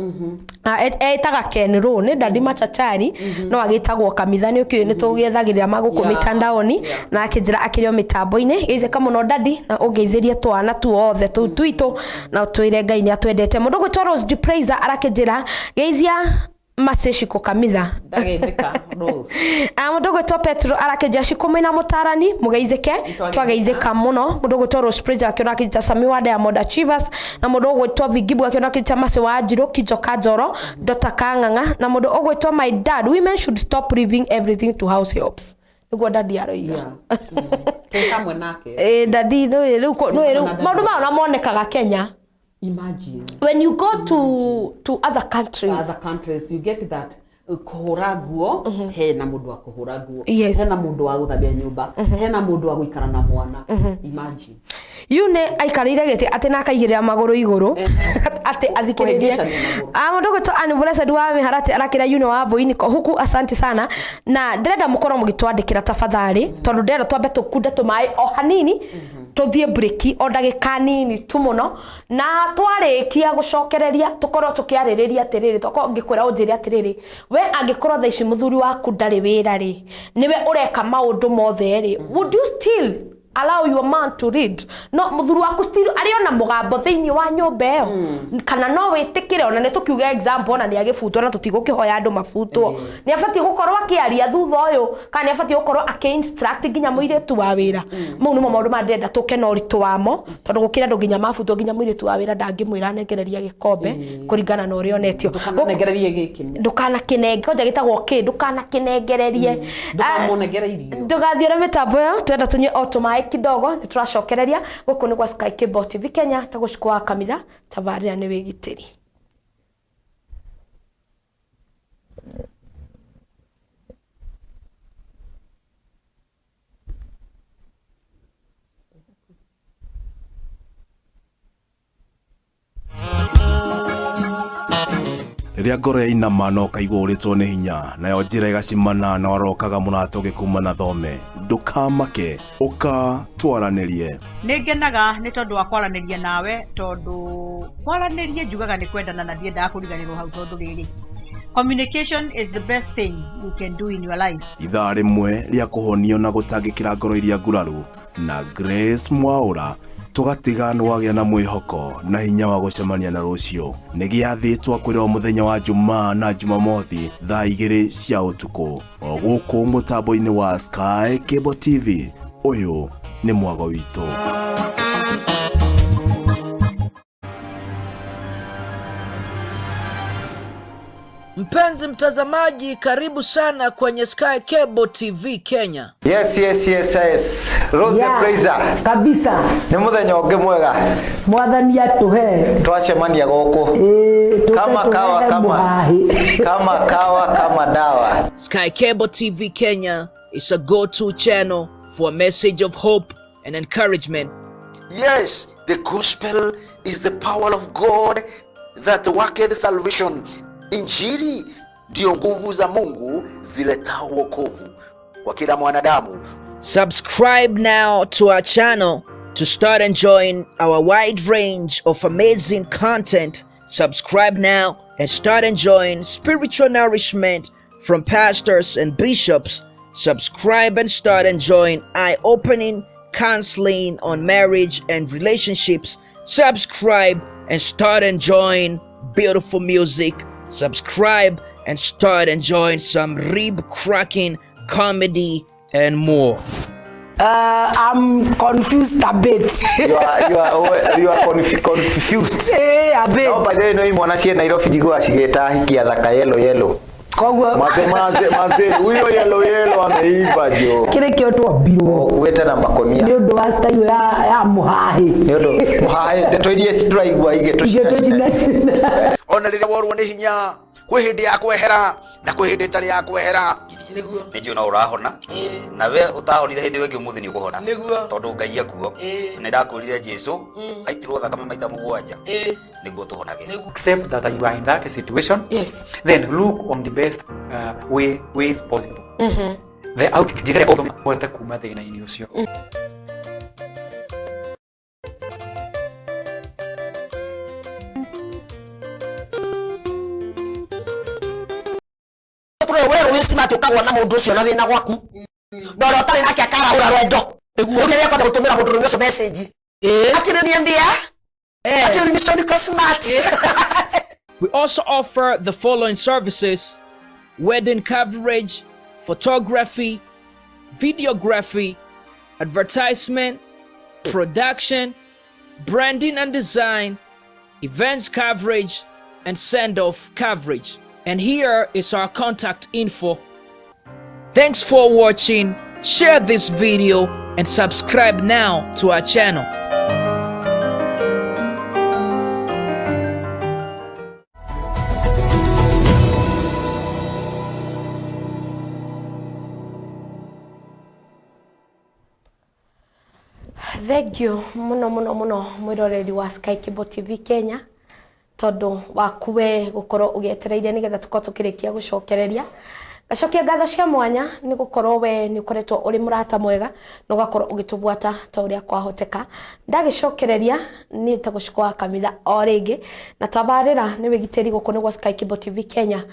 Etaga Ken Ro nĩ Daddy Machachari no agĩtagwo kamitha nĩ ũkĩũĩ nĩ tũgĩethagĩrĩra magũkũ mitandaoni na akĩnjĩra akĩrĩ o mitambo-inĩ. Geithĩka mũno Daddy na ũgeithĩrie twana tuothe tũu twitũ na twĩre Ngai nĩ atwendete. Mũndũ ũgwĩtwo Rose Depraiser arakĩnjĩra geithia Maseshiko kamitha. Ndageithĩka Rose. Mũndũ ũgwĩtwo Petro arakĩnjĩra Shikũmĩ na mũtarani mũgeithĩke twageithĩka mũno. Mũndũ ũgwĩtwo Rose Depraiser akĩona akĩnjĩra Sami wa Diamond Achievers na mũndũ ũgwĩtwo Vigibu akĩona akĩnjĩra Mase wa Njirũ Kijoka Njoro Dr. Kang'ang'a na mũndũ ũgwĩtwo my dad women should stop leaving everything to house helps. Niguo Daddy aroiga. Kamwe nake. Daddy no maũndũ mao na monekaga Kenya. Imagine when you go to other countries you get that kuhura nguo hena mundu wa kuhura nguo hena mundu wa guthabia nyumba hena mundu wa guikara na mwana imagine yune aikarire gete ate na akaigirira maguru iguru ate athikiririe mundu gwetwo Anniversary wa Miharati arakira yune wa Boini ko huku asante sana na ndirenda mukorwo mugitwandikira tafadhali tondu ndera twambe tukunde tumai o hanini tuthie breaki o ndagika nini tu muno na twarikia gucokereria tukorwo tukiaririria atiriri toko ngikwira unjiri atiriri we angikorwo tha ici muthuri waku ndari wira ri niwe ureka maundu mothe ri would you still allow your man to read no muthuri waku still ariona mugambo thiini wa nyumba iyo kana no witikire ona ne tukiuga example na ni agifutwo na tutigũkihoya andu mafutwo ni afati gukorwo akiaria thutha uyu kana ni afati gukorwo aki-instruct nginya muiritu wa wira mau nimo maundu mandenda tukena uritu wamo tondu gukira andu nginya mafutwo nginya muiritu wa wira ndangimwira nengereria gikombe kuringana na uria onetio ndukanengererie giki ndukanakinenge oja gitagwo ki ndukanakinengererie ndukamunengereirio ndugathiire mitambo yo twenda tunywe automai kidogo nituracokereria guku ni kwa Sky Cable TV Kenya tagushikwa kamitha tabarira ni wigitiri. Rĩrĩa ngoro yainama no kaigua ũrĩtwo nĩ hinya nayo njĩra ĩgacimana na warokaga mũrato gĩkuma na thome ndũkamake ũka twaranĩrie. Nĩ ngenaga nĩ tondũ wa kwaranĩria nawe tondũ kwaranĩria njugaga nĩ kwendana na ndiendaga kũriganĩrwo hau tondũ rĩrĩ communication is the best thing you can do in your life. Ithaa rĩmwe rĩa kũhonio na gũtangĩkĩra ngoro iria nguraru na Grace Mwaũra tugatiga nwagĩa na mwĩhoko na hinya wa gũcemania na rũciũ nĩ gĩathĩtwo kwĩrwo mũthenya wa Jumaa na Jumamothi thaa 2 cia ũtukũ o gũkũ mũtambo-inĩ wa Sky Cable TV. Ũyũ nĩ mwago witũ. Mpenzi mtazamaji, karibu sana kwenye Sky Cable TV Kenya. Yes. Rose Depraiser. Kabisa. Ni muthenya ungi mwega. Mwathani atuhe. Twacemania guku. Kama kawa kama dawa. Sky Cable TV Kenya is a go-to channel for a message of hope and encouragement. Yes, the gospel is the power of God that worketh salvation. Injili ndio nguvu za Mungu ziletao wokovu kwa kila mwanadamu. Subscribe now to our channel to start enjoying our wide range of amazing content. Subscribe now and start enjoying spiritual nourishment from pastors and bishops. Subscribe and start enjoying eye-opening counseling on marriage and relationships. Subscribe and start enjoying beautiful music. Subscribe and start enjoying some rib-cracking comedy and more. I'm confused a bit. You are confused. A bit. No, by the way, no imwana cie Nairobi jigwa cigeta hikia thaka yellow. Kogwo Maze huyo yellow ameiva jo. Kile kioto biro. Kuweta na makonia. Ndio ndo style ya muhahi. Ndio muhahi ndetoirie turaigwa ige tucina. Ona rĩrĩa worwo nĩ hinya kwĩ hĩndĩ ya kwehera na kwĩ hĩndĩ ĩtarĩ ya kwehera nĩ njũĩ no ũrahona na we ũtahonire hĩndĩ ĩyo ĩngĩ ũmũthĩ nĩ ũkũhona tondũ Ngai akuo nĩ ndakwĩrire Jesũ aitirwo thakame maita 7 nĩguo tũhonage. Accept that you are in that situation. Yes. Then look on the best ways possible. The out jigere odo mwete kuma thĩna-inĩ ũcio. Ati ukagwa na mundu ucio na wina gwaku no ro tari nake akarahura rwendo ugeria kwenda gutumira mundu ucio message akire niambia akire ni shoni smart. We also offer the following services: wedding coverage, photography, videography, advertisement, production, branding and design, events coverage, and send-off coverage. And here is our contact info. Thanks for watching. Share this video and subscribe now to our channel. Thank you muno mwiroreri wa Sky Cable TV Kenya tondu wakuwe gukorwo ugietereire nigetha tukorwo tukirikia gucokereria gacokia ngatho cia mwanya ni gukorwo we ni ukoretwo uri murata mwega no gakorwo ugitubwata ta uria kwahoteka ndagicokereria ni ta gucikwa kamitha o ringi na tabarira ni wigiteri guko ni gwa Sky Cable TV Kenya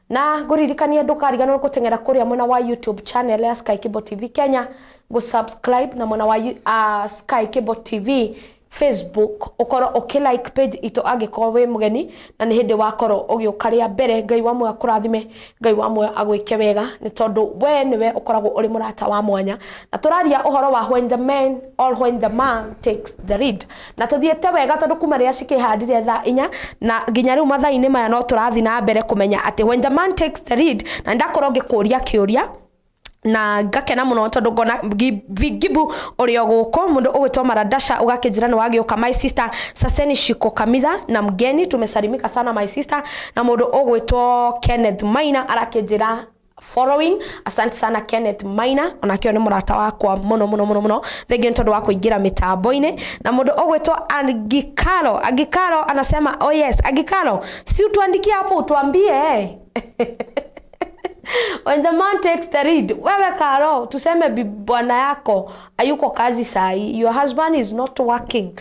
na nguririkania ndukariganwo gutengera kuria mwena wa YouTube channel ya Sky Cable TV Kenya go subscribe na mwena wa Sky Cable TV Facebook ukoro ukilike page ito agiko we mugeni na ni hindi wakoro ugiukaria mbere Ngai wa mwe akurathime Ngai wa mwe agwike wega ni tondu we niwe ukoragwo uri murata wa mwanya na turaria uhoro wa when the man or when the man takes the lead na tuthiete wega tondu kuma ria cikihandire thaa 4 na nginya riu mathaa-ini maya no turathi na mbere kumenya ati when the man takes the lead na ndakorwo ngikuria kiuria na ngakena muno tondu ngona Gibu urio guko mundu ugwitwa Maradasha ugakijira ni wagioka my sister Saseni Shiko Kamitha na mgeni tumesalimika sana my sister na mundu ugwitwa Kenneth Maina arakijira following. Asante sana Kenneth Maina onakio ni murata wakwa muno thengio tondu wa kuingira mitambo-ini na mundu ugwitwa Agikalo anasema oh yes Agikalo si utuandikie hapo utuambie when the man takes the lead, wewe Karo, tuseme bwana yako ayuko kazi sahi, your husband is not working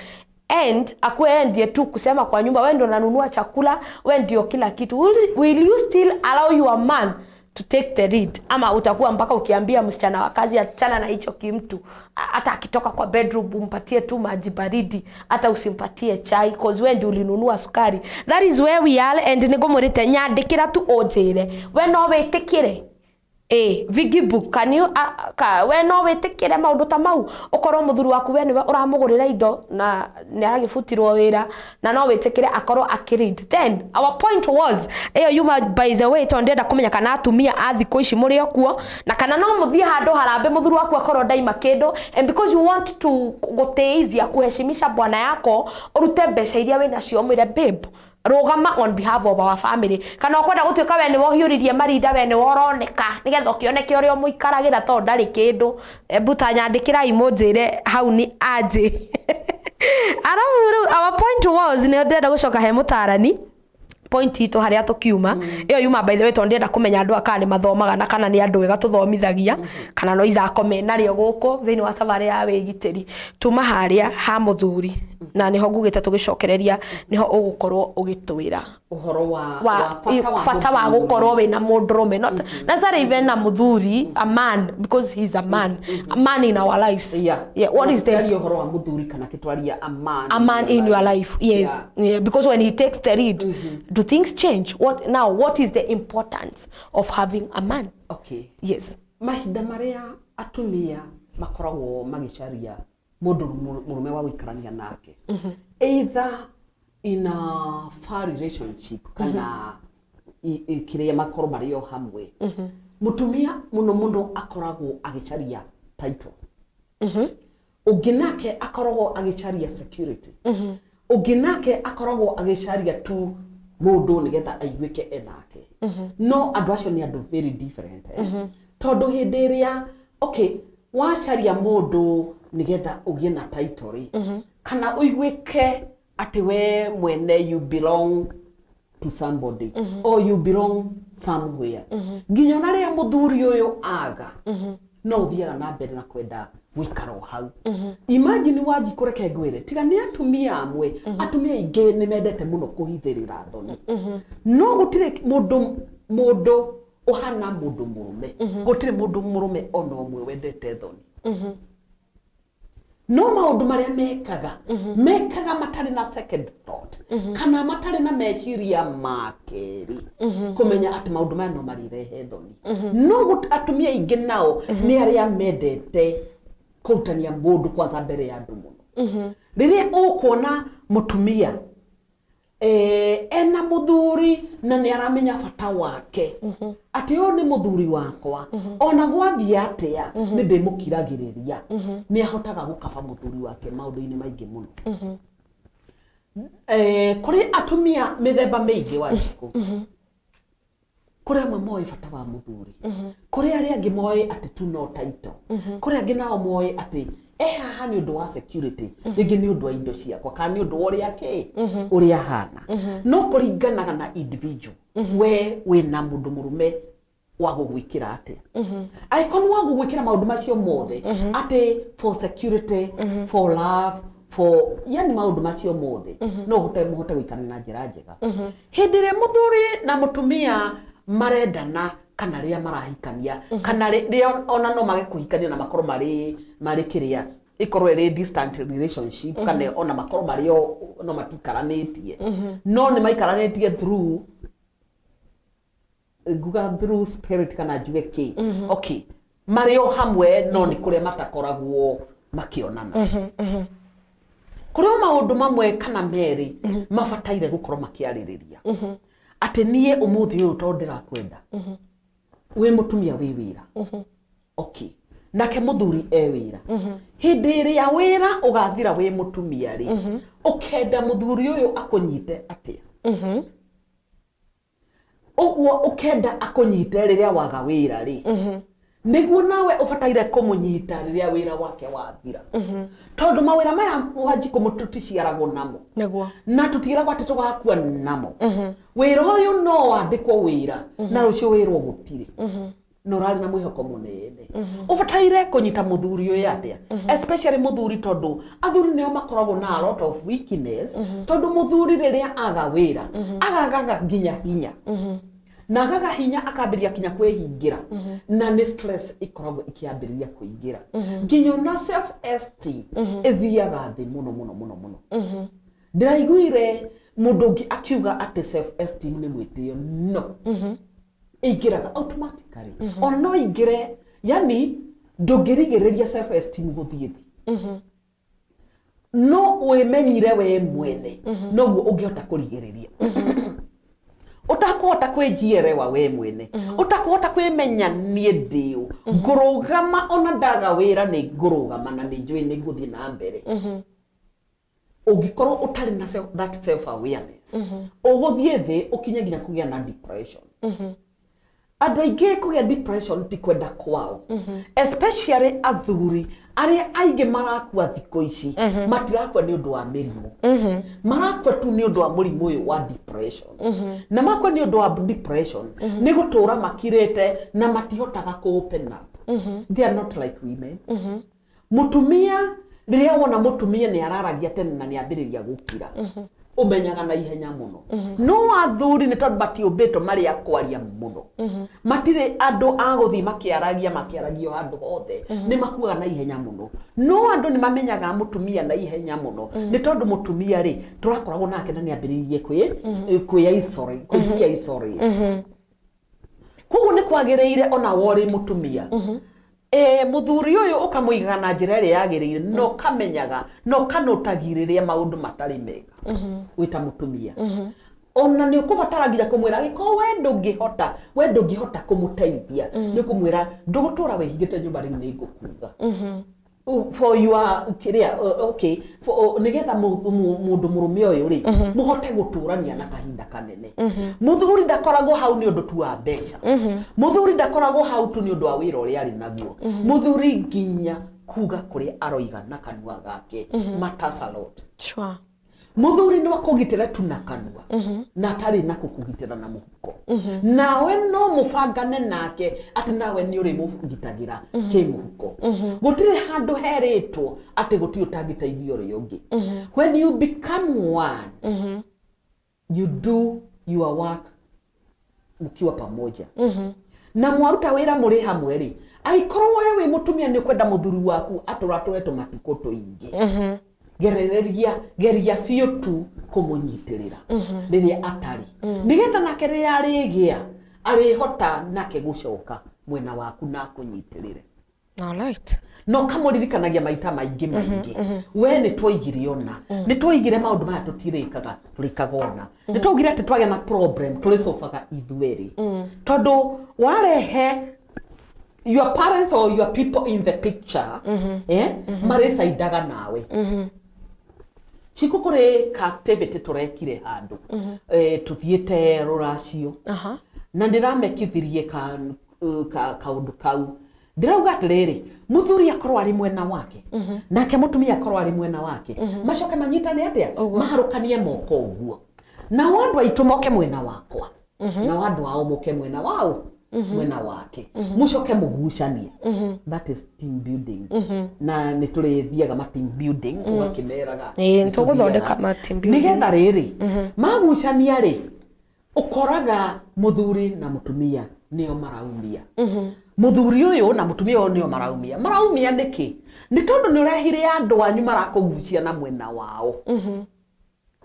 and akwe ndiye tu kusema kwa nyumba wewe ndio unanunua chakula, wewe ndio kila kitu, will you still allow your man to take the lead? Ama utakuwa mpaka ukiambia msichana wa kazi achana na hicho kimtu, hata akitoka kwa bedroom umpatie tu maji baridi, hata usimpatie chai cause wewe ndio ulinunua sukari. That is where we are and nigomurite nyandikira tu onjire we no wetikire Vigibu can you we no wetikire maundu ta mau ukorwo muthuri waku we niwe uramugurira indo na ni aragifutirwo wira na no wetikire akorwo akiread. Then our point was you by the way tondenda kumenya kana atumia athiko ici muri okuo na kana no muthie handu harambe muthuri waku akorwo ndaima kindu and because you want to guteithia kuheshimisha bwana yako urute mbeca iria wina cio mwire babe rogama on behalf of our family kana ukwenda gutuika we ni wohiuririe marinda we ni woroneka nigetha ukioneke uria muikaragira to ndari kindu buta nyandikira imojire hau ni aje aramu our point was ni ndenda gucoka he mutarani point ito haria tukiuma iyo yuma by the way tondenda kumenya andu akani mathomaga na kana ni andu wega tuthomithagia kana no ithako menario guku thiini wa tabari ya wigitiri tuma haria ha muthuri na niho ngugite tugicokereria niho ugukorwo ugitwira uhoro wa fata wa gukorwo we na mundrume not necessarily even na muthuri a man because he's a man in our lives. Yeah what is the uhoro wa muthuri kana kitwaria a man in your life? Yes. Yeah, because when he takes the lead do things change? What is the importance of having a man? Okay. Yes. Mahinda maria atumia makoragwo magicaria mundu murume wa guikarania nake either in a far relationship kana kiria makoro mario hamwe mutumia mundu akoragwo agicaria title uginake akoragwo agicaria security uginake akoragwo agicaria tu mundu nigetha aiguike enake no andu acio ni andu very different tondu hindi iria okay wacaria mundu nigetha ugie na title kana uiguike ati we mwene you belong to somebody or you belong somewhere nginya na ria muthuri uyu aga no uthiaga na mbere na kwenda gwikaro hau imagine waji kureke ngwire tiga ni atumia amwe atumia ingi ni mendete muno kuhithirira thoni no gutire mundu uhana mundu murume gutire mundu murume ono omwe wendete thoni no maundu maria mekaga matari na second thought kana matari na meciria makeri kumenya ati maundu maya no marirehe thoni no atumia ingi nao ni aria mendete kurutania mundu kwanza mbere ya andu muno riria ukuona mutumia ena muthuri na ni aramenya bata wake ati o ni muthuri wakwa ona gwathia atia ni ndimukiragiriria ni ahotaga gukaba muthuri wake maundu-ini maingi muno kuri atumia mithemba mingi wa njiku kuri amwe moe bata wa muthuri kuri aria angi moe ati tu no title kuri angi nao moe ati haha ni undu wa security ringi ni undu wa indo ciakwa kana ni undu uria ki uria hana no kuringanaga na individual we wina mundu murume wa gugwikira ati aikonu wa gugwikira maundu macio mothe ati for security for love for yani maundu macio mothe no muhote gwikana na njira njega hindi ria muthuri na mutumia marendana kana ria marahikania kana ria ona no mage kuhikania na makoro mari kiria ikorwe ri distant relationship kana ona makoro mari no matikaranĩtie no ni maikaranĩtie through through spirit kana juge ki okay mari hamwe no ni kuria matakoragwo makionana kuria maundu mamwe kana meri mabataire gukorwo makiaririria ati nie umuthi uyu to ndirakwenda we mutumia wi wira okay nake muthuri wira hindi iria wira ugathira we mutumia ri ukenda muthuri uyu akunyite atia uguo ukenda akunyite riria waga wira ri niguo nawe ubataire kumunyita riria wira wake wathira tondu mawira maya waji kumututiciaragwo namo niguo na tutiragwo ati tugakua namo wira uyu no wandikwo wira na rucio wirwo gutire no rari na mwihoko munene ubataire kunyita muthuri uyu atia especially muthuri tondu athuri nio makoragwo na a lot of weakness tondu muthuri riria aga wira agaga nginya hinya na gaga hinya akabiria kinya kwehingira na ni stress ikoragwo ikiambiriria kuingira nginya na self esteem ithiaga thi muno ndiraiguire mundu ngi akiuga ati self esteem ni mwitio no ingiraga automatically ona no ingire yani ndungirigiriria self esteem guthie thi no wimenyire we mwene no guo ungihota kurigiriria utakuhota kwijielewa we mwene utakuhota kwimenya nie ndio ngurugama ona ndaga wira ni ngurugama na ni njui ni nguthi na mbere ugikorwo utari na that self awareness uguthie thi ukinye nginya kugia na depression andu aingi kugia depression ti kwenda kwao especially athuri aria aingi marakua thiko ici matirakua ni undu wa mirimu marakua tu ni undu wa murimu uyu wa depression na makua ni undu wa depression ni gutura makirete na matihotaga ku open up they are not like women mutumia riria wona mutumia ni araragia tene na ni ambiriria gukira umenyaga na ihenya muno no athuri ni tondu batiumbitwo mari akwaria muno matire andu aguthi makiaragio handu hothe ni makuaga na ihenya muno no andu ni mamenyaga mutumia na ihenya muno ni tondu mutumia ri turakoragwo nake na ni ambiririe kwi isolate koguo ni kwagireire ona wori mutumia muthuri uyu ukamuigaga na njira ĩrĩa yagĩrĩire no kamenyaga no kanotagirĩria maũndũ matarĩ mega wita mutumia ona nĩ ũkũbatara nginya kũmwĩra gĩko we ndũngĩhota kũmũteithia nĩ kũmwĩra ndũgũtũra wĩhingĩte nyũmba rĩu nĩ ngũkuga for your kiria okay for nigetha mundu murume uyu ri muhote guturania na kahinda kanene muthuri ndakoragwo hau ni undu tu wa mbeca muthuri ndakoragwo hau tu ni undu wa wira uria ari naguo muthuri nginya kuga kuri aroiga na kanua gake matters a lot sure muthuri ni wakugitira tu na kanua na tari na kukugitira na muhuko nawe no mufangane nake ati nawe ni uri mugitagira ki muhuko gutire handu heritwo ati guti utangiteithio ri ungi when you become one you do your work ukiwa pamoja na mwaruta wira muri hamwe ri aikorwo wewe mutumia ni kwenda muthuri waku aturature tumatuko tuingi gereria biũ tu kũmũnyitĩrĩra rĩrĩa atari nigetha nake rĩrĩa arĩgĩa arĩhota nake gũcoka mwena waku na kũnyitĩrĩre alright no kamũririkanagia maita maingĩ we nĩ twaigire ona nĩ twaigire maũndũ maya tũtirĩkaga ona nĩ twaugire atĩ twagĩa na problem tũrĩcobaga ithuerĩ tondũ warehe your parents or your people in the picture marĩcaidaga nawe Chiko kore ka activity turekire handu tuthiete ruracio na ndiramekithirie kaundu kau ndirauga atiriri muthuri akorwo ari mwena wake nake mutumia akorwo ari mwena wake macoke manyitane atia maharukanie moko uguo na wandu aitu moke mwena wakwa na wandu ao moke mwena wao mwena wake mucoke mugucanie that is team building na ni turithiaga ma team building ugakimeraga tuguthondeka ma team building nigetha riri magucania ri ukoraga muthuri na mutumia nio maraumia muthuri uyu na mutumia uyu nio maraumia niki ni tondu ni urehire andu anyu marakugucia na mwena wao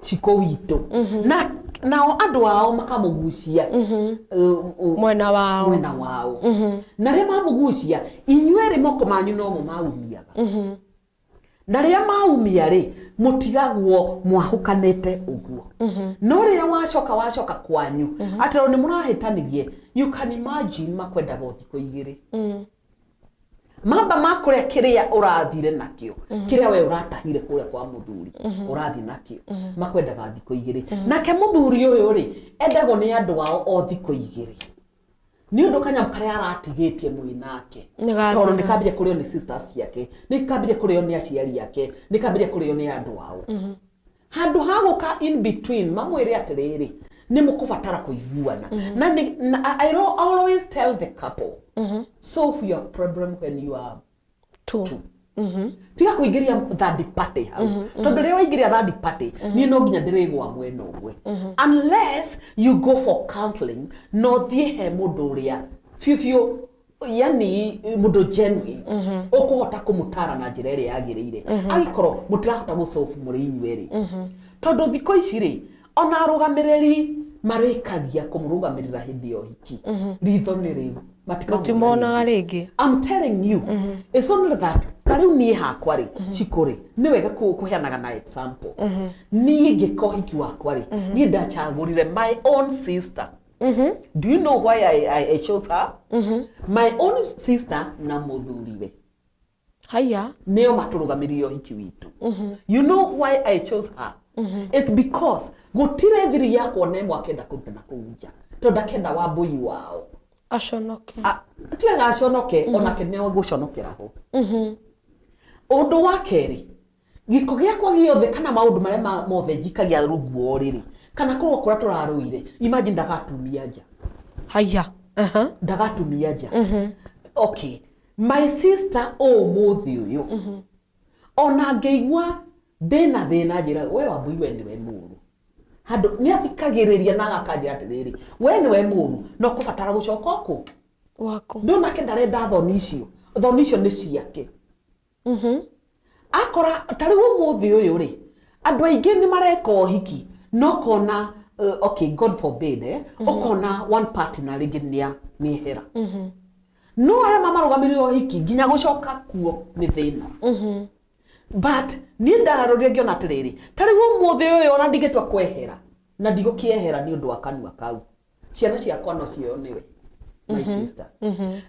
chiko wito na nao andu ao makamugucia mwena wao na ria mamugucia inyuere moko manyu no maumiaga na ria maumia ri mutigagwo mwahukanete uguo no ria wacoka kwanyu atero ni murahitanirie you can imagine makwenda gothiko igiri mamba makuria kiria urathire nakio kiria we uratahire kuria kwa muthuri urathi nakio makwendaga thiko igiri nake muthuri uyu ri endagwo ni andu ao o thiko igiri ni undu kanya karia aratigitie mwinake tondu nikambire kurio ni sisters yake nikambire kurio ni aciari yake nikambire kurio ni andu ao handu haguka in between mamwire atiriri ni mukubatara kuiguana na I always tell the couple solve your problem when you are two tiga kuingiria third party hau tondu ria waingiria third party ni no nginya ndirigwa mwena ũgwe unless you go for counseling no thie he mundu ria fiu yani mundu genuine ukuhota kumutara na njira ĩrĩa yagĩrĩire agikorwo mutirahota gusolve muri inyueri tondu thiko ici ri ona arugamiriri marikagia kumurugamirira hindi yo hiki ritho ni riu matimona ringi I'm telling you it's only that kariu ni hakwa ri cikuri ni wega kuheanaga na example ni ngiko hiki wakwa ri ni ndachagurire my own sister do you know why I chose her my own sister na muthuriwe haya neo maturugamirio hiki witu you know why I chose her it's because gutire thiri yakwa nemo akenda kuruta na kuja tonda kenda wa mbui wao aconoke tiga aconoke ona keneo guconokera ho undu wa keri giko giakwa giothe kana maundu maria mothe njikagia rungu riri kana kurwo kura turaruire imagine ndagatumia nja haya ndagatumia nja okay my sister muthi uyu ona ngeigua ndena thina njira we wa mbui we niwe muru handu ni athikagiriria na agakanjira atiriri we niwe muru no kubatara gucoka ku wako ndona kendarenda thonicio ni ciake akora tari umuthi uyu ri andu aingi ni mareka hiki no kona okay god forbid okona one partner ringi ni hera no arĩa mamarũgamĩrĩire ũhiki nginya gũcoka kuo nĩ thĩna but niĩ ndarũria ngĩona atĩrĩrĩ ta rĩu ũmũthĩ ũyũ ona ndigĩtua kwehera na ndigũkĩehera nĩ ũndũ wa kanua kau ciana ciakwa no cioyo nĩwe my sister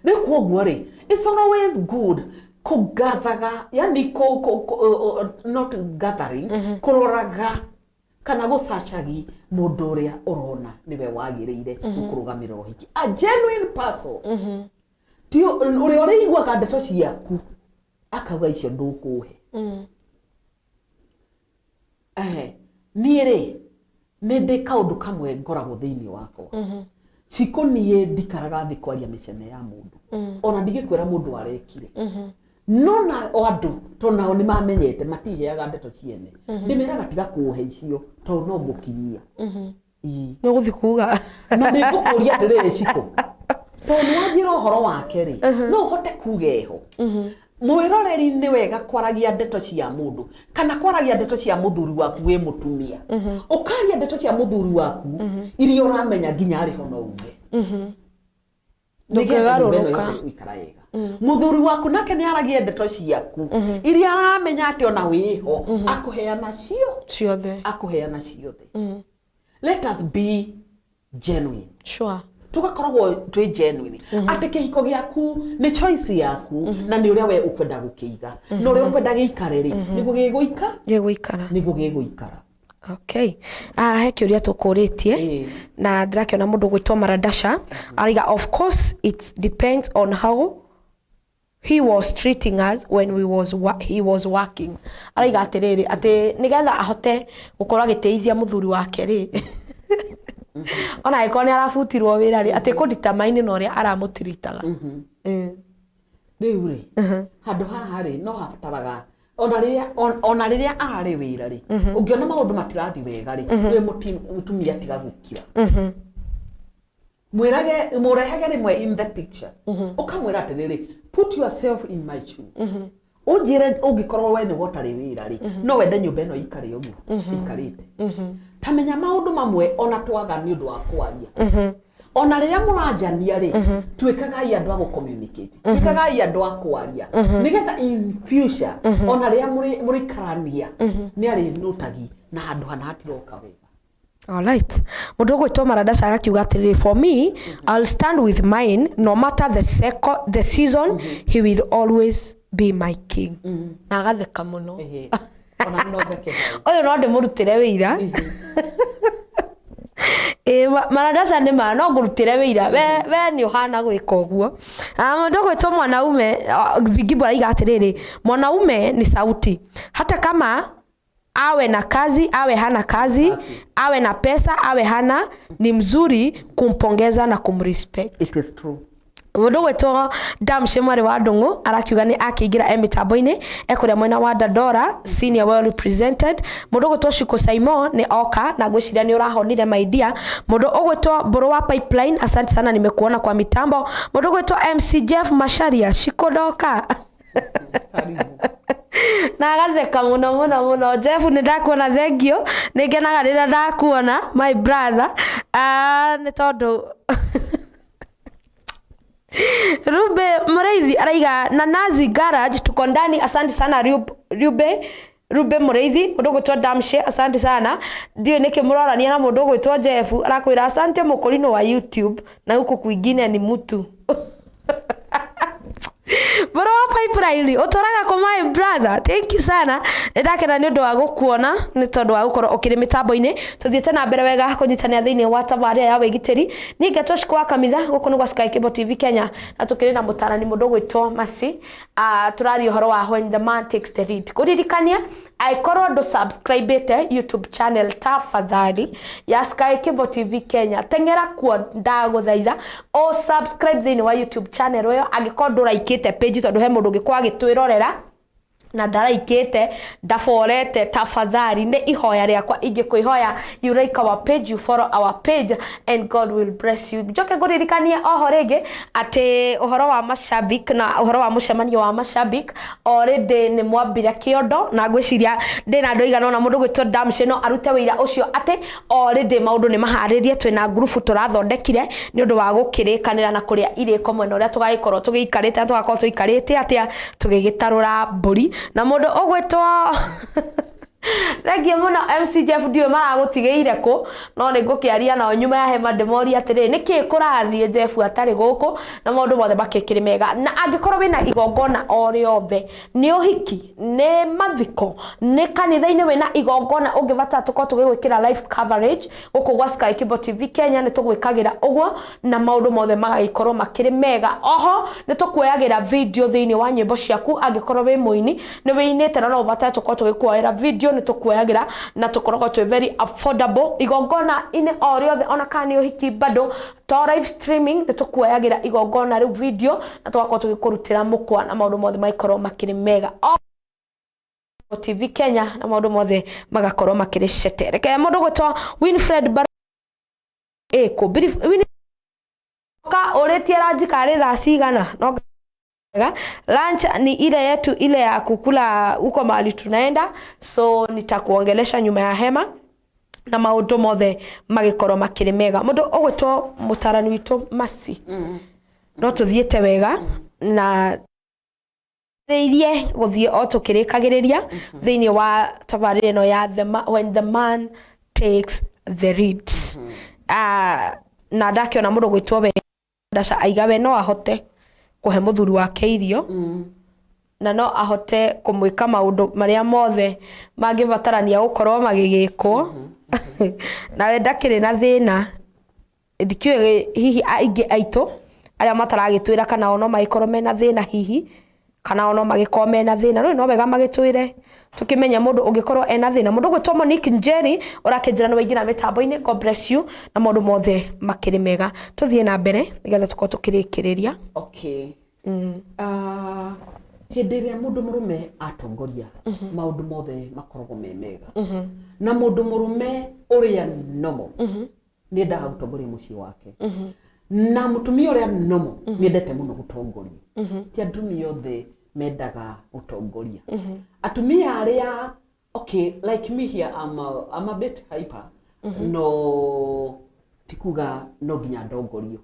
rĩu kwoguo rĩ it's always good kũgathaga yani not gathering kũroraga kana gũcacagi mũndũ ũrĩa ũrona nĩwe wagĩrĩire kũrũgamĩrĩra ũhiki a genuine person tio ũrĩa ũrĩiguaga ndeto ciaku akauga icio ndũkũhe niĩ rĩ nĩ ndĩ kaũndũ kamwe ngoragwo thĩinĩ wakwa cikoniĩ ndikaraga thĩ kwaria mĩcene ya mũndũ ona ndigĩkwĩra mũndũ arekire no na andũ to nao nĩ mamenyete matiheaga ndeto ciene ndĩmeraga tiga kũhe icio to no ngũkinyia no gũthi kuga na ndĩngũkũria atĩrĩrĩ ciko to nĩwathira ũhoro wake rĩ no ũhote kugeho mwĩroreri nĩ wega kwaragia ndeto cia mũndũ kana kwaragia ndeto cia mũthuri waku wĩ mũtumia ũkaria ndeto cia mũthuri waku iria ũramenya nginya arĩ ho no uge ndũkegarũrũka mũthuri waku nake nĩ aragia ndeto ciaku iria aramenya atĩ ona wĩho akũheana ciothe akũheana ciothe let us be genuine sure tugakoragwo twĩ genuine atĩ kĩhiko gĩaku nĩ choice yaku na nĩ ũrĩa we ũkwenda gũkĩiga na ũrĩa ũkwenda gĩikare rĩ nĩguo gĩgũikara okay he kĩũria tũkũrĩtie na ndĩrakĩona mũndũ gwĩtwo Maradasha ariga of course it depends on how he was treating us when he was working ariga atĩrĩrĩ atĩ nĩgetha ahote gũkorwo agĩteithia mũthuri wake rĩ ona ĩkorwo nĩ arabutirwo wĩra rĩ atĩ kũdetermine na ũrĩa aramũtiritaga rĩu rĩ handũ haha rĩ no habataraga ona rĩrĩa ararĩ wĩra rĩ ũngĩona maũndũ matirathi wega rĩ nĩ mũtumia tiga gũkira mũrehage rĩmwe in the picture ũkamwĩra atĩrĩrĩ put yourself in my shoe ũnjĩre ũngĩkorwo we nĩ gũtarĩ wĩra rĩ no wende nyũmba ĩno ikare ũguo ikarĩte tamenya maũndũ mamwe ona twaga nĩ ũndũ wa kwaria ona rĩrĩa mũranjania rĩ twĩkagai andũ a gũcommunicate twĩkagai andũ a kwaria nĩgetha in future ona rĩrĩa mũrĩkarania nĩ arĩnũtagi na handũ hana hatiroka wega. Alright. Mũndũ gwĩtwo Maradasha agakiuga atĩrĩrĩ for me I'll stand with mine no matter the season he will always be my king. Na agatheka mũno. Ũyũ no ndĩmũrutĩre wĩira. Maradasha nĩ ma no ngũrutĩre wĩira we nĩ ũhana gwĩka ũguo. Mũndũ gwĩtwo mwanaume Vigibu aiga atĩrĩrĩ mwanaume ni sauti hata kama awe na kazi awe hana kazi awe na pesa awe hana ni mzuri kumpongeza na kumrespect. It is true. Mũndũ gwĩtwo Damshe Mwari wa Ndung'u arakiuga nĩ akĩingĩra mitambo-inĩ ekũrĩa mwena wa Dandora senior well represented. Mũndũ gwĩtwo Shuko Saimo nĩ oka na gwĩciria nĩ ũrahonire my dear. Mũndũ ũgwĩtwo Mbũrũ wa Pipeline asante sana nimekuona kwa mitambo. Mũndũ gwĩtwo MC Jeff Masharia shikodoka na agatheka mũno Jeff nĩ ndakuona thengio nĩ ngenaga rĩrĩa ndakuona my brother nĩ tondũ Rube Mũrĩithi araiga na Nazi Garage tuko ndani asante sana Rube Mũrĩithi. Mũndũ gwĩtwo Damshe asante sana ndio nĩkĩ mũrorania na mũndũ gwĩtwo Jeff arakwĩra asante mũkũrino wa YouTube na huko kwingine ni mtu Mbũrũ wa Pipeline ũtũraga kwa my brother thank you sana ndakena nĩ ũndũ wa gũkuona nĩ tondũ wa gũkorwo ũkĩrĩ mitambo-inĩ tuthiĩte na mbere wega kũnyitania thĩinĩ wa tabarĩra ya wĩgitĩri ningĩ Toshiko wa Kamitha gũkũ nĩ gwa Sky Cable TV Kenya na tũkĩrĩ na mũtarani mũndũ gwĩtwo Masi tũraria ũhoro wa when the man takes the lead kũririkania aikorwo ndũ subscribe YouTube channel tafadhali ya Sky Cable TV Kenya tengera kuo ndagũthaitha o subscribe thĩinĩ wa YouTube channel ũyũ angĩkorwo ndũraikĩte page tondũ he mũndũ ũngĩkorwo agĩtwĩrorera na ndaraikite ndaforete tafadhali ni ihoya riakwa ingikwihoya you like our page, you follow our page, and God will bless you. Njoke nguririkanie oho ringi ati uhoro wa mashabik na uhoro wa mucemanio wa mashabik already ni mwambire kiondo na ngwiciria ndina andu igana na mundu gwitwo Damsey no arute wira ucio ati already maundu ni maharirie twina group turathondekire ni undu wa gukirikanira na kuria iriko mwena uria tugagikorwo tugiikarite na tugakorwo tuikarite atia tugigitarura mburi na mundu ogwetwo Regia muno MC Jeff ndiwe maragutigeire ku no ni ngukiaria nao nyuma ya hema ndemori atiri niki kurathie Jeff atari guku na maundu mothe bakikiri mega na angikorwo wina igongona o riothe ni uhiki ni mathiko ni kanitha-ini wina igongona ungibata tuko tugigwikira live coverage guku gwa Sky Kibo TV Kenya ni tugwikagira uguo na maundu mothe magagikorwo makiri mega. Oho ni tukuoyagira video thiini wa nyimbo ciaku angikorwo wi muini ni winite na no ubata tuko tugikuoyera video ni tukuoyagira na tukoragwo twi very affordable igongona ine o riothe ona kana uhiki bado to live streaming ni tukuoyagira igongona riu video na tugakorwo tugikurutira mukwa na maundu mothe maikorwo makiri mega TV Kenya na maundu mothe magakorwo makiri cete. Reke mundu gwetwa Winfred Eko ka oretie ranji kare thaa cigana no lunch ni ile yetu ile ya kukula huko mahali tunaenda, so nitakuongelesha nyuma ya hema na maundu mothe magikorwo makiri mega. Mundu ogwetwo mutarani witu Masi no tuthiete wega na reirie guthie o tukirikagiriria thiini wa tabarire no ya when the man takes the lead. Na ndakiona mundu gwitwo we ndaca aigawe no ahote kuhe muthuri wake irio na no ahote kumwika maundu maria mothe mangibatarania gukorwo magigikwo na we ndakiri na thina ndikiwe hihi aingi aitu aria mataragitwira kana ono magikorwo mena thina hihi kana ono magikorwo mena thina no wega magitwire tukimenya mundu ungikorwo ena thina. Mundu gwitwo Monique Njeri urakijira no waingira mitambo-ini. God bless you na maundu mothe makiri mega. Tuthie na mbere nigetha tukorwo tukirikiriria. Okay. Hindi ria mundu murume atongoria maundu mothe makoragwo me mega na mundu murume uria nomo ni endaga gutongoria mucii wake na mutumia uria nomo ni endete muno gutongoria ti atumia othe mendaga gutongoria. Atumia aria okay like me here I'm a bit hyper no tikuga no ginya ndongorio.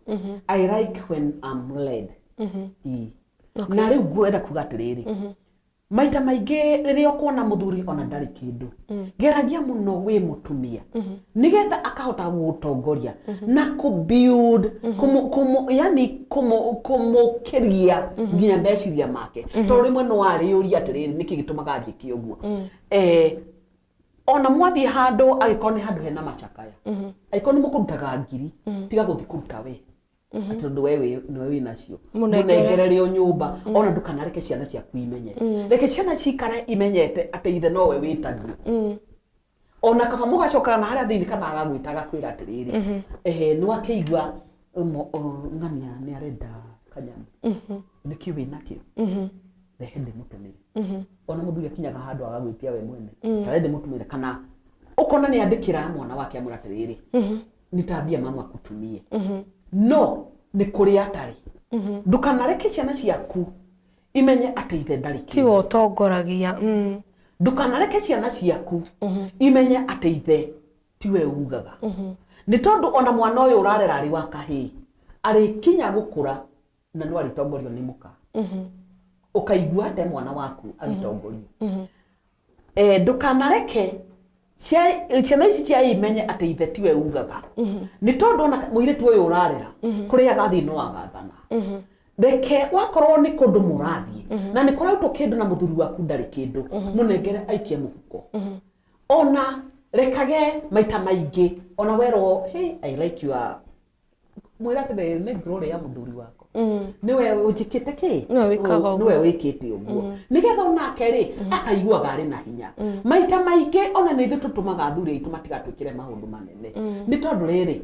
I like when I'm led. Okay. Na riu ngwenda kuga atiriri maita maingi riria kuona muthuri ona ndari kindu geragia muno wi mutumia nigetha akahota gutongoria na ku build yani kumukiria nginya meciria make to rimwe no ariuria atiriri niki gitumaga njiki uguo ona mwathi handu agikoni ni handu hena macakaya aikoni mukutaga ngiri tiga guthi kuruta we atondu wewe no we nacio munegererio nyumba ona ndukanareke ciana ciaku imenye reke ciana cikara imenyete ati ithe no we witagwo ona kama mugacoka na haria thini kana agagwitaga kwira atiriri no akeigua ngania ni arenda kanyama niki we nakio hende mutumire ona muthuri akinyaga handu agagwitia we mwene tarende mutumire kana ukona ni andikira mwana wake amura atiriri nitabia mama kutumie no ni kuri atari ndukanareke ciana ciaku imenye ati ithe ndari ti wotongoragia ndukanareke ciana ciaku imenye ati ithe tiwe ugaga ni tondu ona mwana uyu urarera ari wa kahii ari kinya gukura na no ari tongorio ni muka ukaigua ate mwana waku agitongorio ndukanareke ciana ici cia imenye ati ithe tiwe ugaga ni tondu ona muiritu uyu urarera kuria gathi no agathana reke wakorwo ni kundu murathie na ni korautwo kindu na muthuri waku ndari kindu munengere aikie muhuko ona rekage maita maingi ona werwo hey I like you mwira tene ni glory ya muthuri wako niwe ujikite ki niwe wikite uguo nigetha onake ri akaigua gari na hinya maita maingi ona ni ithu tutumaga thuri itu matigatwikire maundu manene ni tondu riri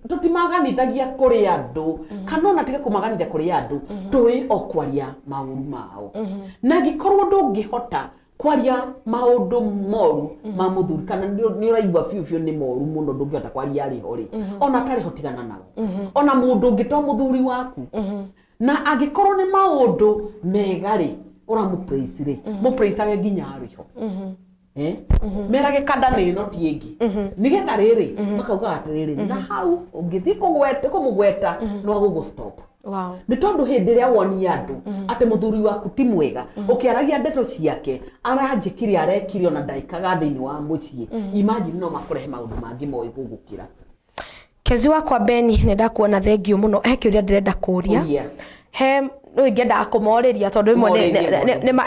tutimaganithagia kuri andu kana ona tige kumaganithia kuri andu tui okwaria mauru mao na gikorwo ndungihota kwaria maundu moru ma muthuri kana ni uraigwa fiu ni moru muno ndungihota kwaria ari hori ona tari hotigana nao ona mundu ngito muthuri waku na agikorwo ni maundu megari ora mu praise ri mu praise age ginya ari ho merage kada ni no tiengi nigetha riri makauga atiriri na hau ungithi kumugweta no agugo stop. Wow. Ni tondu hindi ria woni andu ati muthuri waku ti mwega ukiaragia ndeto ciake aranjikiri arekiri ona ndaikaga thiini wa mucii imagine no makurehe maundu mangi moyo gugukira. Kezi wakwa Beni nenda kuona thengio muno he kiuria ndirenda kuria he no ingenda kumoriria tondu imwe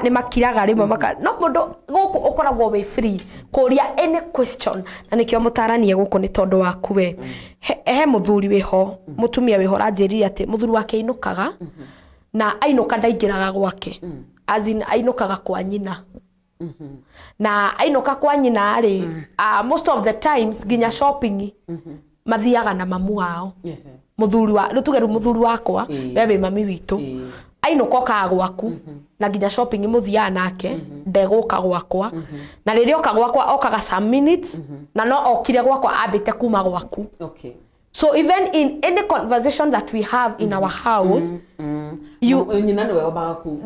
ni makiraga rimwe maka no mundu guku ukoragwo we free kuria any question na nikio mutaranie guku ni tondu waku we he muthuri wiho mutumia wiho ranjiri ati muthuri wake inukaga na ainuka ndaingiraga gwake azin ainukaga kwa nyina na ainuka kwa nyina ri most of the times ginya shopping mathiaga na mamu wao muthuri wa rutugeru muthuri wakwa wewe mami witu ainuka ka gwaku na ginya shopping muthia nake ndeguka gwakwa na riria oka gwakwa okaga some minutes na no okire gwakwa abite kuma gwaku. Okay. So even in any conversation that we have in our house you nyina niwe wabaga ku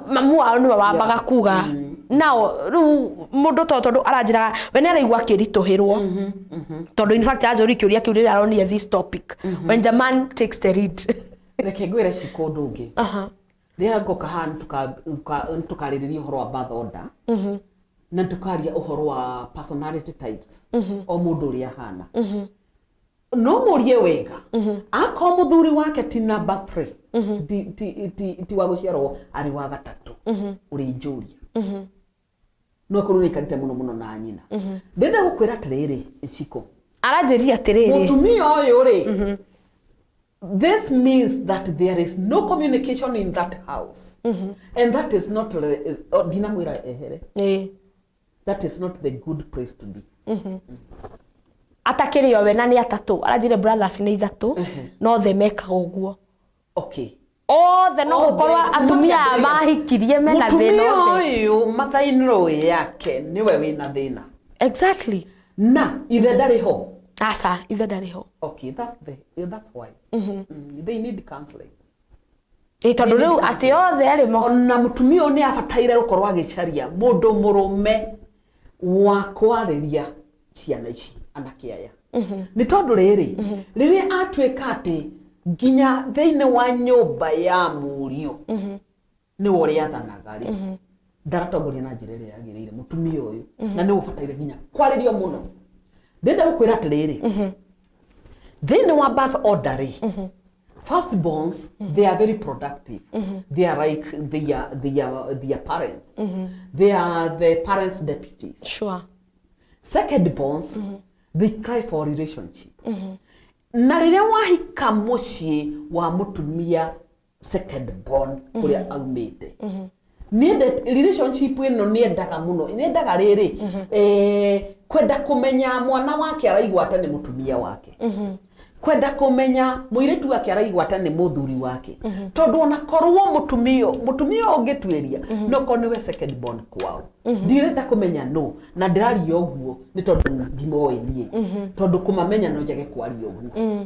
mamu wao niwe wabaga kuga now mundu tondu aranjiraga we ni araigwa kirituhirwo tondu in fact ajori kiuria kiuria aronia this topic when the man takes the lead reke gwira cikundu ngi ria ngoka han tukaririria uhoro wa birth order na tukaria uhoro wa personality types o mundu ria hana no murie wega ako muthuri wake ti number 3 ti wa guciarwo ari wa gatatu uri njuria no kuruni karite muno na nyina ndenda gukwira atiriri iciko aranjiria atiriri mutumia uyu ri this means that there is no communication in that house and that is not dina mwira ehere that is not the good place to be atakirio we na ni atatu aranjire brothers ni ithatu no the meka uguo. Okay. The no gukorwa atumia mahikirie mena thina othe uyu mathainiro yake niwe wina thina. Exactly. Na ithe ndari ho asa ithe ndari ho. Okay, that's why they need counseling. Tondu riu ati othe ari mo na mutumia ni abataire gukorwa agicaria mundu murume wa kwariria ciana ici anake aya ni tondu riri riria atweka ati ginya thiini wa nyumba ya murio ni wori athanaga ri ndaratongoria na njira iria yagirire mutumia uyu na ni ubataire ginya kwaririo muno ndenda gukwira atiriri thiini wa birth order ri firstborns they are very productive they are like their parents they are the parents' deputies. Sure. Secondborns they cry for relationship na riria wahika mucii wa mutumia secondborn kuria aumite niende relationship ino niendaga muno niendaga riri kwenda kumenya mwana wake araigwa ata ni mutumia wake kwenda kumenya muiritu wake araigwa ata ni muthuri wake tondu ona korwo mutumia ungitwiria no ko niwe secondborn kwao ndirenda kumenya no na ndiraria uguo ni tondu ndimoe nie tondu kumamenya no njage kwaria uguo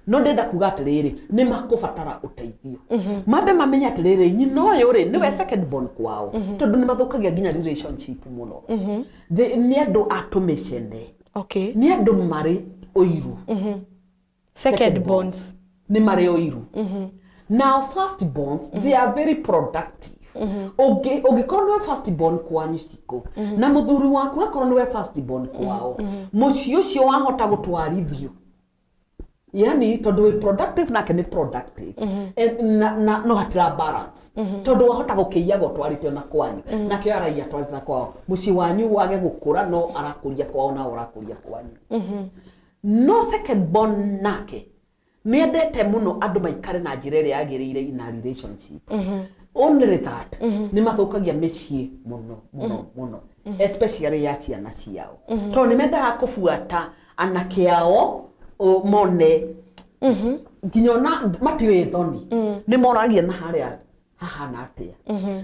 no ndenda kuga atiriri ni makubatara uteithio mambe mamenya atiriri nyina uyu ri niwe secondborn kwao tondu ni mathukagia ginya relationship muno ni andu atumicene. Okay. Ni andu mari oiru secondborns ni mari oiru now firstborns they are very productive. Ugikorwo niwe firstborn kwanyu ciko na muthuri waku akorwo niwe firstborn kwao mucii ucio wahota gutwarithio yani tondu we productive nake ni productive na no hatira balance tondu wahota gukiia gutwarithio na kwanyu nake araia twarithia kwao mucii wanyu wage gukura no arakuria kwao na urakuria kwanyu no secondborn nake niendete muno andu maikare na njira iria yagirire in a relationship only that ni mathukagia micii muno especially ya ciana ciao tondu ni mendaga kufuata anake ao mone nginya ona matiwe thoni nĩ moragia na harĩa hahana atĩa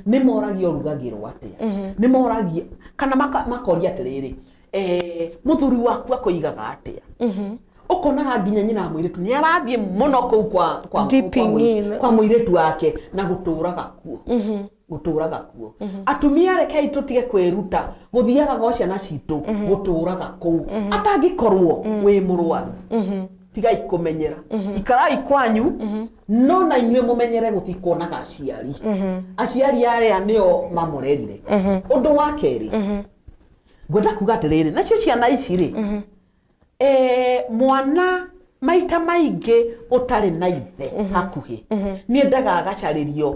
nĩ moragia ũrugagĩrwo atĩa nĩ moragia kana makoria atĩrĩrĩ mũthuri waku akũigaga atĩa ũkonaga nginya nyina mũirĩtu nĩ arathiĩ mũno kũu kwa mũirĩtu wake na gũtũũraga kuo atumia rekei tũtige kwĩruta gũthiaga gwa ciana citũ gũtũũraga kũu atangĩkorwo wĩ mũrwaru tigai kũmenyera ikarai kwanyu no na inyuĩ mũmenyere gũthi kuonaga aciari arĩa nĩo mamũrerire ũndũ wa kerĩ ngwenda kuga atĩrĩrĩ nacio ciana ici rĩ mwana maita maingĩ ũtarĩ na ithe hakuhĩ nĩ endaga agacarĩrio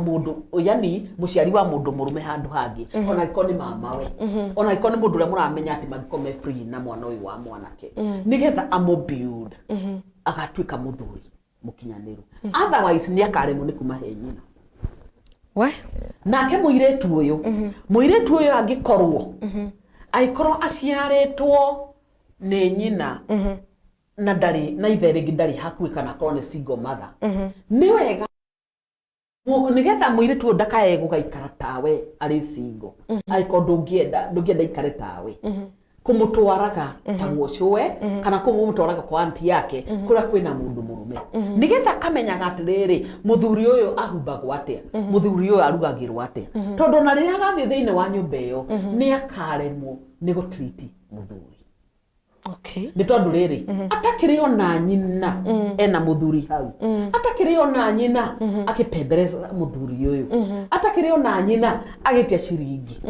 mũndũ yani mũciari wa mũndũ mũrũme handũ hangĩ ona iko nĩ mamawe ona iko nĩ mũndũ ũrĩa mũramenya atĩ mangĩkome free na mwana ũyũ wa mwanake nĩgetha amũbuild agatuĩka mũthuri mũkinyanĩru otherwise nĩ akaremwo nĩ kuma he nyina nake mũirĩtu ũyũ angĩkorwo aciarĩtwo nĩ nyina na ndarĩ na ithe rĩngĩ ndarĩ hakuhĩ kana korwo nĩ single mother nĩ wega nĩgetha mũirĩtu ũyũ ndakae gũgaikara tawe arĩ single angĩkorwo ndũngĩenda ikare tawe kumutwaraga ta gũcũe kana kumutwaraga kwa aunti yake kũrĩa kwĩna mũndũ mũrũme nĩgetha akamenyaga atĩrĩrĩ mũthuri ũyũ ahumbagwo atĩa mũthuri ũyũ arugagĩrwo atĩa tondũ na rĩrĩa agathiĩ thĩinĩ wa nyũmba ĩyo nĩ akaremwo nĩ gũtriti mũthuri nĩ tondũ rĩrĩ atakĩrĩ ona nyina ena mũthuri hau atakĩrĩ ona nyina akĩpembereza mũthuri ũyũ atakĩrĩ ona nyina agĩtia ciringi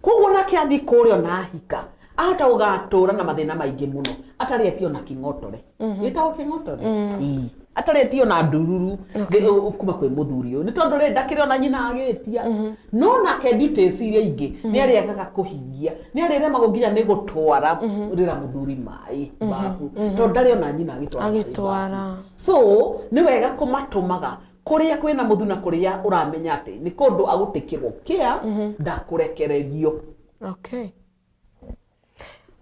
koguo nake athi kũrĩa na ahika ahota gũgatũra na mathĩna maingĩ mũno atarĩtio na kĩng'otore gĩtagwo kĩng'otore atarĩtio na ndururu kuma kwĩ mũthuri ũyũ nĩ tondũ rĩrĩ ndakĩrĩ ona nyina agĩtia no nake duties iria ingĩ nĩ arĩagaga kũhingia nĩ arĩremagwo nginya nĩ gũtwara rĩra mũthuri maĩ bafu tondũ ndarĩ ona nyina agĩtwara so nĩ wega kũmatũmaga kũrĩa kwĩna mũthuri na kũrĩa ũramenya atĩ nĩ kũndũ agũtĩkĩrwo kĩa ndakũrekererio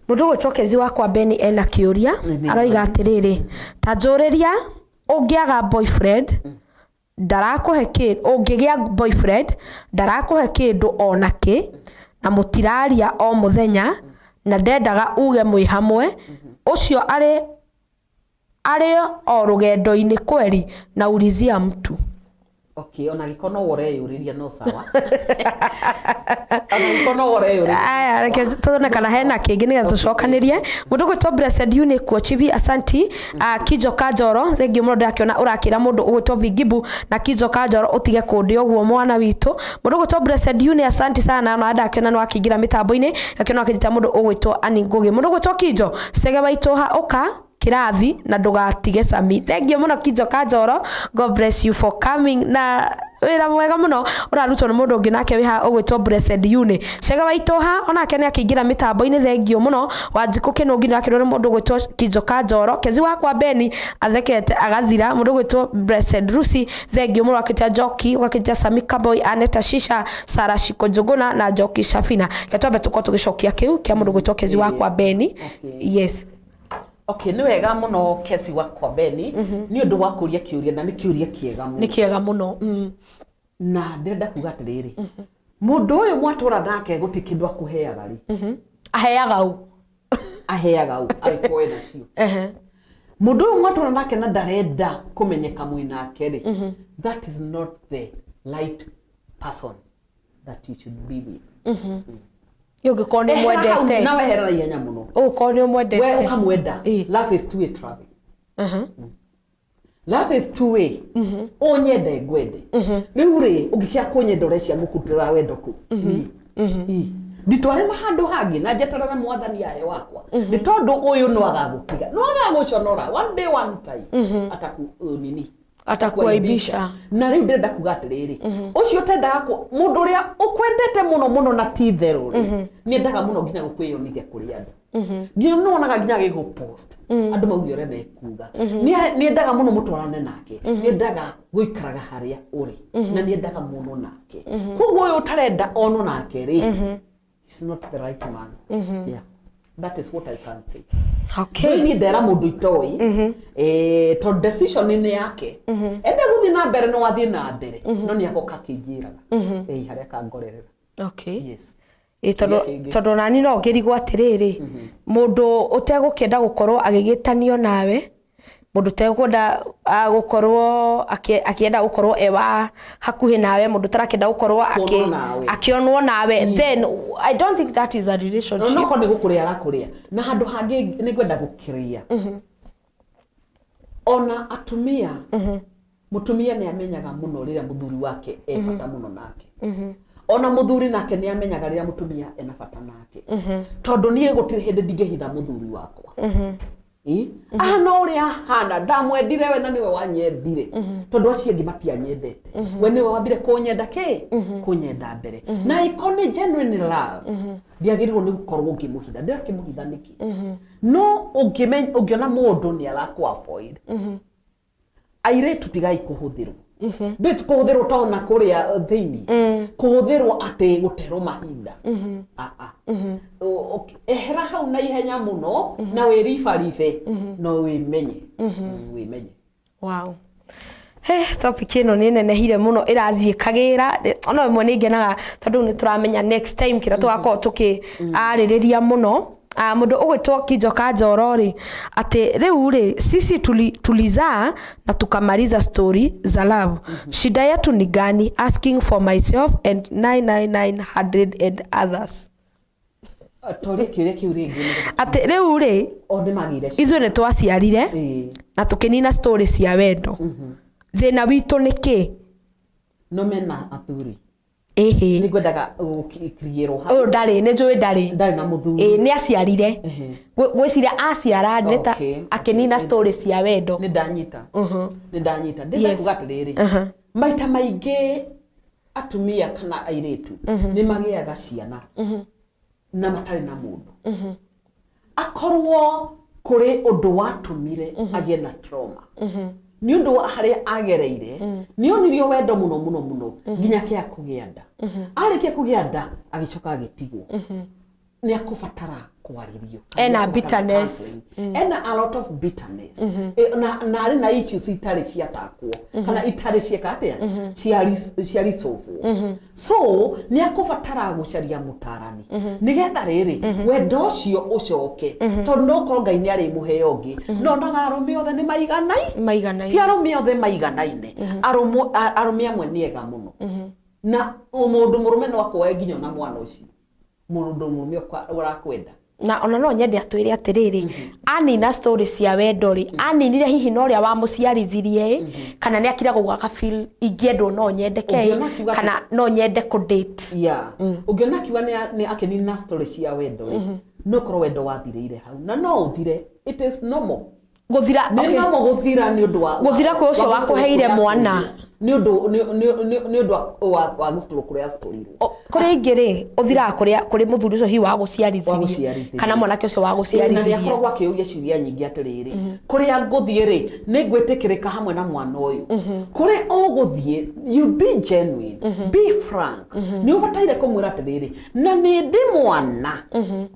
mũndũ gwĩtwo wakwa Beni ena kĩũria aroiga atĩrĩrĩ ta njũrĩria ũngĩaga boyfriend ndarakũhe kĩndũ ũngĩgĩa boyfriend ndarakũhe kĩndũ ona kĩ na mũtiraria o mũthenya na ndendaga uge mwĩ hamwe ũcio arĩ o rũgendo-inĩ kweri na ulizia mtu ona gĩko no ũreyũrĩria no sawa ona gĩko no ũreyũrĩria reke tuone kana hena kĩngĩ nĩgetha tũcokanĩrie mũndũ gwĩtwo Blessed Uni kuo Chivi asanti Kijo Kanjoro thengio mũno ndakĩona ũrakĩra mũndũ ũgwĩtwo Vigibu na Kijo Kanjoro ũtige kũndĩ ũguo mwana witũ mũndũ gwĩtwo Blessed Uni asanti sana na ndakĩona nĩ wakĩingĩra mĩtambo-inĩ gakĩona akĩnyita mũndũ ũgwĩtwo Ani Ngugi mũndũ gwĩtwo Kijo Sege waitũ ha ũka kirathi na ndugatige Sami thengio muno Kijo Kanjoro God bless you for coming na wira mwega muno urarutwo nĩ mũndũ ũngĩ nake wiha ũgwĩtwo Blessed Uni Cega waitoha onake nĩ akĩingĩra mĩtambo-inĩ thengio muno wanjikũ kĩnũngi nĩ akĩrwo nĩ mũndũ ũgwĩtwo Kijo Kanjoro Kezi wakwa Beni athekete agathira mũndũ ũgwĩtwo Blessed Lucy thengio muno akĩtia Joki wakĩtia Sami Kaboy Aneta Shisha Sara Shiko Njuguna na Joki Shafina ketwambe tuko tũgĩcokia kĩu kĩa mũndũ ũgwĩtwo Kezi wakwa Beni yes nĩ wega mũno Kezi wakwa Beni nĩ ũndũ wa kũria kĩũria na nĩ kĩũria kĩega mũno nĩ kĩega mũno na ndĩrenda kuga atĩrĩrĩ mũndũ ũyũ mwatũra nake gũtirĩ kĩndũ akũheaga rĩ aheaga u agĩkoe nacio mũndũ ũyũ mwatũra nake na ndarenda kũmenyeka mwĩnake rĩ that is not the right person that you should be with Yũngĩkorwo nĩ mwendete na weherera ihenya mũno ũkorwo nĩ mwendete we ũkamwenda love is two way travel love is two way ũnyende ngwende rĩu rĩ ũngĩkĩa kũnyenda ũrecia ngũkutĩra wendo kũ nditware na handũ hangĩ na njeterere mwathani ahe wakwa nĩ tondũ ũyũ no agagũtiga no agagũconora one day one time atakuaibisha na rĩu ndĩrenda kuga atĩrĩrĩ ũcio tendaga mũndũ ũrĩa ũkwendete mũno mũno na ti therũ rĩ nĩ endaga mũno nginya gũkwĩyonithia kũrĩ andũ nginya nonaga nginya gĩgũ post andũ mauge ũrĩa mekuga nĩ endaga mũno mũtwarane nake nĩ endaga gũikaraga harĩa ũrĩ na nĩ endaga mũno nake koguo ũyũ ũtarenda onwo nake rĩ is not the right man That is what I can say. Okay. Ni ndera mundu itoi to decision ni yake ende guthi na mbere no athie na mbere no ni ako kakijiraga haria kangorerera. Okay. Yes. Tondu nani no ngirigwo atiriri mundu utegukenda gukorwo agigitanio nawe mundu tekwenda gukorwo akienda gukorwo ewa hakuhi nawe mundu tarakenda gukorwo akionwo nawe then I don't think that is a relationship. No ni gukuria arakuria na handu hangi ni kwenda gukiria ona atumia mutumia ni amenyaga muno rira muthuri wake bata muno nake ona muthuri nake ni amenyaga rira mutumia ena bata nake tondu nie gutire hindi ndingehitha muthuri wakwa no ria hana ndamwendire we na niwe wanyendire tondu acio angi matianyendete we niwe wambire kunyenda kunyenda mbere na ikone genuine love ndiagirwo ni gukorwo ngimuhitha ndirakimuhitha niki no ungiona mundu ni araku avoid airetu tigai kuhuthirwo ndit kuhuthirwo tona kuria thiini kuhuthirwo ati gutero mahinda ehera hau na ihenya muno na wirifarife no wimenye wimenye. Wow. Topic ino ni nenehire muno irathie kagira no imwe ni ngenaga tondu ni turamenya next time kira twakorwo tuki aririria muno mundu ugwitwo Kijoka Njoro ri ati riu ri sisi tulizaa na tukamaliza story za love. Shida yetu ni gani? Asking for myself and 999 and others. Tori kire kiuri ati riu ri onde magire ithu ni twaciarire na tukinina story cia wendo thina witu niki no mena athuri ni gwendaga ukiriero ha ndari ni njui ndari na muthuri ni aciarire gwiciria aciara neta akinina story cia wendo ni ndanyita ndenda kugatiriri maita maingi atumia kana airetu ni magiaga ciana na matari na mundu akorwo kuri undu watumire agie na trauma ni undu haria agereire ni onirio wendo muno nginya kia kugianda arikia kugianda agicoka agitigwo ni akubatara kwaririo ena bitterness ena a lot of bitterness na ari na issues itari ciatakwo kana itari ciekatia ciari sofu so ni akubatara gucaria mutarani nigetha riri wendo ucio ucoke tondu no korwo Ngai ni ari muheo ngi no ndagarume othe ni maiganai ti arume othe maiganaine arume amwe ni ega muno na mundu murume no akoe nginya na mwana ucio mundu murume urakwenda na ona no nyende atwire atiriri anina story cia wendo ri aninire hihi no ria wa muciarithirie kana ni akira gugaka feel ingiendwo no nyendeke kana no nyende ku date ungiona kiwa ni akenina story cia wendo ri no korwo wendo wathireire hau na no uthire it is normal guthira ni normal guthira ni undu wa guthira kwi ucio wakuheire mwana ni undu wa gusturu kuria storirwo kuri ingiri uthira kuri muthuri ucio hi wa guciarithirie kana mwanake ucio wa guciarithirie na ni akorwo akiuria ciuria nyingi atiriri kuria nguthie ri ni ngwitikirika hamwe na mwana uyu kuri uguthie you be genuine be frank ni ubataire kumwira atiriri na ni ndi mwana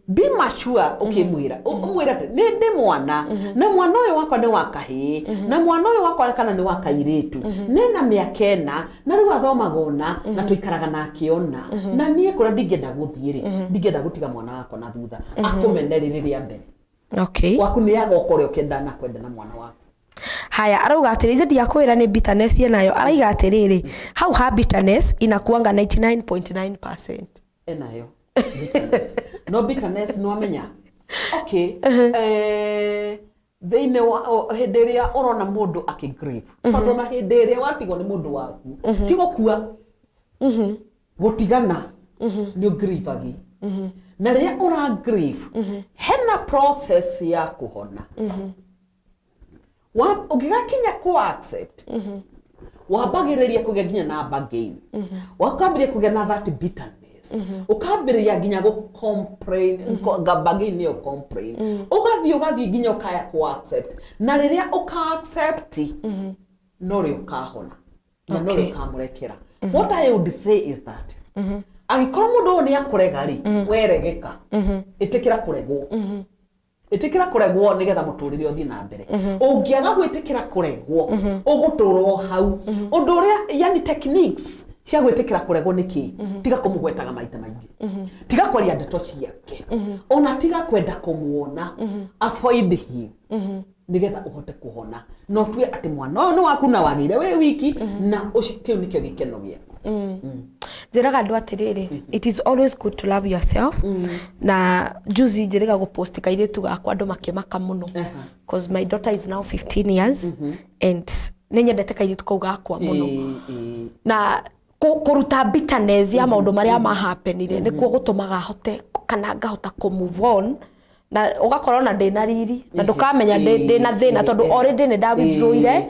be mature ukimwira umwira ati ni ndi mwana na mwana uyu wakwa ni wakahi na mwana uyu wakwa kana ni wakairetu nena miakena na riu athomagona na tuikaraga na akiona na nie kura ndingenda guthiri ndingenda gutiga mwana wako na thutha akumeneririria mbere waku ni yaga ukore ukenda na kwenda na mwana wako haya arauga atiriri ndia kwira ni bitterness yenayo araiga atiriri how ha bitterness inakuanga 99.9% enayo no bitterness no amenya thine hindi iria urona mundu akigrieve tondu na hindi iria watigwo ni mundu waku ti gukua gutigana ni grievagi na riria ura grieve hena process ya kuhona ugigakinya ku accept wambagiriria kugia nginya na bargain wakambiria kugia na that bitterness ukambiria nginya go complain bargain ni complain ugathie nginya ukaya ku accept na riria uka accept no ri ukahona na no ri ukamurekera what I would say is that Agikorwo mundu ni akurega ri weregeka itikira kuregwo itikira kuregwo nigetha muturire uthi na mbere ungiaga gwitikira kuregwo uguturwo hau undu uria yani techniques cia gwitikira kuregwo niki tiga kumugwetaga maita maingi tiga kwaria ndeto ciake ona tiga kwenda kumuona avoid him nigetha uhote kuhona no tue ati mwana no waku na wagire we wiki na ucikiu nikio gikeno giaku Jiraga ndo atiriri it is always good to love yourself na juzi jiriga go post kaire tu gakwa ndo makemaka muno because my daughter is now 15 years and nenyendete kaire tu gakwa muno na kuruta bitterness ya maundu maria ma happenire nikuo gutumaga hote kana ngahota ku move on na ugakorwo na ndina riri na ndukamenya ndina thina tondu already ni ndawithroire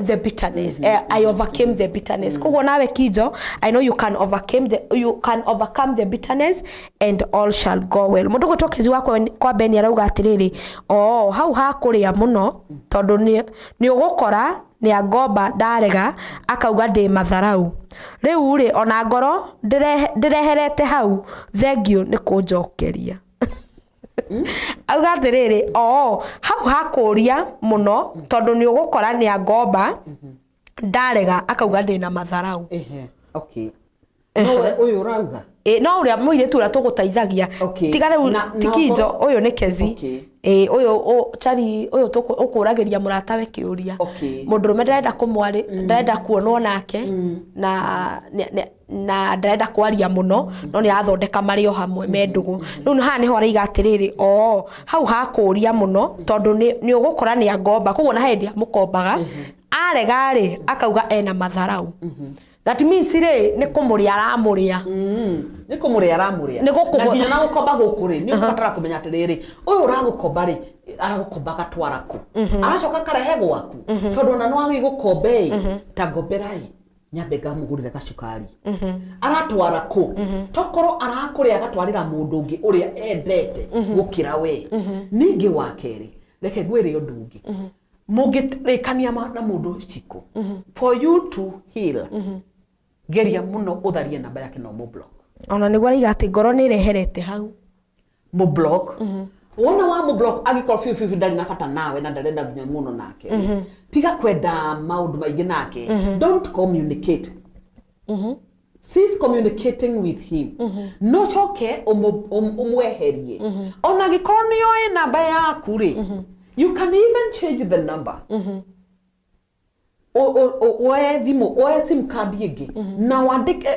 the bitterness I overcame the bitterness koguo nawe Kijo I know you can overcome the bitterness and all shall go well mundu gutokezi wako kwa Beni arauga atiriri hau hakuria muno tondu ni ugukora ni agomba ndarega akauga ndi matharau riu ri ona ngoro ndireherete hau thengio ni kunjokeria auga atiriri hau hakuria muno tondu ni ugukora ni agomba ndarega akauga ndi na matharau okay no uyu urauga no uria muire tu tugutaithagia tiga riu tikijo uyu ni kezi uyu chari uyu ukuragiria muratawe kiuria mundurume ndarenda kumwari ndarenda kuonwo nake na ndarenda kwaria muno no ni athondeka mario hamwe mendugu riu haha niho araiga atiriri hau hakuria muno tondu ni ugukora ni agomba koguo na hendi amukombaga arega ri akauga ena matharau that means ni kumuria aramuria ni kumuria aramuria na nginya na gukomba gukuri ni ubatara kumenya atiriri uyu uragukomba ri aragukomba gatwaraku aracoka karehe gwaku tondu na no agigukombe ta ngomberai nyambe ngamugurire gacukari aratwara ku tokoro arakuria agatwarira mundu ungi uria endete gukira we ningi wa keri reke gwire undu ungi mugirikania na mundu ciko for you to heal geria muno utharie namba yake no mo block ona niguo ariga ati ngoro ni reherete hau mo block wona wa mo block agikora fiu ndari na bata nawe na ndarenda gunya muno nake tiga kwenda maundu maingi nake don't communicate cease communicating with him no choke umweherie ona gikora ni yoe namba yaku ri you can even change the number oe thimu oe sim card yegi na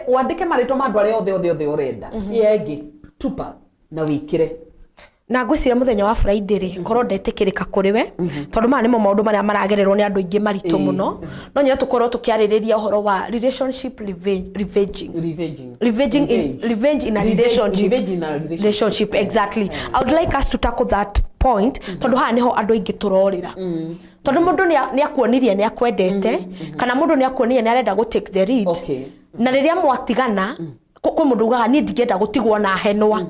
wandike marito mandu aria othe urenda yegi tupa na wikire na ngwicira muthenya wa Friday ri ngoro ndetikirika kuri we tondu ma nimo maundu maria maragererwo ni andu ingi marito muno no nyina tukorwo tukiaririria uhoro wa relationship revenge in a relationship exactly I would like us to tackle that point tondu ha niho andu ingi turorira tondu mundu ni akuonirie ni akwendete kana mundu ni akuonirie ni arenda go take the lead na riria mwatigana kwe mundu ugaga ni ndigenda gutigwo na henwa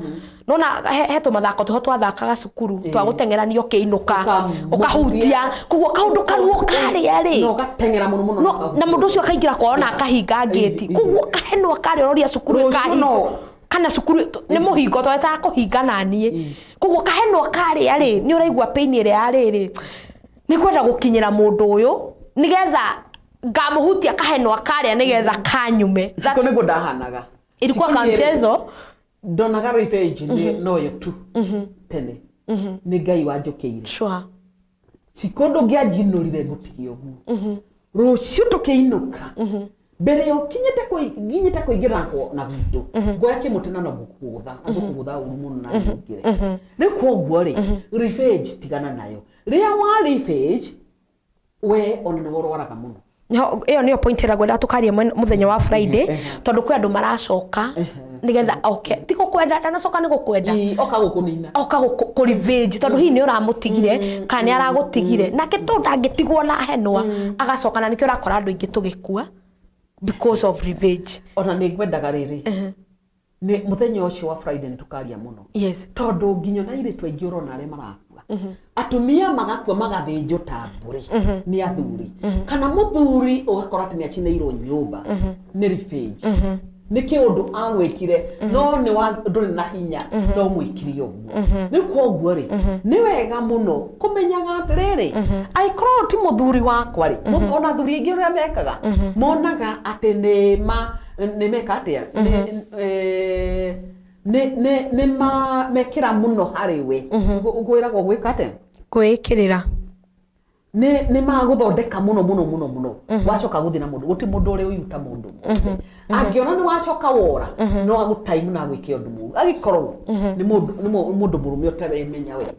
nona heto mathako tuho twathakaga cukuru twagutengeranio kiinuka ukahutia kuguo kaundu karuo kari ari no gatengera muno na mundu ucio akaingira kwao na akahinga gate kuguo kahenwa kari roria cukuru kahinga kana cukuru ni muhingo tweta kuhinga nanie kuguo kahenwa kari ari ni uraigua pain ire ari ri ni kwenda gukinyira mundu uyu nigetha ngamuhutia kahenwa kari nigetha kanyume zako nigo ndahanaga ilikuwa kamchezo donaga revenge ni noyo tu tene ni ngai wanjukiire sure sikondo ngiajinurire ngutigio gu rucio tukiinuka mbere yo kinyete kuingira ko na vitu ngoya kimutena no gukugutha uru muno na ngire ni koguo ri revenge tigana nayo ria wa revenge we ona no waraga muno iyo niyo point era gwenda tukarie muthenya wa Friday tondu kwe andu maracoka nigetha tiko kwenda ndanacoka ni gukwenda oka gukunina oka ku revenge tondu hi ni uramutigire kana aragutigire nake to ndangitigwo na henwa agacoka na nikio rakora andu ingi tugikua because of revenge ona ni ngwendaga riri ni muthenya ucio wa Friday ni tukaria muno yes tondu nginyo na ire twaingi urona ari marakua atumia magakua magathinjo ta mburi ni athuri kana muthuri ugakora ati ni acinairwo nyumba ni revenge niki undu agwikire no ni wa nduri na hinya no mwikiri uguo ni koguo ri ni wega muno kumenyaga atiriri aikoro ti muthuri wakwa ri ona thuri ingi uria mekaga monaga ati ni meka atia ne ma mekira muno hari we gwiragwo gwika atia kwikirira ne maguthondeka muno wacoka guthi na mundu guti mundu uri uyuta mundu angiona ni wacoka wora no agutaimu na gwike undu mu agikorwo ni mundu murume utaremenya wega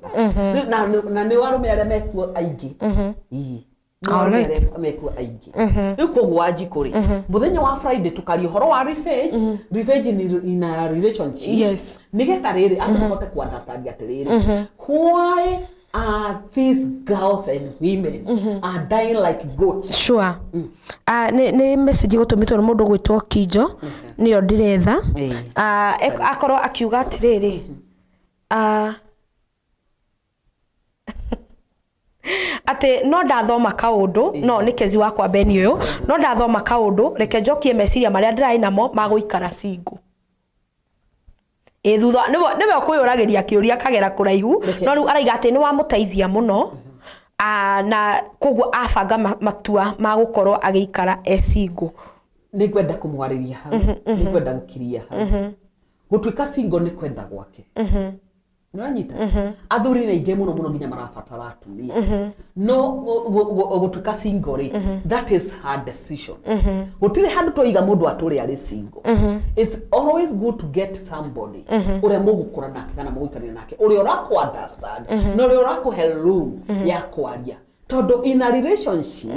na ni warume aria mekuo aingi alright mekuo aingi iko gwaji kuri muthenya wa Friday tukari horo wa revenge in a relationship yes nigeta riri atuhote ku understand atiriri why these girls and women are dying like goats. Sure. Ne message gutumitwo mundu gwitwo Kijo niyo ndiretha akorwo akiuga atiriri ate no ndathoma kaundu no ni kezi wakwa beni uyu no ndathoma kaundu reke njokie meciria maria ndirai namo maguikara single thutha niwe kuyuragiria kiuria kagera kuraihu no riu araiga ati ni wa muteithia muno na koguo abanga matua magukorwo agiikara single ni kwenda kumwariria hau ni kwenda gukiria hau gutuika single ni kwenda gwake nanyita athuri na inge muno nginya marafatara atumia no gutuika single that is her decision gutire handu toiga mundu aturi ari single it's always good to get somebody ure mugukura nake kana mugikarira nake ure oraku understand no ure oraku hell room ya kwaria todo in a relationship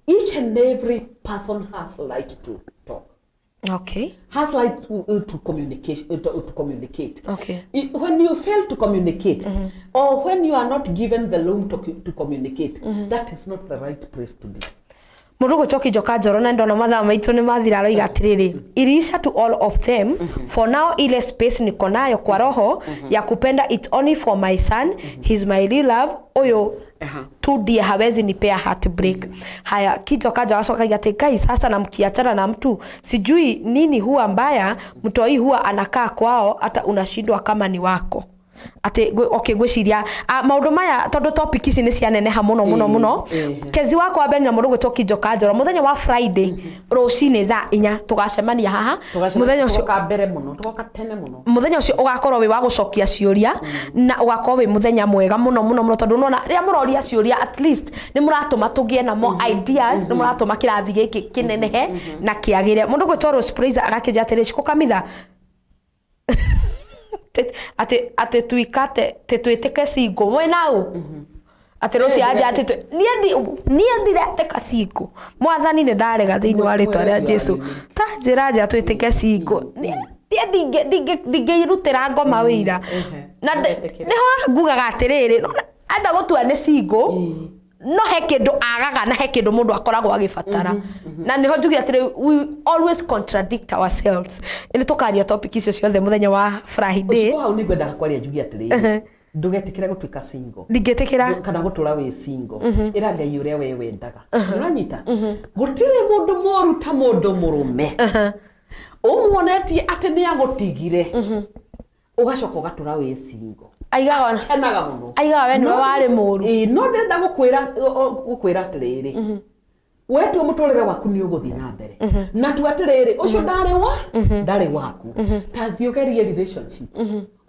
each and every person has right to talk. Okay. Has like to communicate. Okay. When you fail to communicate, or when you are not given the room to communicate, that is not the right place to be. Murugo choki joka joro na ndona mathaa maitu ni mathira aroiga atiriri irisha to all of them for now ile space niko nayo kwa roho ya kupenda it only for my son he's my real love oyo tu dia hawezi nipea heartbreak. Haya Kijoka jawaso kaigate kai sasa na mkiachana na mtu sijui nini huwa mbaya mtoi huwa anakaa kwao hata unashindwa kama ni wako ate okay gwiciria maundu maya tondu topic ici ni cianeneha muno kezi wako wa beni na murugo Kijoka njoro muthenya wa Friday rucini thaa 4 tugacemania haha muthenya ucio ka mbere muno tugoka tene muno muthenya ucio ugakorwo wi wa gucokia ciuria na ugakorwo wi muthenya mwega muno tondu nona ria muroria ciuria at least ni muratuma tugie na more ideas ni muratuma kirathi giki kinenehe na kiagire mundu gwitwo Rose Praise agakija atiriri kukamitha ate tuikate tetweteke single we nao ate Rose aje ate nie ndirete single mwathani ni ndarega thiini wa ritwa ria Jesu ta njiraja tweteke single ndingirutira ngoma wira na niho ngugaga atiriri anda gutua ni single no he kindu agaga na he kindu mundu akoragwo agifatara na niho njugi atire we always contradict ourselves ile tukaria topic icio ciothe muthenya wa Friday ucio hau ni ngwendaga kwaria njugi atire ndugetikira gutuika single ndingetikira kana gutura we single ira ngai uria we wendaga uranyita gutire mundu moru ta mundu murume umuonetie ati ni agutigire ugacoka ugatura we single aigaga kenaga muno aigaga we niwe wari muru no ndenda gukwira atiriri wetu mutorere waku ni uguthi na mbere na tu atiriri ucio ndari waku ta thiogerie relationship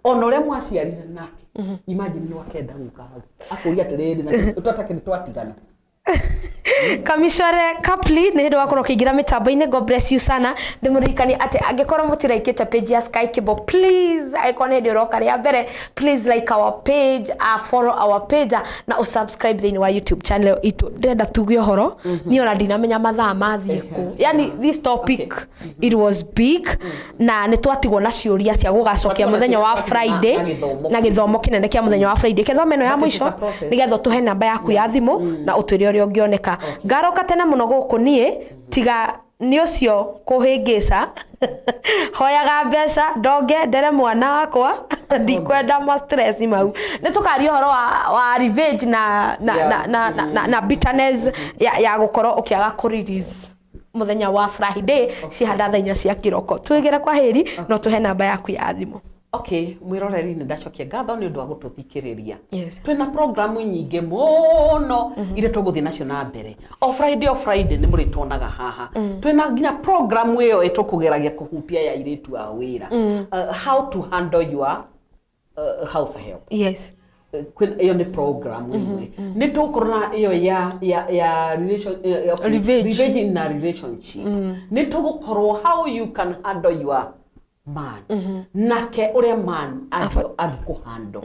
ona uria mwaciarire nake imagine no akenda guka hau akuria atiriri na tutake ni twatigana Kamishware Kapli ni hindu wakorwo kiingira mitambo-ini God bless you sana ndimurikani ati angikorwo mutiraikite page ya Sky Kibo please icon hindi uroka ria mbere please like our page follow our page na subscribe thini wa YouTube channel itu ndenda tuge horo ni ona ndinamenya mathaa mathie ku yani this topic it was big na ni twatigwo na ciuria cia gugacokia muthenya wa Friday na githomo kinene kia muthenya wa Friday kethomo eno ya mwisho nigetho tuhe namba yaku ya thimu na utwire uria ungioneka ngaroka tena muno guku nie tiga ni ucio kuhingica hoyaga mbeca ndonge ndere mwana wakwa ndikwenda ma stress mau ni tukari horo wa revenge na bitterness ya gukorwo ukiaga ku release muthenya wa Friday cihanda thaa 4 cia kiroko twigera kwa heri no tuhe namba yaku ya thimu. Okay, mwiroreri ni ndacokia ngatho ni undu wa gututhikiriria. Yes. Twina programu nyingi muno ire tuguthi nacio na mbere. O Friday ni muri tuonaga haha. Twina nginya programu iyo itukugeragia kuhutia ya iritu a wira. How to handle your house help. Yes. Iyo ni programu imwe. Ni tukurona iyo ya revenge in a relationship. Ni tugukorwo how you can handle your man. Nake uria man agikuhandle.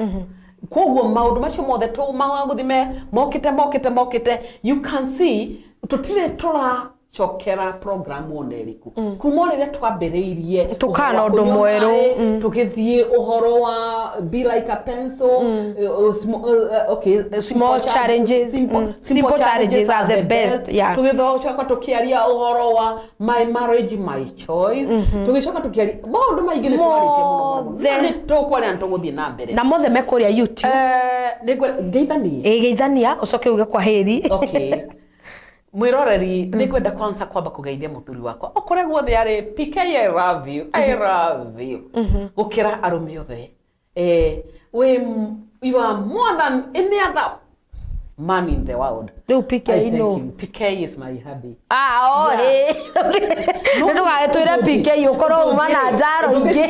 Koguo maundu macio mothe tu maguthime mokite you can see tutire tora chokera program oneriku kuma rire twambiriirie tukana undu mweru tukithie uhoro wa be like a pencil small challenges simple challenges are the best. Yeah, tugithoka tukiaria uhoro wa my marriage my choice tugicoka tukiaria maundu maingi ni twarite muno ni tukwaria ntuguthie na mbere na mothe mekuria YouTube geithania ucoke uge kwa heri. Okay. Mwiroreri nikwenda kwanza kwamba kugeithia muthuri wakwa okore guothe ari PK I love you gukira arume othe you are more than any other man in the world. Do PK no PK is my hubby. No ga twire PK ukoro umana njaro ingi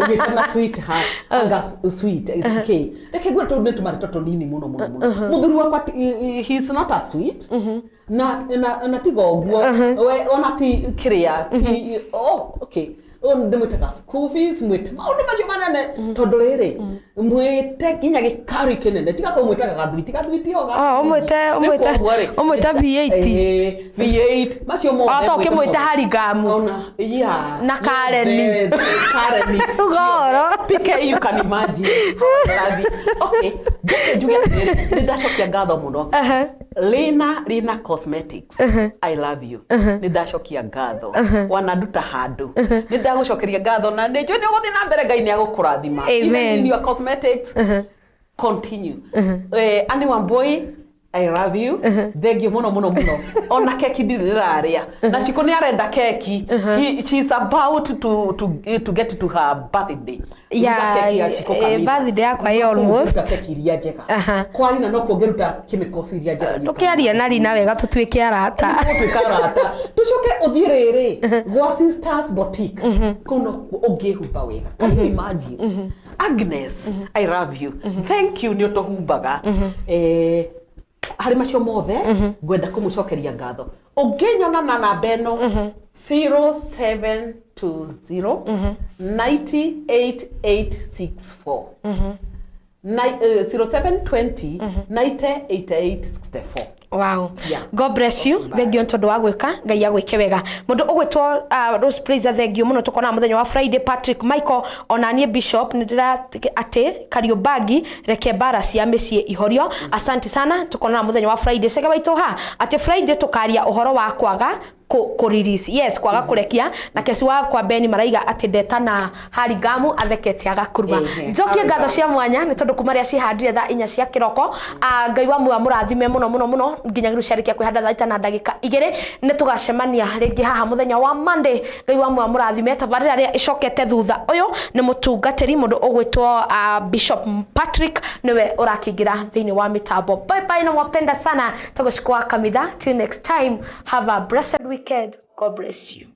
ugitana sweetheart anga sweet is PK eke gwe to netu mari toto nini muno muthuri wakwa he is not a sweet na tigoguo we ona ti kiria okay ndimutaka school fees mwite maundu macio manene tondu riri mwite ginya gikari kinene tiga ko mwitaga gathwiti yoga umwite V8 macio mo atoke mwite harigamu ona na Karen goro PK you can imagine. Okay juge ndashokia ngatho muno Lina Cosmetics I love you ndashokia ngatho wanaduta handu ndagucokeria ngatho na nĩ njũĩ nĩ ũgũthiĩ na mbere Ngai nĩ agũkũrathima. Even in your cosmetics continue. Ani Wambui I love you. Thank you muno ona keki ndiraria na ciko nĩ arenda keki. She is about to get to her birthday. Birthday yakwa ĩ almost keki iria njega kwari na no kuongeruta chemicals iria njega tukiaria na Rina wega tutuike arata tucoke uthie riri gwa Sisters Boutique kuno ungihumba wega. Can you imagine? Agnes I love you. Thank you ni utuhumbaga hari macio mothe ngwenda kumucokeria ngatho unginyona na namba eno 0720 98864 0720 98864. Wow. Yeah. God bless you. Thank you ntondu wa gwika Ngai agwike wega. Mundu ugwitwo Rose Praise thank you muno tukona muthenya wa Friday. Patrick Michael onanie Bishop ndira ati Kariobagi reke bara cia micie ihorio. Asante sana tukona muthenya wa Friday. Sega baito ha ati Friday tukaria uhoro wa kwaga ku release. Yes, kwaga kurekia na kesi wa kwa Beni maraiga ati ndeta na harigamu athekete agakuruma. Njokie ngatho cia mwanya ni tondu kumaria cihandire thaa 4 cia kiroko. Ngai wa muya murathime muno nginya giru ciarikia kwihanda thaa 5 na ndagika 2 ni tugacemania ringi haha muthenya wa Monday. Ngai wa muya murathime tabarira ria icokete thutha uyu ni mutungatiri mundu ugwitwo Bishop Patrick niwe urakingira thiini wa mitambo. Bye bye na mwapenda sana tugushikwa kamitha till next time. Have a blessed weekend. God bless you.